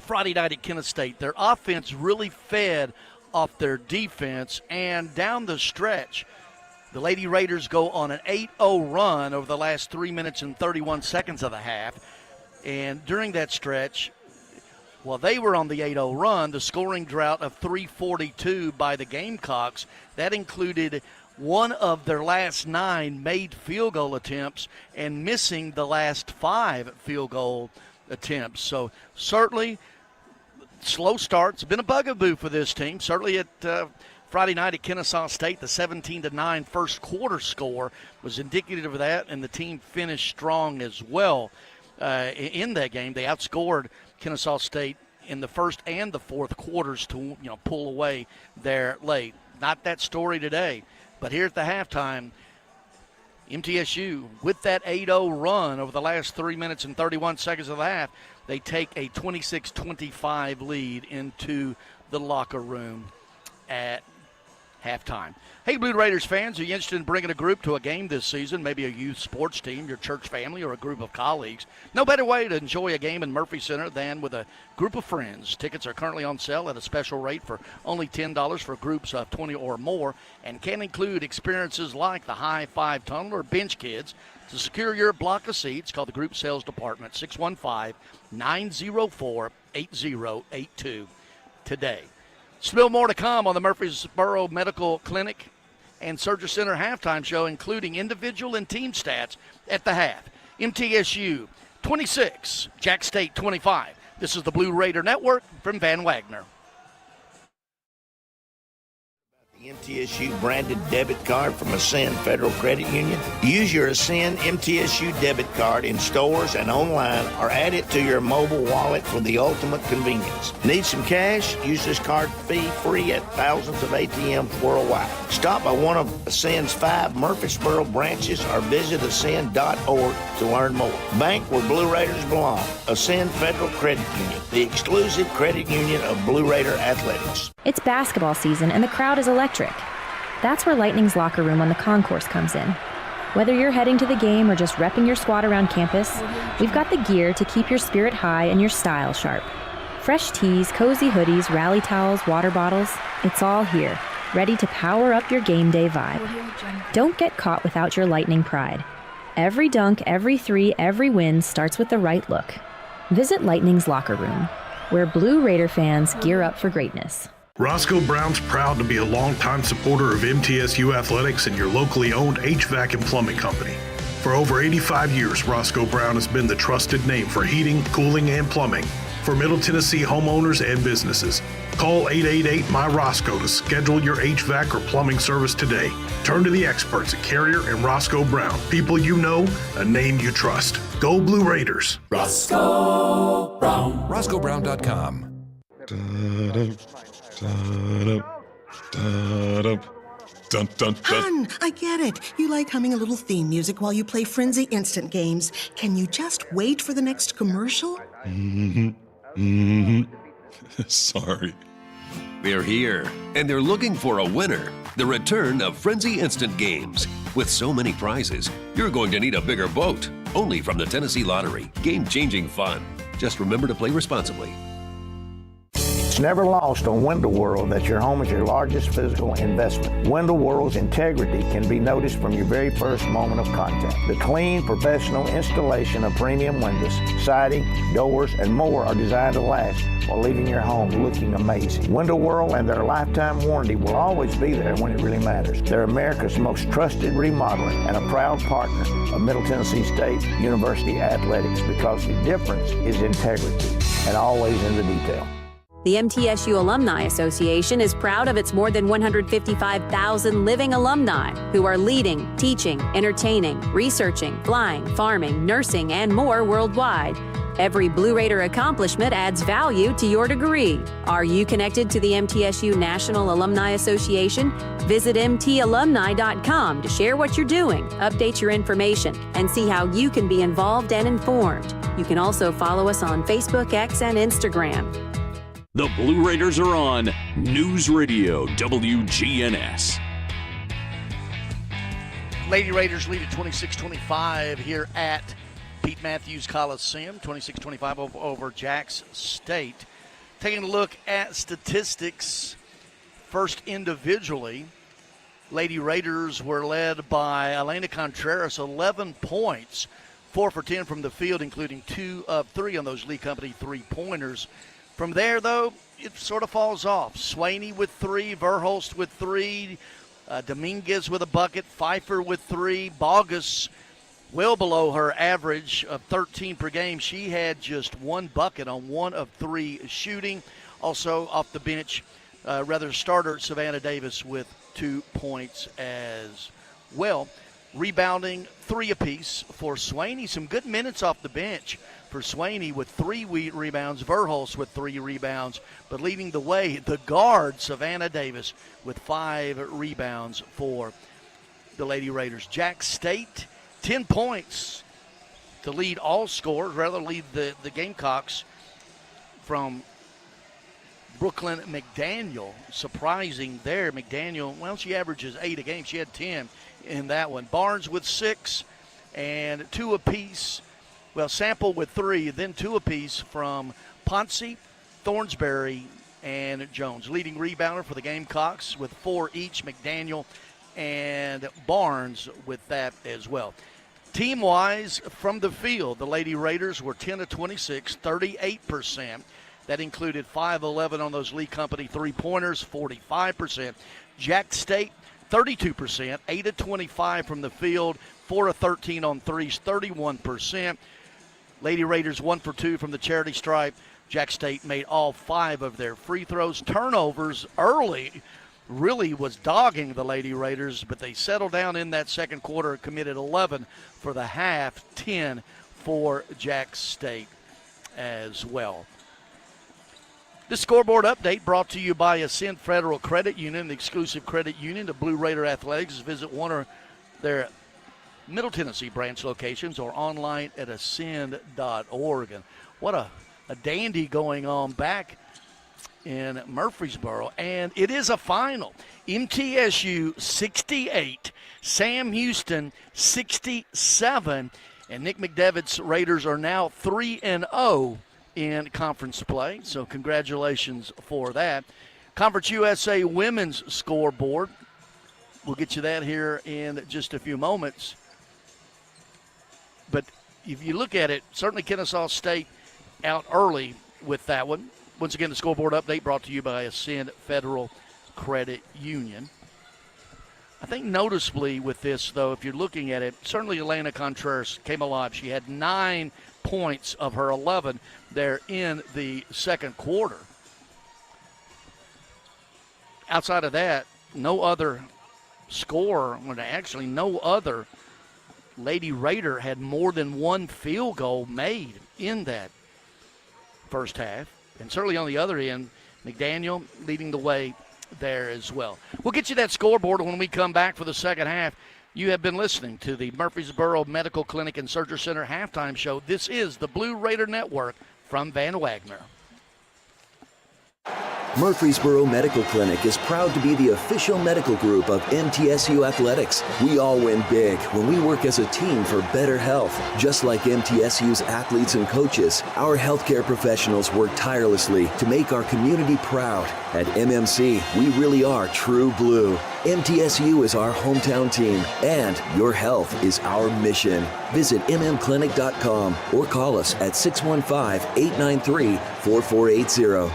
Friday night at Kenneth State, their offense really fed off their defense. And down the stretch, the Lady Raiders go on an 8-0 run over the last 3 minutes and 31 seconds of the half. And during that stretch, while they were on the 8-0 run, the scoring drought of 342 by the Gamecocks, that included one of their last 9 made field goal attempts and missing the last 5 field goal attempts. So certainly slow starts. Been a bugaboo for this team. Certainly at Friday night at Kennesaw State, the 17-9 first quarter score was indicative of that, and the team finished strong as well in that game. They outscored Kennesaw State in the first and the fourth quarters to pull away there late. Not that story today, but here at the halftime, MTSU with that 8-0 run over the last 3 minutes and 31 seconds of the half, they take a 26-25 lead into the locker room at halftime. Hey, Blue Raiders fans, are you interested in bringing a group to a game this season? Maybe a youth sports team, your church family, or a group of colleagues. No better way to enjoy a game in Murphy Center than with a group of friends. Tickets are currently on sale at a special rate for only $10 for groups of 20 or more and can include experiences like the High Five Tunnel or Bench Kids. To secure your block of seats, call the group sales department 615-904-8082 today. Still more to come on the Murfreesboro Medical Clinic and Surgery Center halftime show, including individual and team stats at the half. MTSU 26, Jack State 25. This is the Blue Raider Network from Van Wagner. MTSU branded debit card from Ascend Federal Credit Union. Use your Ascend MTSU debit card in stores and online or add it to your mobile wallet for the ultimate convenience. Need some cash? Use this card fee-free at thousands of ATMs worldwide. Stop by one of Ascend's 5 Murfreesboro branches or visit ascend.org to learn more. Bank where Blue Raiders belong. Ascend Federal Credit Union, the exclusive credit union of Blue Raider Athletics. It's basketball season and the crowd is electric. That's where Lightning's locker room on the concourse comes in. Whether you're heading to the game or just repping your squad around campus, we've got the gear to keep your spirit high and your style sharp. Fresh tees, cozy hoodies, rally towels, water bottles, it's all here, ready to power up your game day vibe. Don't get caught without your Lightning pride. Every dunk, every three, every win starts with the right look. Visit Lightning's locker room, where Blue Raider fans gear up for greatness. Roscoe Brown's proud to be a longtime supporter of MTSU athletics and your locally owned HVAC and plumbing company. For over 85 years, Roscoe Brown has been the trusted name for heating, cooling, and plumbing for Middle Tennessee homeowners and businesses. Call 888-MY-ROSCOE to schedule your HVAC or plumbing service today. Turn to the experts at Carrier and Roscoe Brown. People you know, a name you trust. Go Blue Raiders. Roscoe Brown. RoscoeBrown.com. Hun, I get it. You like humming a little theme music while you play Frenzy Instant Games. Can you just wait for the next commercial? Sorry. They're here, and they're looking for a winner. The return of Frenzy Instant Games. With so many prizes, you're going to need a bigger boat. Only from the Tennessee Lottery. Game-changing fun. Just remember to play responsibly. It's never lost on Window World that your home is your largest physical investment. Window World's integrity can be noticed from your very first moment of contact. The clean, professional installation of premium windows, siding, doors, and more are designed to last while leaving your home looking amazing. Window World and their lifetime warranty will always be there when it really matters. They're America's most trusted remodeling and a proud partner of Middle Tennessee State University Athletics because the difference is integrity and always in the detail. The MTSU Alumni Association is proud of its more than 155,000 living alumni who are leading, teaching, entertaining, researching, flying, farming, nursing, and more worldwide. Every Blue Raider accomplishment adds value to your degree. Are you connected to the MTSU National Alumni Association? Visit mtalumni.com to share what you're doing, update your information, and see how you can be involved and informed. You can also follow us on Facebook, X, and Instagram. The Blue Raiders are on News Radio WGNS. Lady Raiders lead at 26-25 here at Pete Matthews Coliseum, 26-25 over Jax State. Taking a look at statistics, first individually, Lady Raiders were led by Elena Contreras, 11 points, 4 for 10 from the field, including 2 of 3 on those Lee Company three-pointers. From there, though, it sort of falls off. Swaney with 3, Verhulst with 3, Dominguez with a bucket, Pfeiffer with 3, Bogus well below her average of 13 per game. She had just 1 bucket on 1 of 3 shooting. Also off the bench, starter Savannah Davis with 2 points as well. Rebounding 3 apiece for Swaney. Some good minutes off the bench for Swaney with 3 rebounds, Verhulst with 3 rebounds, but leading the way, the guard, Savannah Davis, with 5 rebounds for the Lady Raiders. Jack State, 10 points to lead all scorers, lead the Gamecocks from Brooklyn McDaniel, surprising there. McDaniel, well, she averages 8 a game. She had 10 in that one. Barnes with 6 and 2 apiece. Well, Sample with 3, then 2 apiece from Ponce, Thornsberry, and Jones. Leading rebounder for the Gamecocks with 4 each. McDaniel and Barnes with that as well. Team-wise, from the field, the Lady Raiders were 10 of 26, 38%. That included 5-11 on those Lee Company three-pointers, 45%. Jack State, 32%, 8 of 25 from the field, 4 of 13 on threes, 31%. Lady Raiders 1 for 2 from the charity stripe. Jack State made all 5 of their free throws. Turnovers early really was dogging the Lady Raiders, but they settled down in that second quarter, committed 11 for the half, 10 for Jack State as well. This scoreboard update brought to you by Ascend Federal Credit Union, the exclusive credit union to Blue Raider Athletics. Visit one of their Middle Tennessee branch locations or online at ascend.org. And what a dandy going on back in Murfreesboro. And it is a final. MTSU 68, Sam Houston 67. And Nick McDevitt's Raiders are now 3-0 in conference play. So congratulations for that. Conference USA women's scoreboard. We'll get you that here in just a few moments. But if you look at it, certainly Kennesaw State out early with that one. Once again, the scoreboard update brought to you by Ascend Federal Credit Union. I think noticeably with this, though, if you're looking at it, certainly Elena Contreras came alive. She had 9 points of her 11 there in the second quarter. Outside of that, no other scorer, well, actually no other Lady Raider had more than 1 field goal made in that first half. And certainly on the other end, McDaniel leading the way there as well. We'll get you that scoreboard when we come back for the second half. You have been listening to the Murfreesboro Medical Clinic and Surgery Center halftime show. This is the Blue Raider Network from Van Wagner. Murfreesboro Medical Clinic is proud to be the official medical group of MTSU Athletics. We all win big when we work as a team for better health. Just like MTSU's athletes and coaches, our healthcare professionals work tirelessly to make our community proud. At MMC, we really are true blue. MTSU is our hometown team, and your health is our mission. Visit mmclinic.com or call us at 615-893-4480.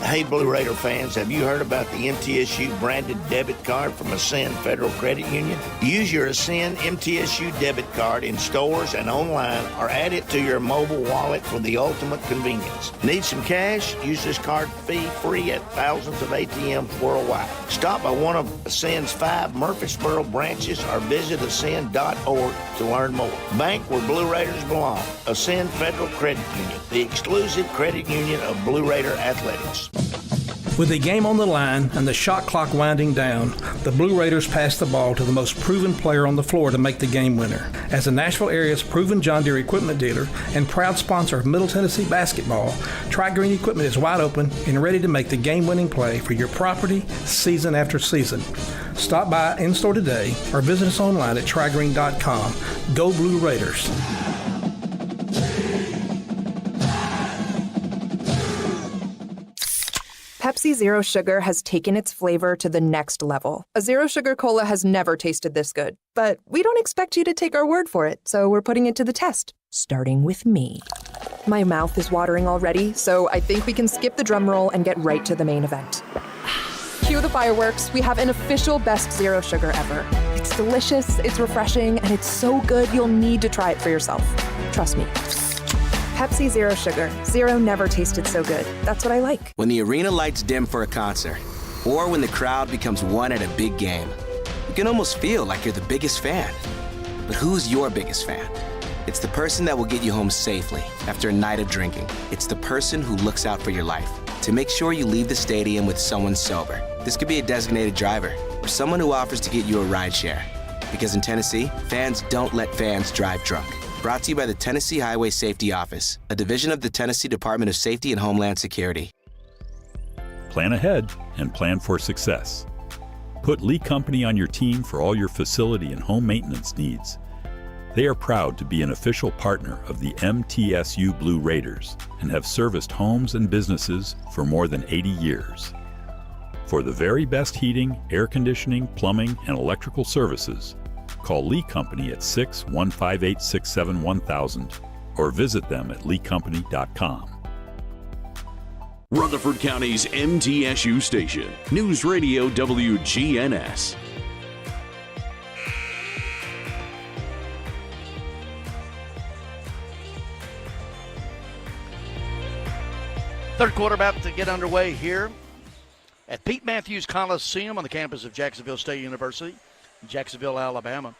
Hey, Blue Raider fans, have you heard about the MTSU branded debit card from Ascend Federal Credit Union? Use your Ascend MTSU debit card in stores and online or add it to your mobile wallet for the ultimate convenience. Need some cash? Use this card fee-free at thousands of ATMs worldwide. Stop by one of Ascend's 5 Murfreesboro branches or visit ascend.org to learn more. Bank where Blue Raiders belong. Ascend Federal Credit Union, the exclusive credit union of Blue Raider Athletics. With the game on the line and the shot clock winding down, the Blue Raiders pass the ball to the most proven player on the floor to make the game winner. As the Nashville area's proven John Deere equipment dealer and proud sponsor of Middle Tennessee basketball, Tri-Green Equipment is wide open and ready to make the game-winning play for your property season after season. Stop by in-store today or visit us online at trigreen.com. Go Blue Raiders. Pepsi Zero Sugar has taken its flavor to the next level. A Zero Sugar Cola has never tasted this good. But we don't expect you to take our word for it, so we're putting it to the test. Starting with me. My mouth is watering already, so I think we can skip the drum roll and get right to the main event. Cue the fireworks. We have an official best Zero Sugar ever. It's delicious, it's refreshing, and it's so good you'll need to try it for yourself. Trust me. Pepsi Zero Sugar. Zero never tasted so good. That's what I like. When the arena lights dim for a concert, or when the crowd becomes one at a big game, you can almost feel like you're the biggest fan. But who's your biggest fan? It's the person that will get you home safely after a night of drinking. It's the person who looks out for your life to make sure you leave the stadium with someone sober. This could be a designated driver or someone who offers to get you a ride share. Because in Tennessee, fans don't let fans drive drunk. Brought to you by the Tennessee Highway Safety Office, a division of the Tennessee Department of Safety and Homeland Security. Plan ahead and plan for success. Put Lee Company on your team for all your facility and home maintenance needs. They are proud to be an official partner of the MTSU Blue Raiders and have serviced homes and businesses for more than 80 years. For the very best heating, air conditioning, plumbing, and electrical services, call Lee Company at 615-867-1000 or visit them at leecompany.com. Rutherford County's MTSU station, News Radio WGNS. Third quarter about to get underway here at Pete Matthews Coliseum on the campus of Jacksonville State University, Jacksonville, Alabama.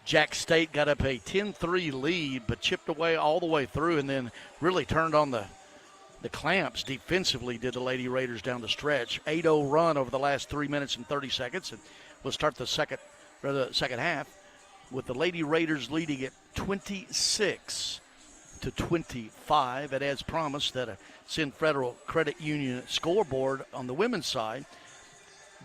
Jack State got up a 10-3 lead, but chipped away all the way through and then really turned on the clamps defensively, did the Lady Raiders down the stretch. 8-0 run over the last 3 minutes and 30 seconds. And we'll start the second half with the Lady Raiders leading at 26-25. And as promised, that a Sin Federal Credit Union scoreboard on the women's side.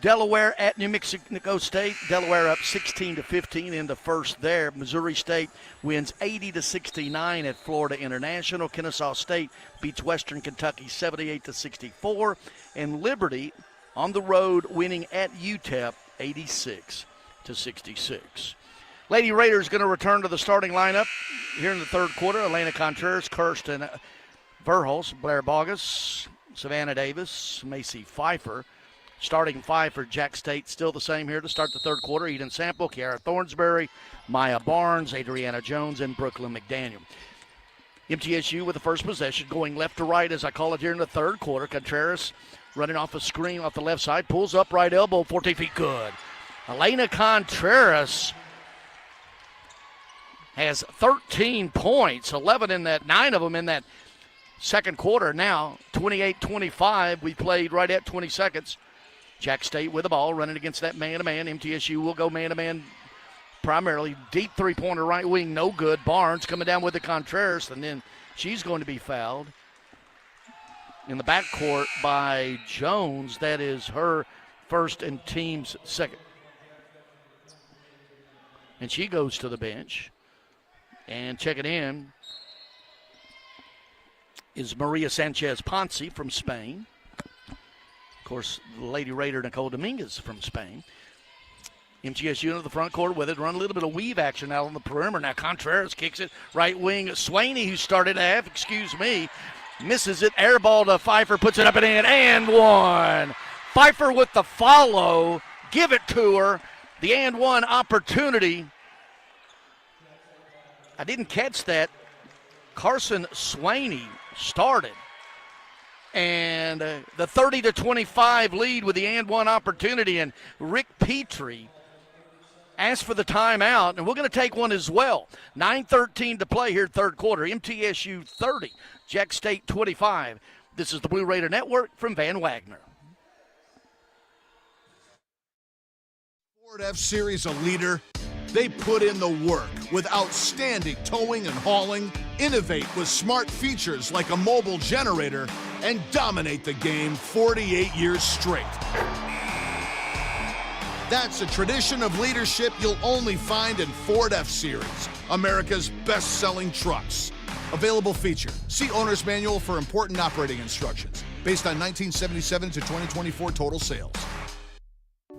Delaware at New Mexico State. Delaware up 16-15 in the first there. Missouri State wins 80-69 at Florida International. Kennesaw State beats Western Kentucky 78-64. And Liberty on the road winning at UTEP 86-66. Lady Raiders going to return to the starting lineup here in the third quarter. Elena Contreras, Kirsten Verhulst, Blair Bogus, Savannah Davis, Macy Pfeiffer. Starting five for Jack State, still the same here to start the third quarter. Eden Sample, Kiara Thornsberry, Maya Barnes, Adriana Jones, and Brooklyn McDaniel. MTSU with the first possession, going left to right, as I call it here in the third quarter. Contreras running off a screen off the left side, pulls up right elbow, 14 feet, good. Elena Contreras has 13 points, 11 in that, 9 of them in that second quarter. Now 28-25, we played right at 20 seconds. Jack State with the ball, running against that man-to-man. MTSU will go man-to-man primarily. Deep three-pointer right wing, no good. Barnes coming down with the Contreras, and then she's going to be fouled in the backcourt by Jones. That is her first and team's second. And she goes to the bench. And checking in is Maria Sanchez-Ponce from Spain. Of course, Lady Raider Nicole Dominguez from Spain. MTSU into the front court with it. Run a little bit of weave action out on the perimeter. Now Contreras kicks it. Right wing. Swaney, who started half, misses it. Air ball to Pfeiffer. Puts it up and in. And one. Pfeiffer with the follow. Give it to her. The and one opportunity. I didn't catch that. Carson Swaney started. And the 30-25 lead with the and one opportunity. And Rick Petrie asked for the timeout, and we're going to take one as well. 9:13 to play here, third quarter. MTSU 30, Jack State 25. This is the Blue Raider Network from Van Wagner. Ford F-Series, a leader. They put in the work with outstanding towing and hauling, innovate with smart features like a mobile generator, and dominate the game 48 years straight. That's a tradition of leadership you'll only find in Ford F-Series, America's best-selling trucks. Available feature. See owner's manual for important operating instructions. Based on 1977 to 2024 total sales.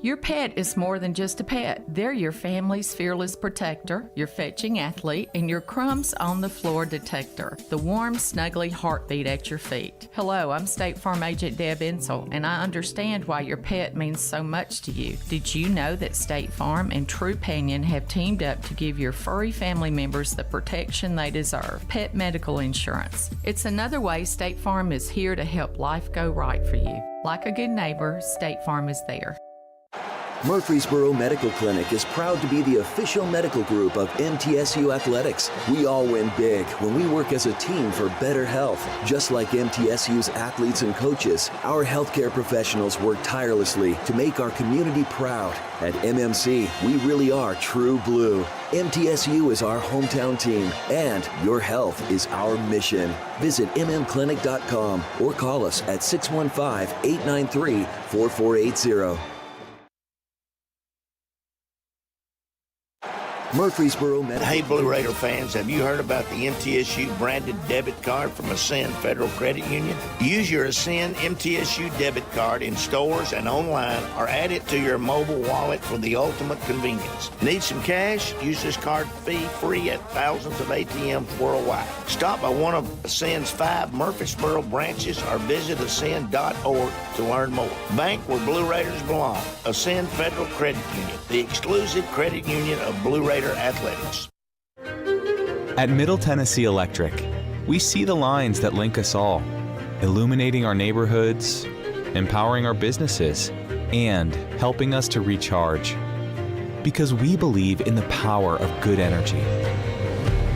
Your pet is more than just a pet. They're your family's fearless protector, your fetching athlete, and your crumbs on the floor detector. The warm, snuggly heartbeat at your feet. Hello, I'm State Farm Agent Deb Insel, and I understand why your pet means so much to you. Did you know that State Farm and Trupanion have teamed up to give your furry family members the protection they deserve? Pet medical insurance. It's another way State Farm is here to help life go right for you. Like a good neighbor, State Farm is there. Murfreesboro Medical Clinic is proud to be the official medical group of MTSU Athletics. We all win big when we work as a team for better health. Just like MTSU's athletes and coaches, our healthcare professionals work tirelessly to make our community proud. At MMC, we really are true blue. MTSU is our hometown team, and your health is our mission. Visit mmclinic.com or call us at 615-893-4480. Murfreesboro Medical. Hey, Blue Raider fans, have you heard about the MTSU branded debit card from Ascend Federal Credit Union? Use your Ascend MTSU debit card in stores and online, or add it to your mobile wallet for the ultimate convenience. Need some cash? Use this card fee-free at thousands of ATMs worldwide. Stop by one of Ascend's 5 Murfreesboro branches or visit ascend.org to learn more. Bank where Blue Raiders belong. Ascend Federal Credit Union, the exclusive credit union of Blue Raider Athletics. At Middle Tennessee Electric, we see the lines that link us all, illuminating our neighborhoods, empowering our businesses, and helping us to recharge. Because we believe in the power of good energy.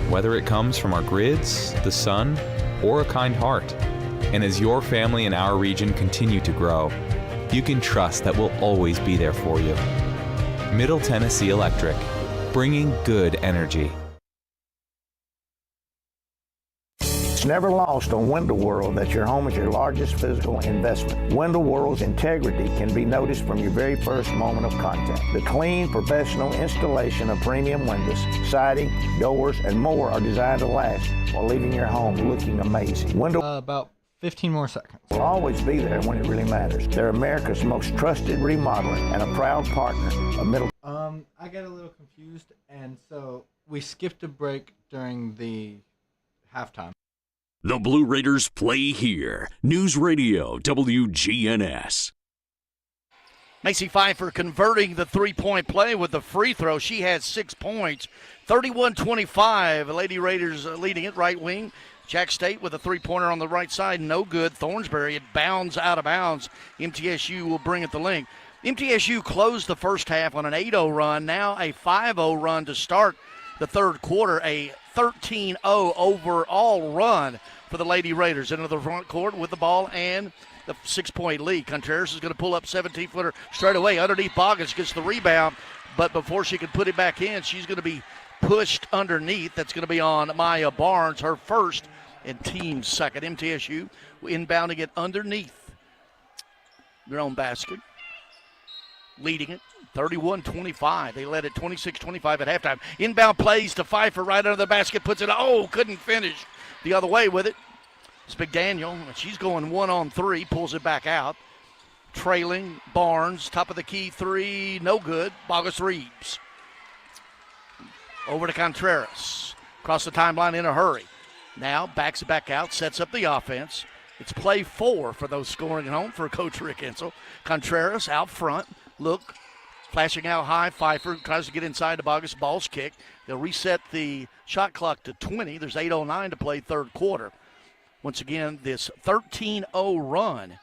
Whether it comes from our grids, the sun, or a kind heart. And as your family and our region continue to grow, you can trust that we'll always be there for you. Middle Tennessee Electric, bringing good energy. It's never lost on Window World that your home is your largest physical investment. Window World's integrity can be noticed from your very first moment of contact. The clean, professional installation of premium windows, siding, doors, and more are designed to last while leaving your home looking amazing. Window about 15 more seconds. Will always be there when it really matters. They're America's most trusted remodeling and a proud partner of Middle. I got a little confused, and so we skipped a break during the halftime. The Blue Raiders play here. News Radio WGNS. Macy Pfeiffer converting the three-point play with the free throw. She has 6 points, 31-25. Lady Raiders leading it, right wing. Jack State with a three-pointer on the right side, no good. Thornsbury, it bounds out of bounds. MTSU will bring it the length. MTSU closed the first half on an 8-0 run, now a 5-0 run to start the third quarter, a 13-0 overall run for the Lady Raiders. Into the front court with the ball and the 6-point lead. Contreras is going to pull up 17-footer straight away. Underneath Boggins gets the rebound, but before she can put it back in, she's going to be pushed underneath. That's going to be on Maya Barnes, her first and team second. MTSU inbounding it underneath their own basket, leading it 31-25. They led it 26-25 at halftime. Inbound plays to Pfeiffer right under the basket, puts it, couldn't finish the other way with it. It's McDaniel. She's going 1-on-3, pulls it back out. Trailing Barnes, top of the key three, no good. Bogus Reeves. Over to Contreras. Across the timeline in a hurry. Now backs it back out, sets up the offense. It's play 4 for those scoring at home for Coach Rick Insel. Contreras out front. Look, flashing out high. Pfeiffer tries to get inside the Bogus. Ball's kicked. They'll reset the shot clock to 20. There's 8:09 to play third quarter. Once again, this 13-0 run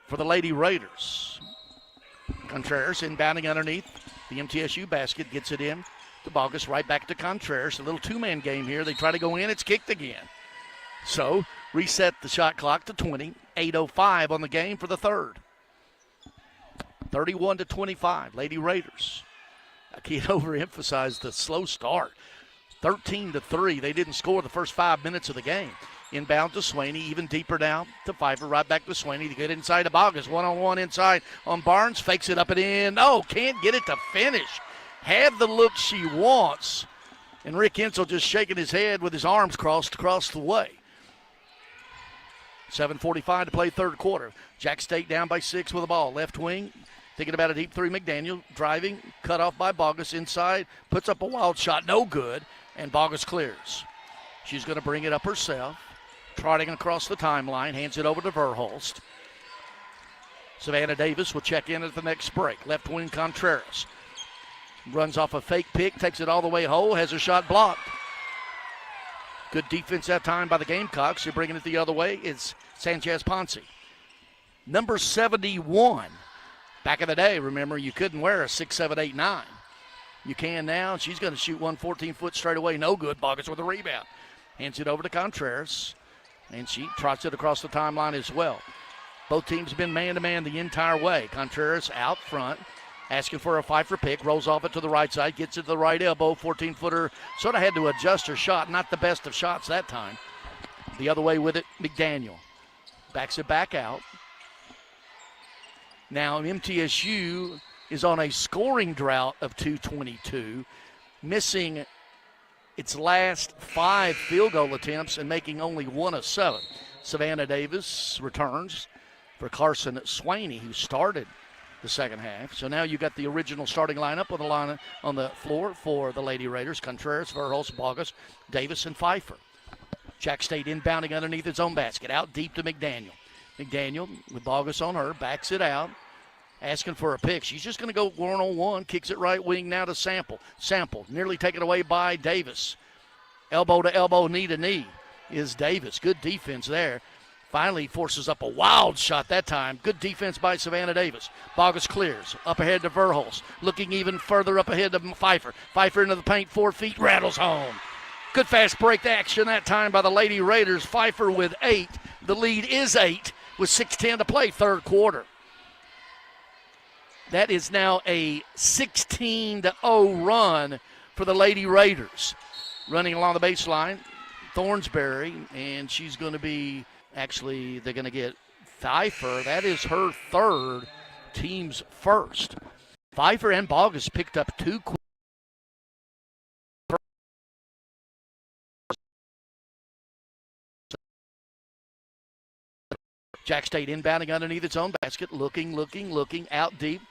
for the Lady Raiders. Contreras inbounding underneath the MTSU basket, gets it in to Bogus, right back to Contreras. A little two-man game here. They try to go in. It's kicked again. So, reset the shot clock to 20. 8:05 on the game for the third. 31-25, Lady Raiders. I can't overemphasize the slow start. 13-3. They didn't score the first 5 minutes of the game. Inbound to Swaney, even deeper now to Pfeiffer, right back to Swaney to get inside to Bogus. One-on-one inside on Barnes, fakes it up and in. Can't get it to finish. Have the look she wants. And Rick Insel just shaking his head with his arms crossed across the way. 7:45 to play third quarter. Jack State down by 6 with the ball. Left wing, thinking about a deep three. McDaniel driving, cut off by Bogus inside, puts up a wild shot, no good, and Bogus clears. She's going to bring it up herself, trotting across the timeline, hands it over to Verhulst. Savannah Davis will check in at the next break. Left wing Contreras runs off a fake pick, takes it all the way home, has her shot blocked. Good defense that time by the Gamecocks. They're bringing it the other way. It's Sanchez Ponce. Number 71 Back in the day, remember, you couldn't wear a 6, 7, 8, 9. You can now. She's going to shoot one 14-foot straight away. No good. Boggess with a rebound. Hands it over to Contreras, and she trots it across the timeline as well. Both teams have been man-to-man the entire way. Contreras out front, asking for a Pfeiffer pick, rolls off it to the right side, gets it to the right elbow, 14-footer. Sort of had to adjust her shot. Not the best of shots that time. The other way with it, McDaniel. Backs it back out. Now MTSU is on a scoring drought of 222, missing its last 5 field goal attempts and making only 1 of 7. Savannah Davis returns for Carson Swaney, who started the second half. So now you got the original starting lineup on the floor for the Lady Raiders: Contreras, Verhulst, Boggess, Davis, and Pfeiffer. Jack State inbounding underneath its own basket, out deep to McDaniel. McDaniel with Boggess on her, backs it out, asking for a pick. She's just going to go 1-on-1, kicks it right wing now to Sample. Sample nearly taken away by Davis. Elbow to elbow, knee to knee is Davis. Good defense there. Finally forces up a wild shot that time. Good defense by Savannah Davis. Boggess clears. Up ahead to Verhulst. Looking even further up ahead to Pfeiffer. Pfeiffer into the paint, 4 feet, rattles home. Good fast break action that time by the Lady Raiders. Pfeiffer with 8. The lead is 8 with 6:10 to play, third quarter. That is now a 16-0 run for the Lady Raiders. Running along the baseline, Thornsberry, and she's going to be, actually, they're going to get Pfeiffer. That is her third, team's first. Pfeiffer and Boggess picked up 2 quick. Jack State inbounding underneath its own basket, looking, out deep.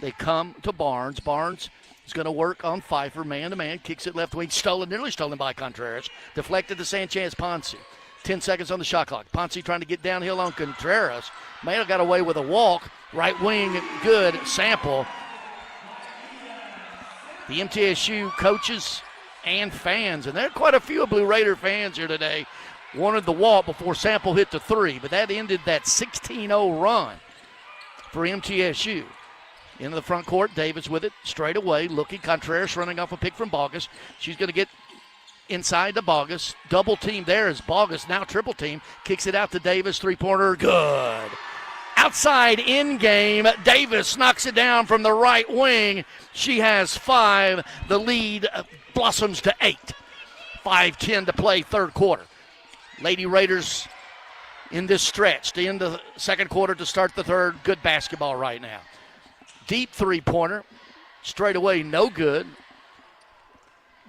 They come to Barnes. Barnes is going to work on Pfeiffer, man-to-man, kicks it left wing, nearly stolen by Contreras. Deflected to Sanchez Ponce. 10 seconds on the shot clock. Ponce trying to get downhill on Contreras. May have got away with a walk. Right wing, good. Sample. The MTSU coaches and fans, and there are quite a few Blue Raider fans here today, wanted the walk before Sample hit the 3, but that ended that 16-0 run for MTSU. Into the front court, Davis with it, straight away, looking. Contreras running off a pick from Boggess. She's going to get inside to Boggess. Double team there is Boggess, now triple team. Kicks it out to Davis, three-pointer, good. Outside in game, Davis knocks it down from the right wing. She has 5. The lead blossoms to 8. 5:10 to play, third quarter. Lady Raiders in this stretch to end the second quarter to start the third. Good basketball right now. Deep three-pointer, straight away, no good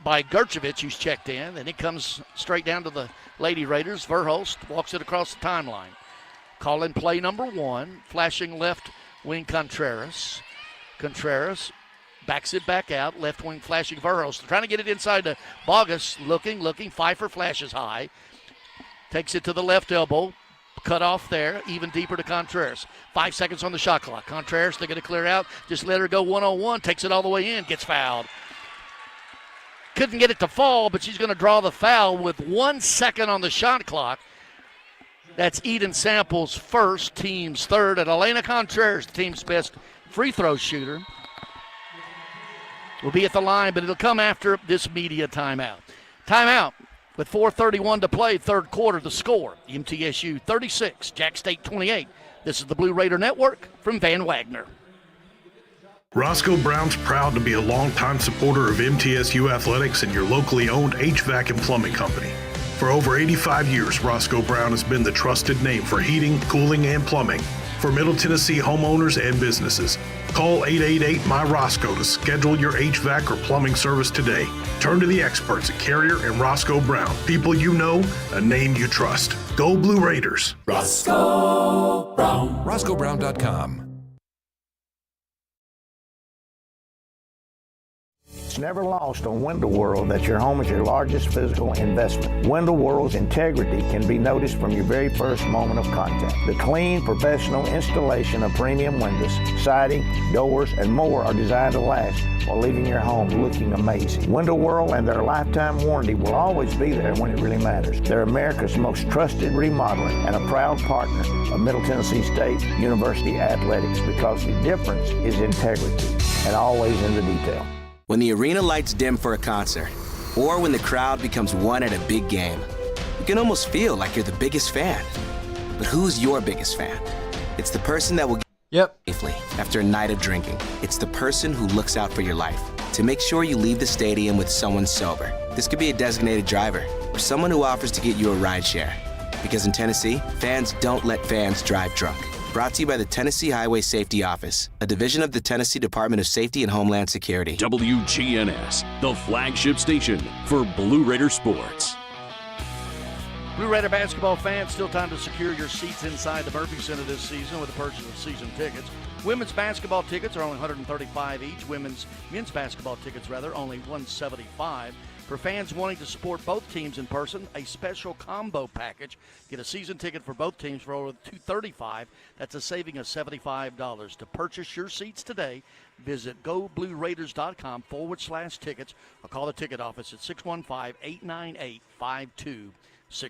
by Gerchovich, who's checked in, and it comes straight down to the Lady Raiders. Verhulst walks it across the timeline. Call in play number 1, flashing left wing Contreras. Contreras backs it back out, left wing flashing Verhulst. Trying to get it inside to Boggess, looking. Pfeiffer flashes high. Takes it to the left elbow. Cut off there, even deeper to Contreras. 5 seconds on the shot clock. Contreras, they're going to clear out. Just let her go 1-on-1. Takes it all the way in. Gets fouled. Couldn't get it to fall, but she's going to draw the foul with 1 second on the shot clock. That's Eden Sample's first, team's third. And Elena Contreras, the team's best free throw shooter, will be at the line, but it'll come after this media timeout. Timeout. With 4:31 to play, third quarter, the score, MTSU 36, Jack State 28. This is the Blue Raider Network from Van Wagner. Roscoe Brown's proud to be a longtime supporter of MTSU athletics and your locally owned HVAC and plumbing company. For over 85 years, Roscoe Brown has been the trusted name for heating, cooling, and plumbing for Middle Tennessee homeowners and businesses. Call 888-MY-ROSCOE to schedule your HVAC or plumbing service today. Turn to the experts at Carrier and Roscoe Brown. People you know, a name you trust. Go Blue Raiders. Roscoe Brown. RoscoeBrown.com. It's never lost on Window World that your home is your largest physical investment. Window World's integrity can be noticed from your very first moment of contact. The clean, professional installation of premium windows, siding, doors, and more are designed to last while leaving your home looking amazing. Window World and their lifetime warranty will always be there when it really matters. They're America's most trusted remodeler and a proud partner of Middle Tennessee State University Athletics because the difference is integrity and always in the detail. When the arena lights dim for a concert, or when the crowd becomes one at a big game, you can almost feel like you're the biggest fan. But who's your biggest fan? It's the person that will get safely after a night of drinking. It's the person who looks out for your life to make sure you leave the stadium with someone sober. This could be a designated driver or someone who offers to get you a ride share. Because in Tennessee, fans don't let fans drive drunk. Brought to you by the Tennessee Highway Safety Office, a division of the Tennessee Department of Safety and Homeland Security. WGNS, the flagship station for Blue Raider sports. Blue Raider basketball fans, still time to secure your seats inside the Murphy Center this season with the purchase of season tickets. Women's basketball tickets are only $135 each. Men's basketball tickets, only $175. For fans wanting to support both teams in person, a special combo package. Get a season ticket for both teams for over $235. That's a saving of $75. To purchase your seats today, visit goblueraiders.com/tickets or call the ticket office at 615-898-5261.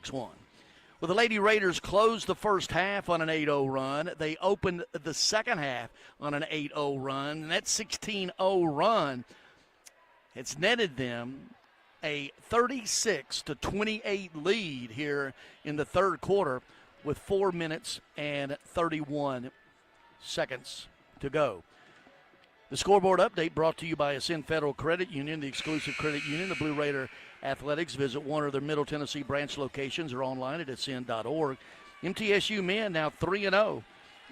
Well, the Lady Raiders closed the first half on an 8-0 run. They opened the second half on an 8-0 run. And that 16-0 run, it's netted them a 36-28 lead here in the third quarter with 4 minutes and 31 seconds to go. The scoreboard update brought to you by Ascend Federal Credit Union, the exclusive credit union of Blue Raider Athletics. Visit one of their Middle Tennessee branch locations or online at ascend.org. MTSU men now 3-0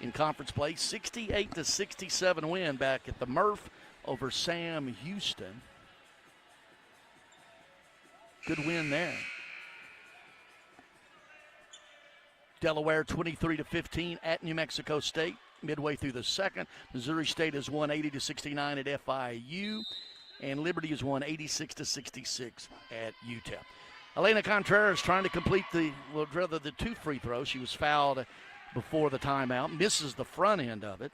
in conference play, 68-67 win back at the Murph over Sam Houston. Good win there. Delaware 23-15 at New Mexico State. Midway through the second, Missouri State has won 80-69 at FIU, and Liberty has won 86-66 at UTEP. Elena Contreras trying to complete the two free throws. She was fouled before the timeout, misses the front end of it.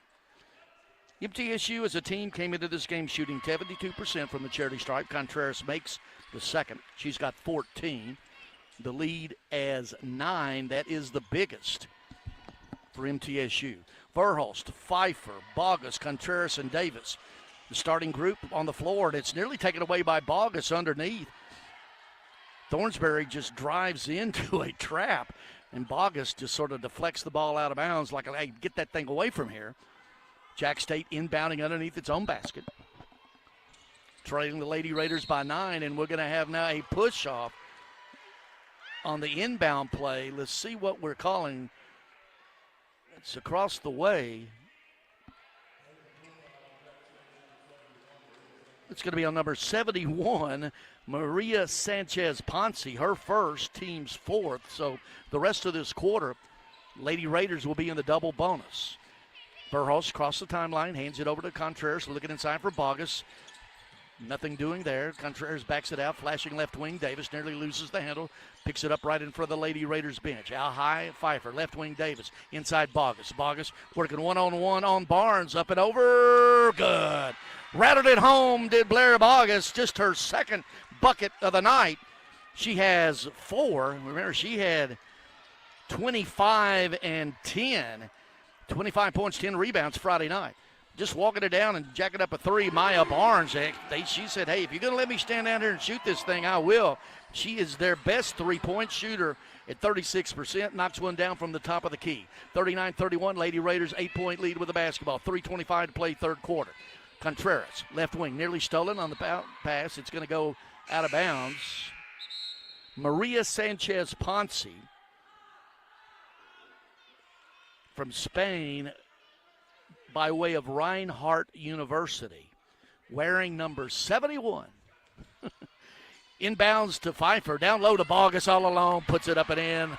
MTSU as a team came into this game shooting 72% from the charity stripe. Contreras makes the second. She's got 14. The lead as 9. That is the biggest for MTSU. Verhulst, Pfeiffer, Bogus, Contreras, and Davis. The starting group on the floor, and it's nearly taken away by Bogus underneath. Thornsberry just drives into a trap, and Bogus just sort of deflects the ball out of bounds like, hey, get that thing away from here. Jack State inbounding underneath its own basket. Trailing the Lady Raiders by 9, and we're going to have now a push-off on the inbound play. Let's see what we're calling. It's across the way. It's going to be on number 71, Maria Sanchez-Ponce, her first, team's fourth. So the rest of this quarter, Lady Raiders will be in the double bonus. Verhulst across the timeline, hands it over to Contreras, looking inside for Bogus. Nothing doing there. Contreras backs it out, flashing left wing. Davis nearly loses the handle, picks it up right in front of the Lady Raiders bench. Out high, Pfeiffer, left wing Davis, inside Bogus. Bogus working one-on-one on Barnes, up and over, good. Rattled it home, did Blair Bogus, just her second bucket of the night. She has 4. Remember, she had 25 and 10. 25 points, 10 rebounds Friday night. Just walking it down and jacking up a 3, Maya Barnes. She said, hey, if you're going to let me stand down here and shoot this thing, I will. She is their best three-point shooter at 36%, knocks one down from the top of the key. 39-31, Lady Raiders 8-point lead with the basketball. 3:25 to play third quarter. Contreras, left wing, nearly stolen on the pass. It's going to go out of bounds. Maria Sanchez-Ponce from Spain by way of Reinhardt University, wearing number 71. Inbounds to Pfeiffer, down low to Bogus all alone, puts it up and in.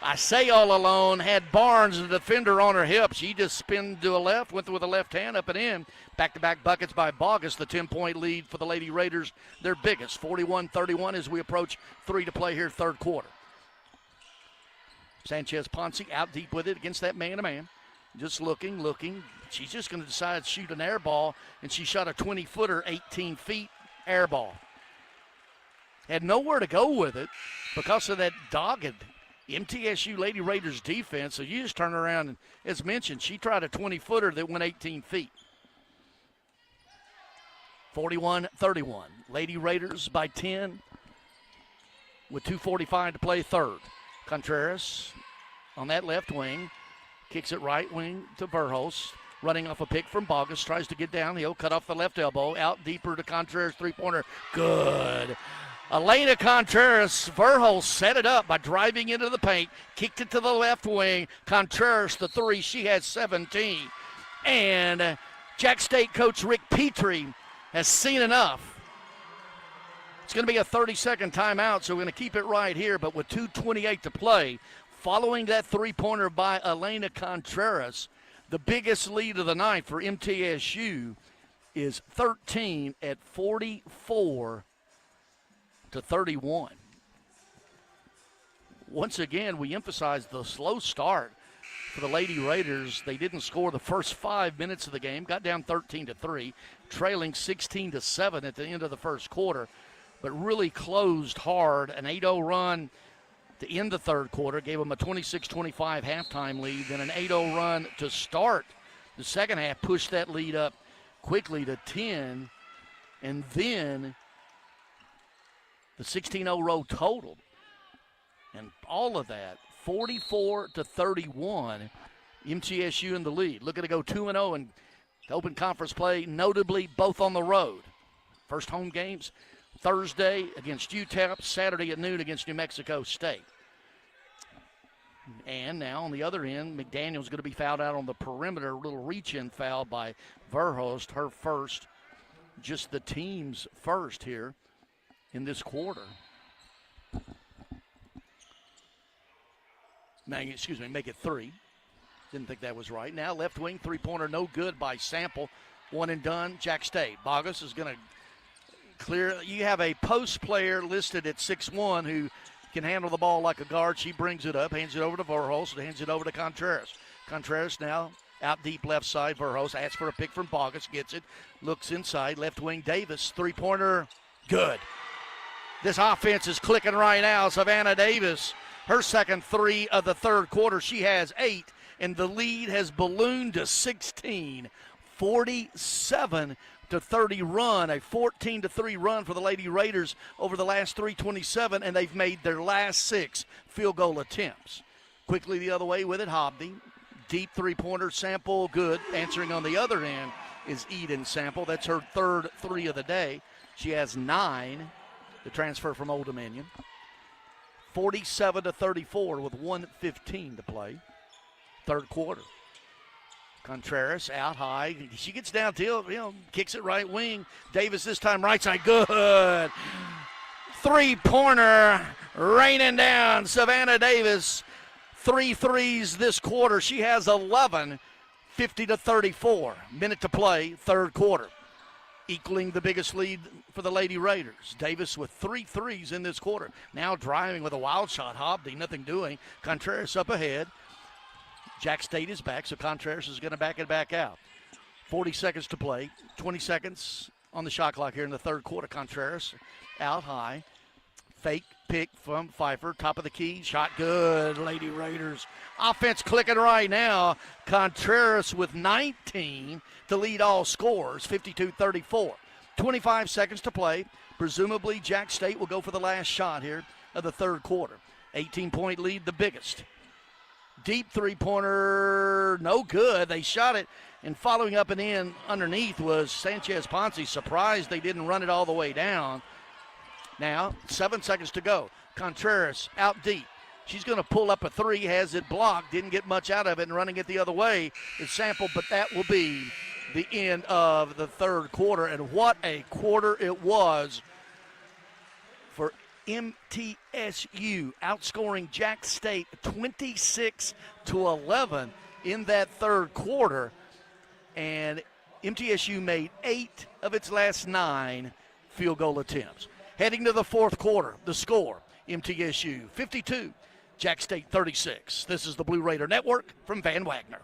I say all alone, had Barnes, the defender, on her hip. She just spinned to a left, went with a left hand up and in. Back-to-back buckets by Bogus, the 10-point lead for the Lady Raiders, their biggest, 41-31 as we approach 3 to play here, third quarter. Sanchez Ponce out deep with it against that man-to-man. Just looking. She's just going to decide to shoot an air ball, and she shot a 20-footer, 18 feet air ball. Had nowhere to go with it because of that dogged MTSU Lady Raiders defense. So you just turn around and, as mentioned, she tried a 20-footer that went 18 feet. 41-31. Lady Raiders by 10 with 2:45 to play third. Contreras on that left wing. Kicks it right wing to Verhulst. Running off a pick from Bogus. Tries to get downhill. Cut off the left elbow. Out deeper to Contreras. Three-pointer. Good. Elena Contreras. Verhulst set it up by driving into the paint. Kicked it to the left wing. Contreras the three. She has 17. And Jack State coach Rick Petrie has seen enough. It's going to be a 30-second timeout, so we're going to keep it right here. But with 2:28 to play, following that three-pointer by Elena Contreras, the biggest lead of the night for MTSU is 13 at 44-31. Once again, we emphasize the slow start for the Lady Raiders. They didn't score the first 5 minutes of the game, got down 13-3, trailing 16-7 at the end of the first quarter, but really closed hard. An 8-0 run to end the third quarter, gave them a 26-25 halftime lead, then an 8-0 run to start the second half, pushed that lead up quickly to 10, and then the 16-0 road total. And all of that, 44-31, MTSU in the lead. Looking to go 2-0 in open conference play, notably both on the road. First home games Thursday against UTEP, Saturday at noon against New Mexico State. And now on the other end, McDaniel's going to be fouled out on the perimeter. A little reach-in foul by Verhulst, her first, just the team's first here in this quarter. Make it 3. Didn't think that was right. Now left wing three-pointer, no good by Sample. One and done, Jack State. Bogus is going to clear. You have a post player listed at 6'1" who can handle the ball like a guard. She brings it up, hands it over to Verhulst, and hands it over to Contreras. Contreras now out deep left side. Verhulst asks for a pick from Bogus, gets it, looks inside. Left wing Davis, three-pointer, good. This offense is clicking right now. Savannah Davis, her second three of the third quarter. She has 8, and the lead has ballooned to 16. 47-30 run, a 14-3 run for the Lady Raiders over the last 3:27, and they've made their last 6 field goal attempts. Quickly the other way with it, Hobby. Deep three-pointer, Sample, good. Answering on the other end is Eden Sample. That's her third 3 of the day. She has 9, the transfer from Old Dominion. 47-34 with 1:15 to play. Third quarter. Contreras out high. She gets downhill, kicks it right wing. Davis this time right side. Good. Three-pointer raining down. Savannah Davis, 3 threes this quarter. She has 11, 50-34. Minute to play, third quarter. Equaling the biggest lead for the Lady Raiders. Davis with 3 threes in this quarter. Now driving with a wild shot. Hobby, nothing doing. Contreras up ahead. Jack State is back, so Contreras is going to back it back out. 40 seconds to play. 20 seconds on the shot clock here in the third quarter. Contreras out high. Fake pick from Pfeiffer. Top of the key. Shot good. Lady Raiders. Offense clicking right now. Contreras with 19 to lead all scores. 52-34. 25 seconds to play. Presumably Jack State will go for the last shot here of the third quarter. 18-point lead, the biggest. Deep three-pointer, no good. They shot it, and following up and in underneath was Sanchez Ponce. Surprised they didn't run it all the way down. Now, 7 seconds to go. Contreras out deep. She's going to pull up a 3, has it blocked, didn't get much out of it, and running it the other way is Sample, but that will be the end of the third quarter. And what a quarter it was for MTSU outscoring Jack State 26-11 in that third quarter. And MTSU made 8 of its last 9 field goal attempts. Heading to the fourth quarter, the score, MTSU 52, Jack State 36. This is the Blue Raider Network from Van Wagner.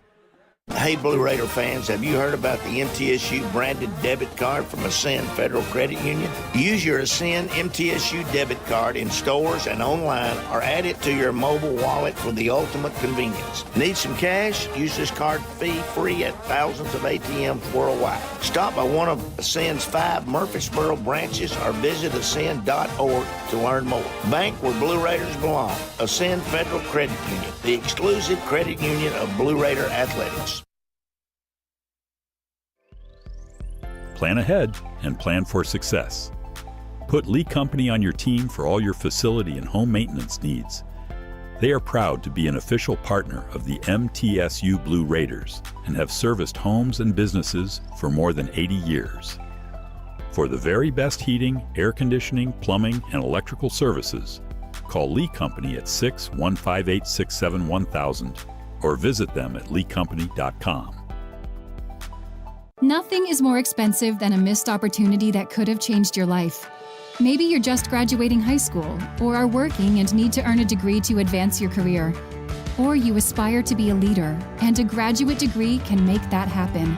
Hey, Blue Raider fans, have you heard about the MTSU branded debit card from Ascend Federal Credit Union? Use your Ascend MTSU debit card in stores and online or add it to your mobile wallet for the ultimate convenience. Need some cash? Use this card fee-free at thousands of ATMs worldwide. Stop by one of Ascend's 5 Murfreesboro branches or visit ascend.org to learn more. Bank where Blue Raiders belong. Ascend Federal Credit Union, the exclusive credit union of Blue Raider Athletics. Plan ahead and plan for success. Put Lee Company on your team for all your facility and home maintenance needs. They are proud to be an official partner of the MTSU Blue Raiders and have serviced homes and businesses for more than 80 years. For the very best heating, air conditioning, plumbing, and electrical services, call Lee Company at 615-867-1000 or visit them at leecompany.com. Nothing is more expensive than a missed opportunity that could have changed your life. Maybe you're just graduating high school, or are working and need to earn a degree to advance your career. Or you aspire to be a leader, and a graduate degree can make that happen.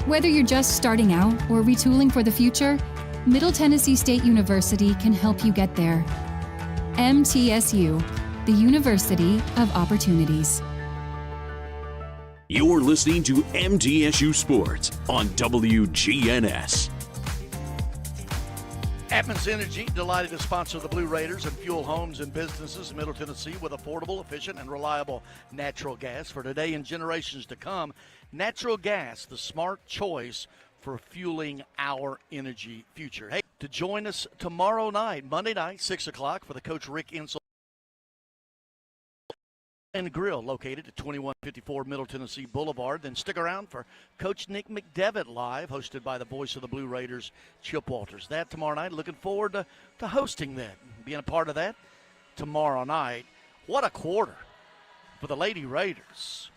Whether you're just starting out or retooling for the future, Middle Tennessee State University can help you get there. MTSU, the University of Opportunities. You're listening to MTSU Sports on WGNS. Atmos Energy, delighted to sponsor the Blue Raiders and fuel homes and businesses in Middle Tennessee with affordable, efficient, and reliable natural gas for today and generations to come. Natural gas, the smart choice for fueling our energy future. Hey, to join us tomorrow night, Monday night, 6 o'clock, for the Coach Rick Insel and Grill, located at 2154 Middle Tennessee Boulevard. Then stick around for Coach Nick McDevitt live, hosted by the voice of the Blue Raiders, Chip Walters. That tomorrow night. Looking forward to hosting that, being a part of that tomorrow night. What a quarter for the Lady Raiders.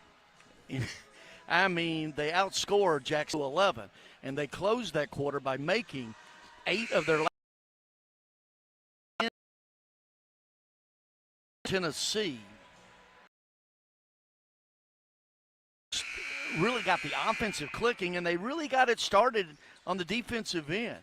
I mean, they outscored Jacksonville 11, and they closed that quarter by making 8 of their last. Tennessee really got the offensive clicking, and they really got it started on the defensive end.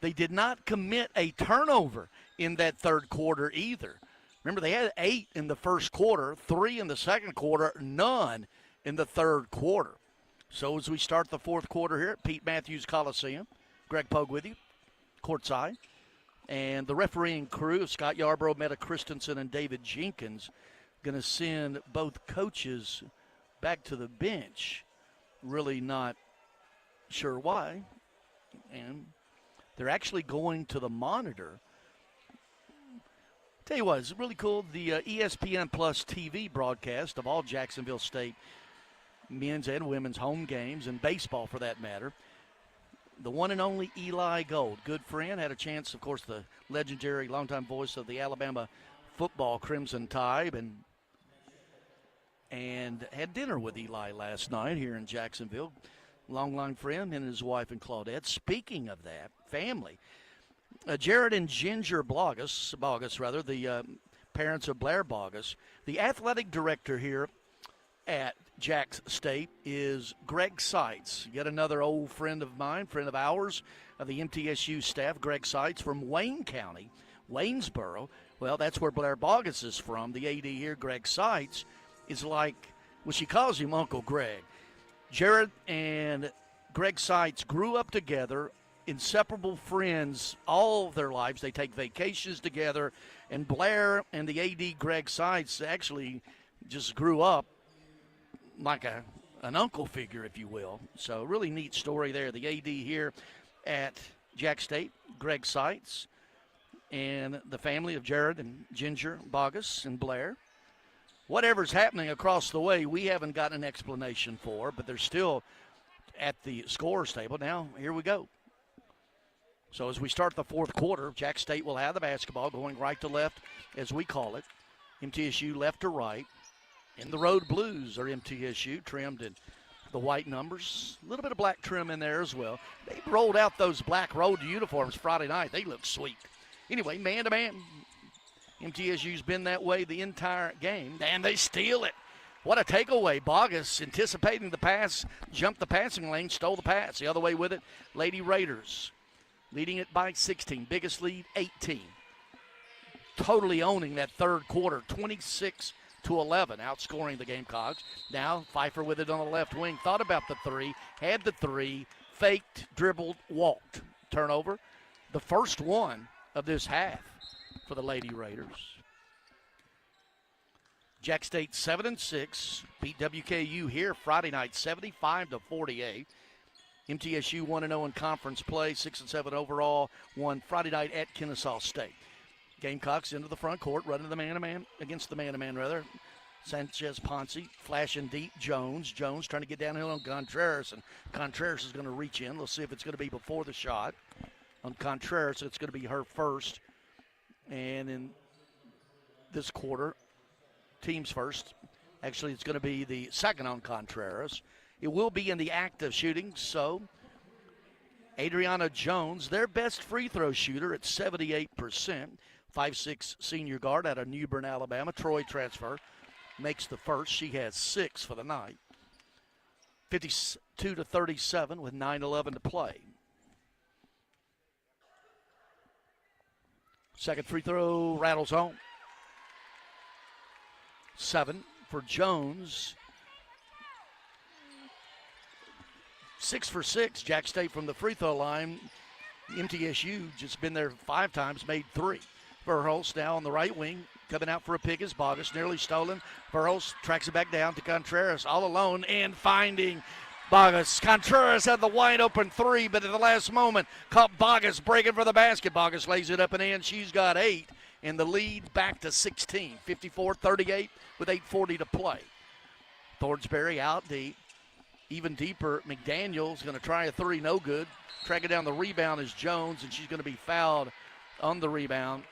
They did not commit a turnover in that third quarter either. Remember, they had 8 in the first quarter, 3 in the second quarter, none in the third quarter. So as we start the fourth quarter here at Pete Matthews Coliseum, Greg Pogue with you, courtside, and the refereeing crew of Scott Yarbrough, Meta Christensen, and David Jenkins going to send both coaches back to the bench. Really not sure why. And they're actually going to the monitor. Tell you what, it's really cool. The ESPN Plus TV broadcast of all Jacksonville State men's and women's home games, and baseball for that matter. The one and only Eli Gold, good friend, had a chance, of course, the legendary longtime voice of the Alabama football Crimson Tide, and had dinner with Eli last night here in Jacksonville. Long friend, and his wife and Claudette. Speaking of that, family, Jared and Ginger Bogus, the parents of Blair Bogus, the athletic director here at Jax State is Greg Seitz, yet another old friend of mine, friend of ours, of the MTSU staff. Greg Seitz from Wayne County, Waynesboro. Well, that's where Blair Bogus is from. The AD here, Greg Seitz, is like, well, she calls him Uncle Greg. Jared and Greg Seitz grew up together, inseparable friends all of their lives. They take vacations together, and Blair and the AD, Greg Seitz, actually just grew up like an uncle figure, if you will. So really neat story there. The AD here at Jack State, Greg Seitz, and the family of Jared and Ginger Bogus and Blair. Whatever's happening across the way, we haven't got an explanation for, but they're still at the scorer's table. Now, here we go. So as we start the fourth quarter, Jack State will have the basketball going right to left, as we call it. MTSU left to right. In the road blues are MTSU, trimmed in the white numbers. A little bit of black trim in there as well. They rolled out those black road uniforms Friday night. They look sweet. Anyway, man-to-man. MTSU's been that way the entire game, and they steal it. What a takeaway. Bogus, anticipating the pass, jumped the passing lane, stole the pass. The other way with it, Lady Raiders leading it by 16. Biggest lead, 18. Totally owning that third quarter, 26-11, outscoring the Gamecocks. Now Pfeiffer with it on the left wing. Thought about the three, had the three, faked, dribbled, walked. Turnover, the first one of this half for the Lady Raiders. Jack State 7-6, beat WKU here Friday night 75-48. MTSU 1-0 in conference play, 6-7 overall, won Friday night at Kennesaw State. Gamecocks into the front court, running the man-to-man, against the man-to-man rather. Sanchez Ponce flashing deep. Jones trying to get downhill on Contreras, and Contreras is going to reach in. Let's see if it's going to be before the shot. On Contreras, it's going to be her first. And in this quarter, team's first. Actually, it's going to be the second on Contreras. It will be in the act of shooting, so Adriana Jones, their best free throw shooter at 78%. 5'6" senior guard out of New Bern, Alabama. Troy transfer, makes the first. She has 6 for the night. 52-37 with 9:11 to play. Second free throw rattles home. 7 for Jones. 6 for 6, Jack State from the free throw line. MTSU just been there 5 times, made 3. Verhulst now on the right wing, coming out for a pick is Bogus, nearly stolen. Verhulst tracks it back down to Contreras, all alone, and finding Bogus. Contreras had the wide open 3, but at the last moment, caught Bogus breaking for the basket. Bogus lays it up and in. She's got 8, and the lead back to 16. 54-38 with 8:40 to play. Thornsberry out deep. Even deeper, McDaniel's going to try a 3, no good. Tracking down the rebound is Jones, and she's going to be fouled on the rebound.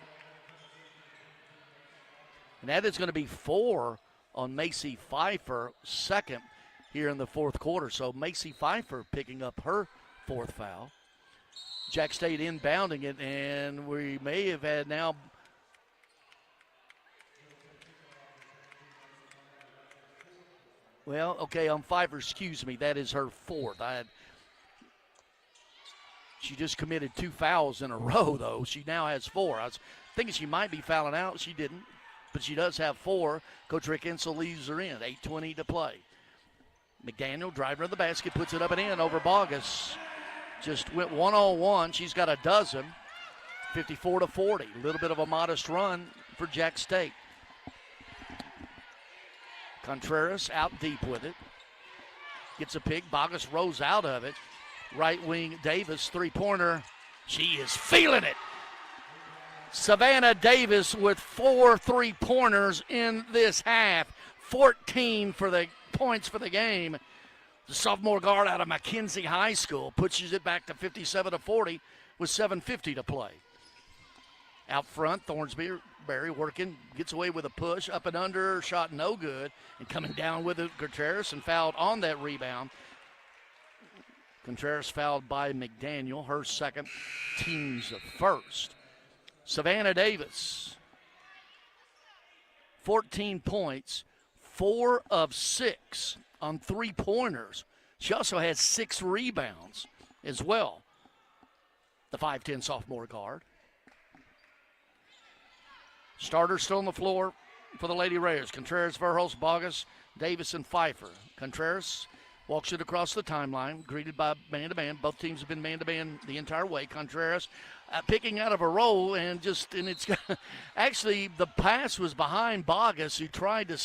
And that is going to be 4 on Macy Pfeiffer, second here in the fourth quarter. So Macy Pfeiffer picking up her 4th foul. Jack State inbounding it, and we may have had now – well, okay, on Pfeiffer, excuse me, that is her 4th. She just committed 2 fouls in a row, though. She now has 4. I was thinking she might be fouling out. She didn't, but she does have 4. Coach Rick Insel leaves her in. 8:20 to play. McDaniel driving to the basket, puts it up and in over Bogus. Just went 1-on-1. She's got a dozen. 54-40. A little bit of a modest run for Jack State. Contreras out deep with it. Gets a pick. Bogus rolls out of it. Right wing Davis, 3-pointer. She is feeling it. Savannah Davis with 4 3-pointers in this half. 14 for the points for the game. The sophomore guard out of McKenzie High School pushes it back to 57-40 with 7:50 to play. Out front, Thornsberry working, gets away with a push, up and under, shot no good, and coming down with it, Contreras, and fouled on that rebound. Contreras fouled by McDaniel, her second, team's first. Savannah Davis, 14 points, 4 of 6 on 3-pointers. She also has 6 rebounds as well, the 5'10" sophomore guard. Starter still on the floor for the Lady Raiders. Contreras, Verhulst, Bogus, Davis, and Pfeiffer. Contreras walks it across the timeline, greeted by man-to-man. Both teams have been man-to-man the entire way. Contreras picking out of a roll, and it's actually the pass was behind Bogus, who tried to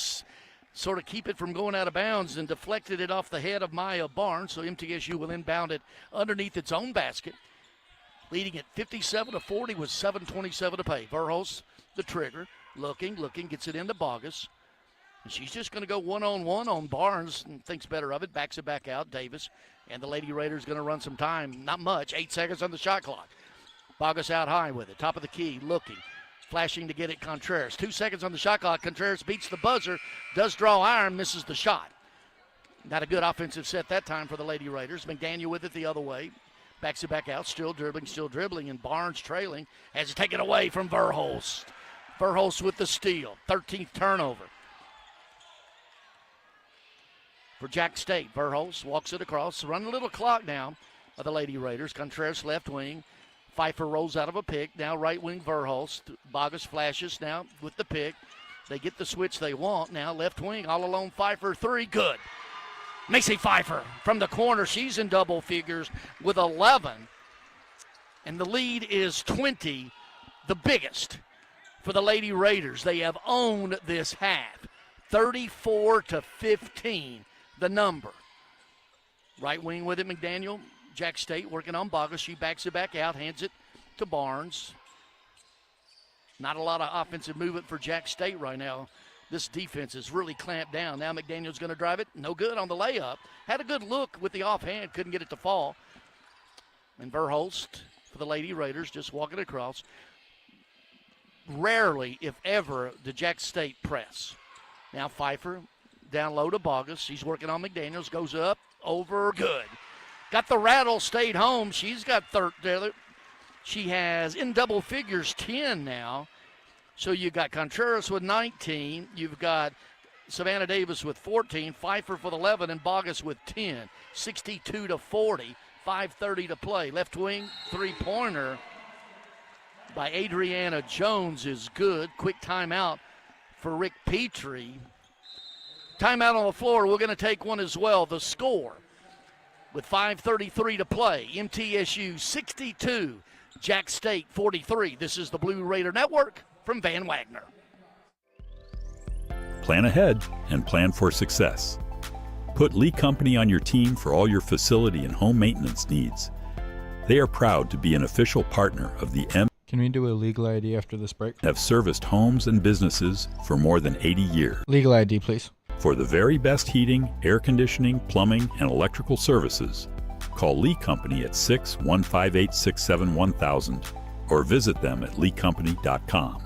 sort of keep it from going out of bounds and deflected it off the head of Maya Barnes. So MTSU will inbound it underneath its own basket, leading at 57-40 with 7:27 to play. Verhulst, the trigger, looking, gets it into Bogus. And she's just going to go 1-on-1 on Barnes and thinks better of it, backs it back out. Davis and the Lady Raiders going to run some time. Not much, 8 seconds on the shot clock. Bogus out high with it. Top of the key, looking. Flashing to get it, Contreras. 2 seconds on the shot clock. Contreras beats the buzzer. Does draw iron, misses the shot. Not a good offensive set that time for the Lady Raiders. McDaniel with it the other way. Backs it back out. Still dribbling. And Barnes trailing. Has it taken away from Verhulst. Verhulst with the steal. 13th turnover for Jack State. Verhulst walks it across. Running a little clock now of the Lady Raiders. Contreras left wing. Pfeiffer rolls out of a pick. Now right wing Verhulst. Bogus flashes now with the pick. They get the switch they want. Now left wing all alone. Pfeiffer three. Good. Macy Pfeiffer from the corner. She's in double figures with 11. And the lead is 20, the biggest for the Lady Raiders. They have owned this half. 34-15, the number. Right wing with it, McDaniel. Jack State working on Bogus. She backs it back out, hands it to Barnes. Not a lot of offensive movement for Jack State right now. This defense is really clamped down. Now McDaniel's going to drive it. No good on the layup. Had a good look with the offhand. Couldn't get it to fall. And Verhulst for the Lady Raiders just walking across. Rarely, if ever, did Jack State press. Now Pfeiffer down low to Bogus. She's working on McDaniels. Goes up, over, good. Got the rattle, stayed home. She's got she has in double figures 10 now. So you've got Contreras with 19. You've got Savannah Davis with 14. Pfeiffer with 11 and Bogus with 10. 62-40. 5:30 to play. Left wing three-pointer by Adriana Jones is good. Quick timeout for Rick Petrie. Timeout on the floor. We're going to take one as well. The score with 5:33 to play. MTSU 62, Jack State 43. This is the Blue Raider Network from Van Wagner. Plan ahead and plan for success. Put Lee Company on your team for all your facility and home maintenance needs. They are proud to be an official partner of the Can we do a legal ID after this break? Have serviced homes and businesses for more than 80 years. Legal ID, please. For the very best heating, air conditioning, plumbing, and electrical services, call Lee Company at 615-867-1000 or visit them at leecompany.com.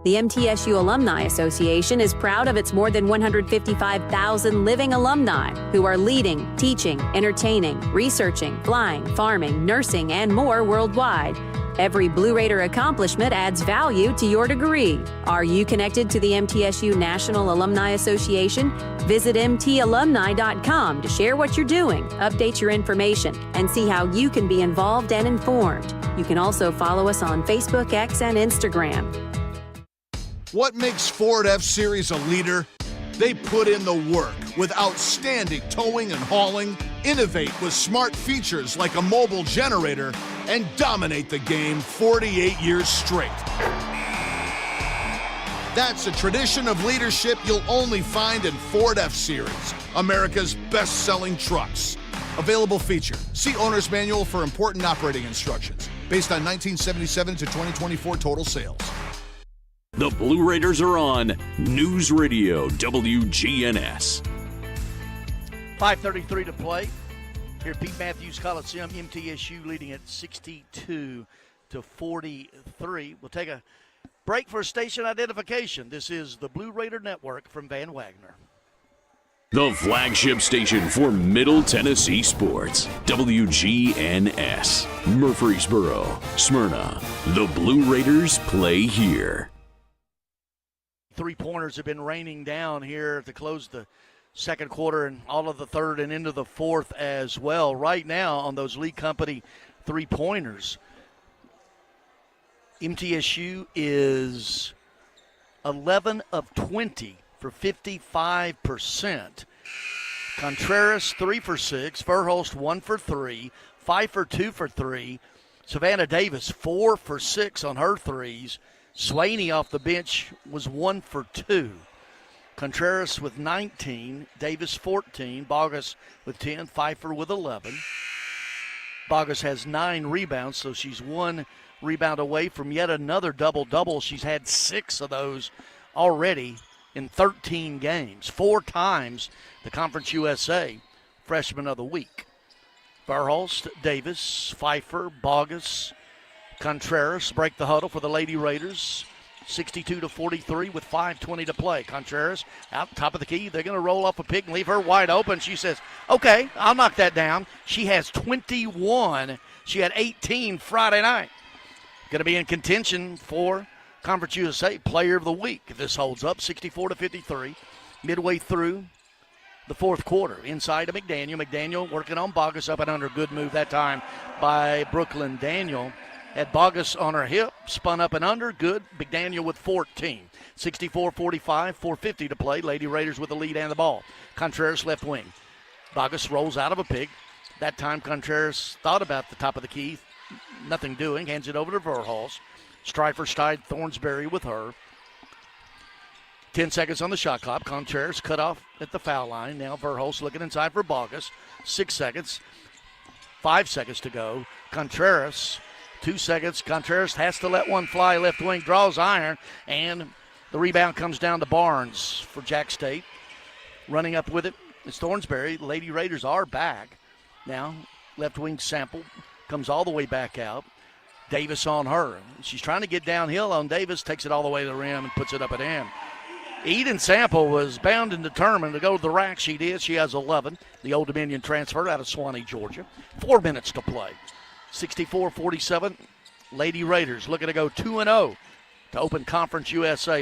The MTSU Alumni Association is proud of its more than 155,000 living alumni who are leading, teaching, entertaining, researching, flying, farming, nursing, and more worldwide. Every Blue Raider accomplishment adds value to your degree. Are you connected to the MTSU National Alumni Association? Visit mtalumni.com to share what you're doing, update your information, and see how you can be involved and informed. You can also follow us on Facebook, X, and Instagram. What makes Ford F-Series a leader? They put in the work with outstanding towing and hauling, innovate with smart features like a mobile generator, and dominate the game 48 years straight. That's a tradition of leadership you'll only find in Ford F-Series, America's best-selling trucks. Available feature. See Owner's Manual for important operating instructions. Based on 1977 to 2024 total sales. The Blue Raiders are on News Radio WGNS. 5:33 to play here at Pete Matthews Coliseum. MTSU leading at 62-43. We'll take a break for station identification. This is the Blue Raider Network from Van Wagner. The flagship station for Middle Tennessee sports, WGNS. Murfreesboro, Smyrna. The Blue Raiders play here. Three-pointers have been raining down here to close the second quarter and all of the third and into the fourth as well. Right now on those Lee Company three-pointers, MTSU is 11 of 20 for 55%. Contreras 3 for 6, Verhulst 1 for 3, Pfeiffer 2 for 3, Savannah Davis 4 for 6 on her threes. Swaney off the bench was 1 for 2. Contreras with 19, Davis 14, Bogus with 10, Pfeiffer with 11. Bogus has 9 rebounds, so she's 1 rebound away from yet another double-double. She's had 6 of those already in 13 games. 4 times the Conference USA Freshman of the Week. Verhulst, Davis, Pfeiffer, Bogus, Contreras break the huddle for the Lady Raiders. 62-43 with 5:20 to play. Contreras out top of the key. They're going to roll off a pick and leave her wide open. She says, okay, I'll knock that down. She has 21. She had 18 Friday night. Going to be in contention for Conference USA Player of the Week if this holds up. 64-53. Midway through the fourth quarter. Inside to McDaniel. McDaniel working on Bogus up and under. Good move that time by Brooklyn Daniel. Had Bogus on her hip, spun up and under. Good. McDaniel with 14. 64-45, 4:50 to play. Lady Raiders with the lead and the ball. Contreras left wing. Bogus rolls out of a pick. That time Contreras thought about the top of the key. Nothing doing. Hands it over to Verhulst. Stryfer tied Thornsberry with her. 10 seconds on the shot clock. Contreras cut off at the foul line. Now Verhulst looking inside for Bogus. 6 seconds. 5 seconds to go. Contreras, 2 seconds. Contreras has to let one fly. Left wing draws iron, and the rebound comes down to Barnes for Jack State. Running up with it is Thornsberry. Lady Raiders are back. Now left wing Sample comes all the way back out. Davis on her. She's trying to get downhill on Davis. Takes it all the way to the rim and puts it up and in. Eden Sample was bound and determined to go to the rack. She did. She has 11. The Old Dominion transfer out of Swanee, Georgia. 4 minutes to play. 64-47. Lady Raiders looking to go 2-0 to open Conference USA.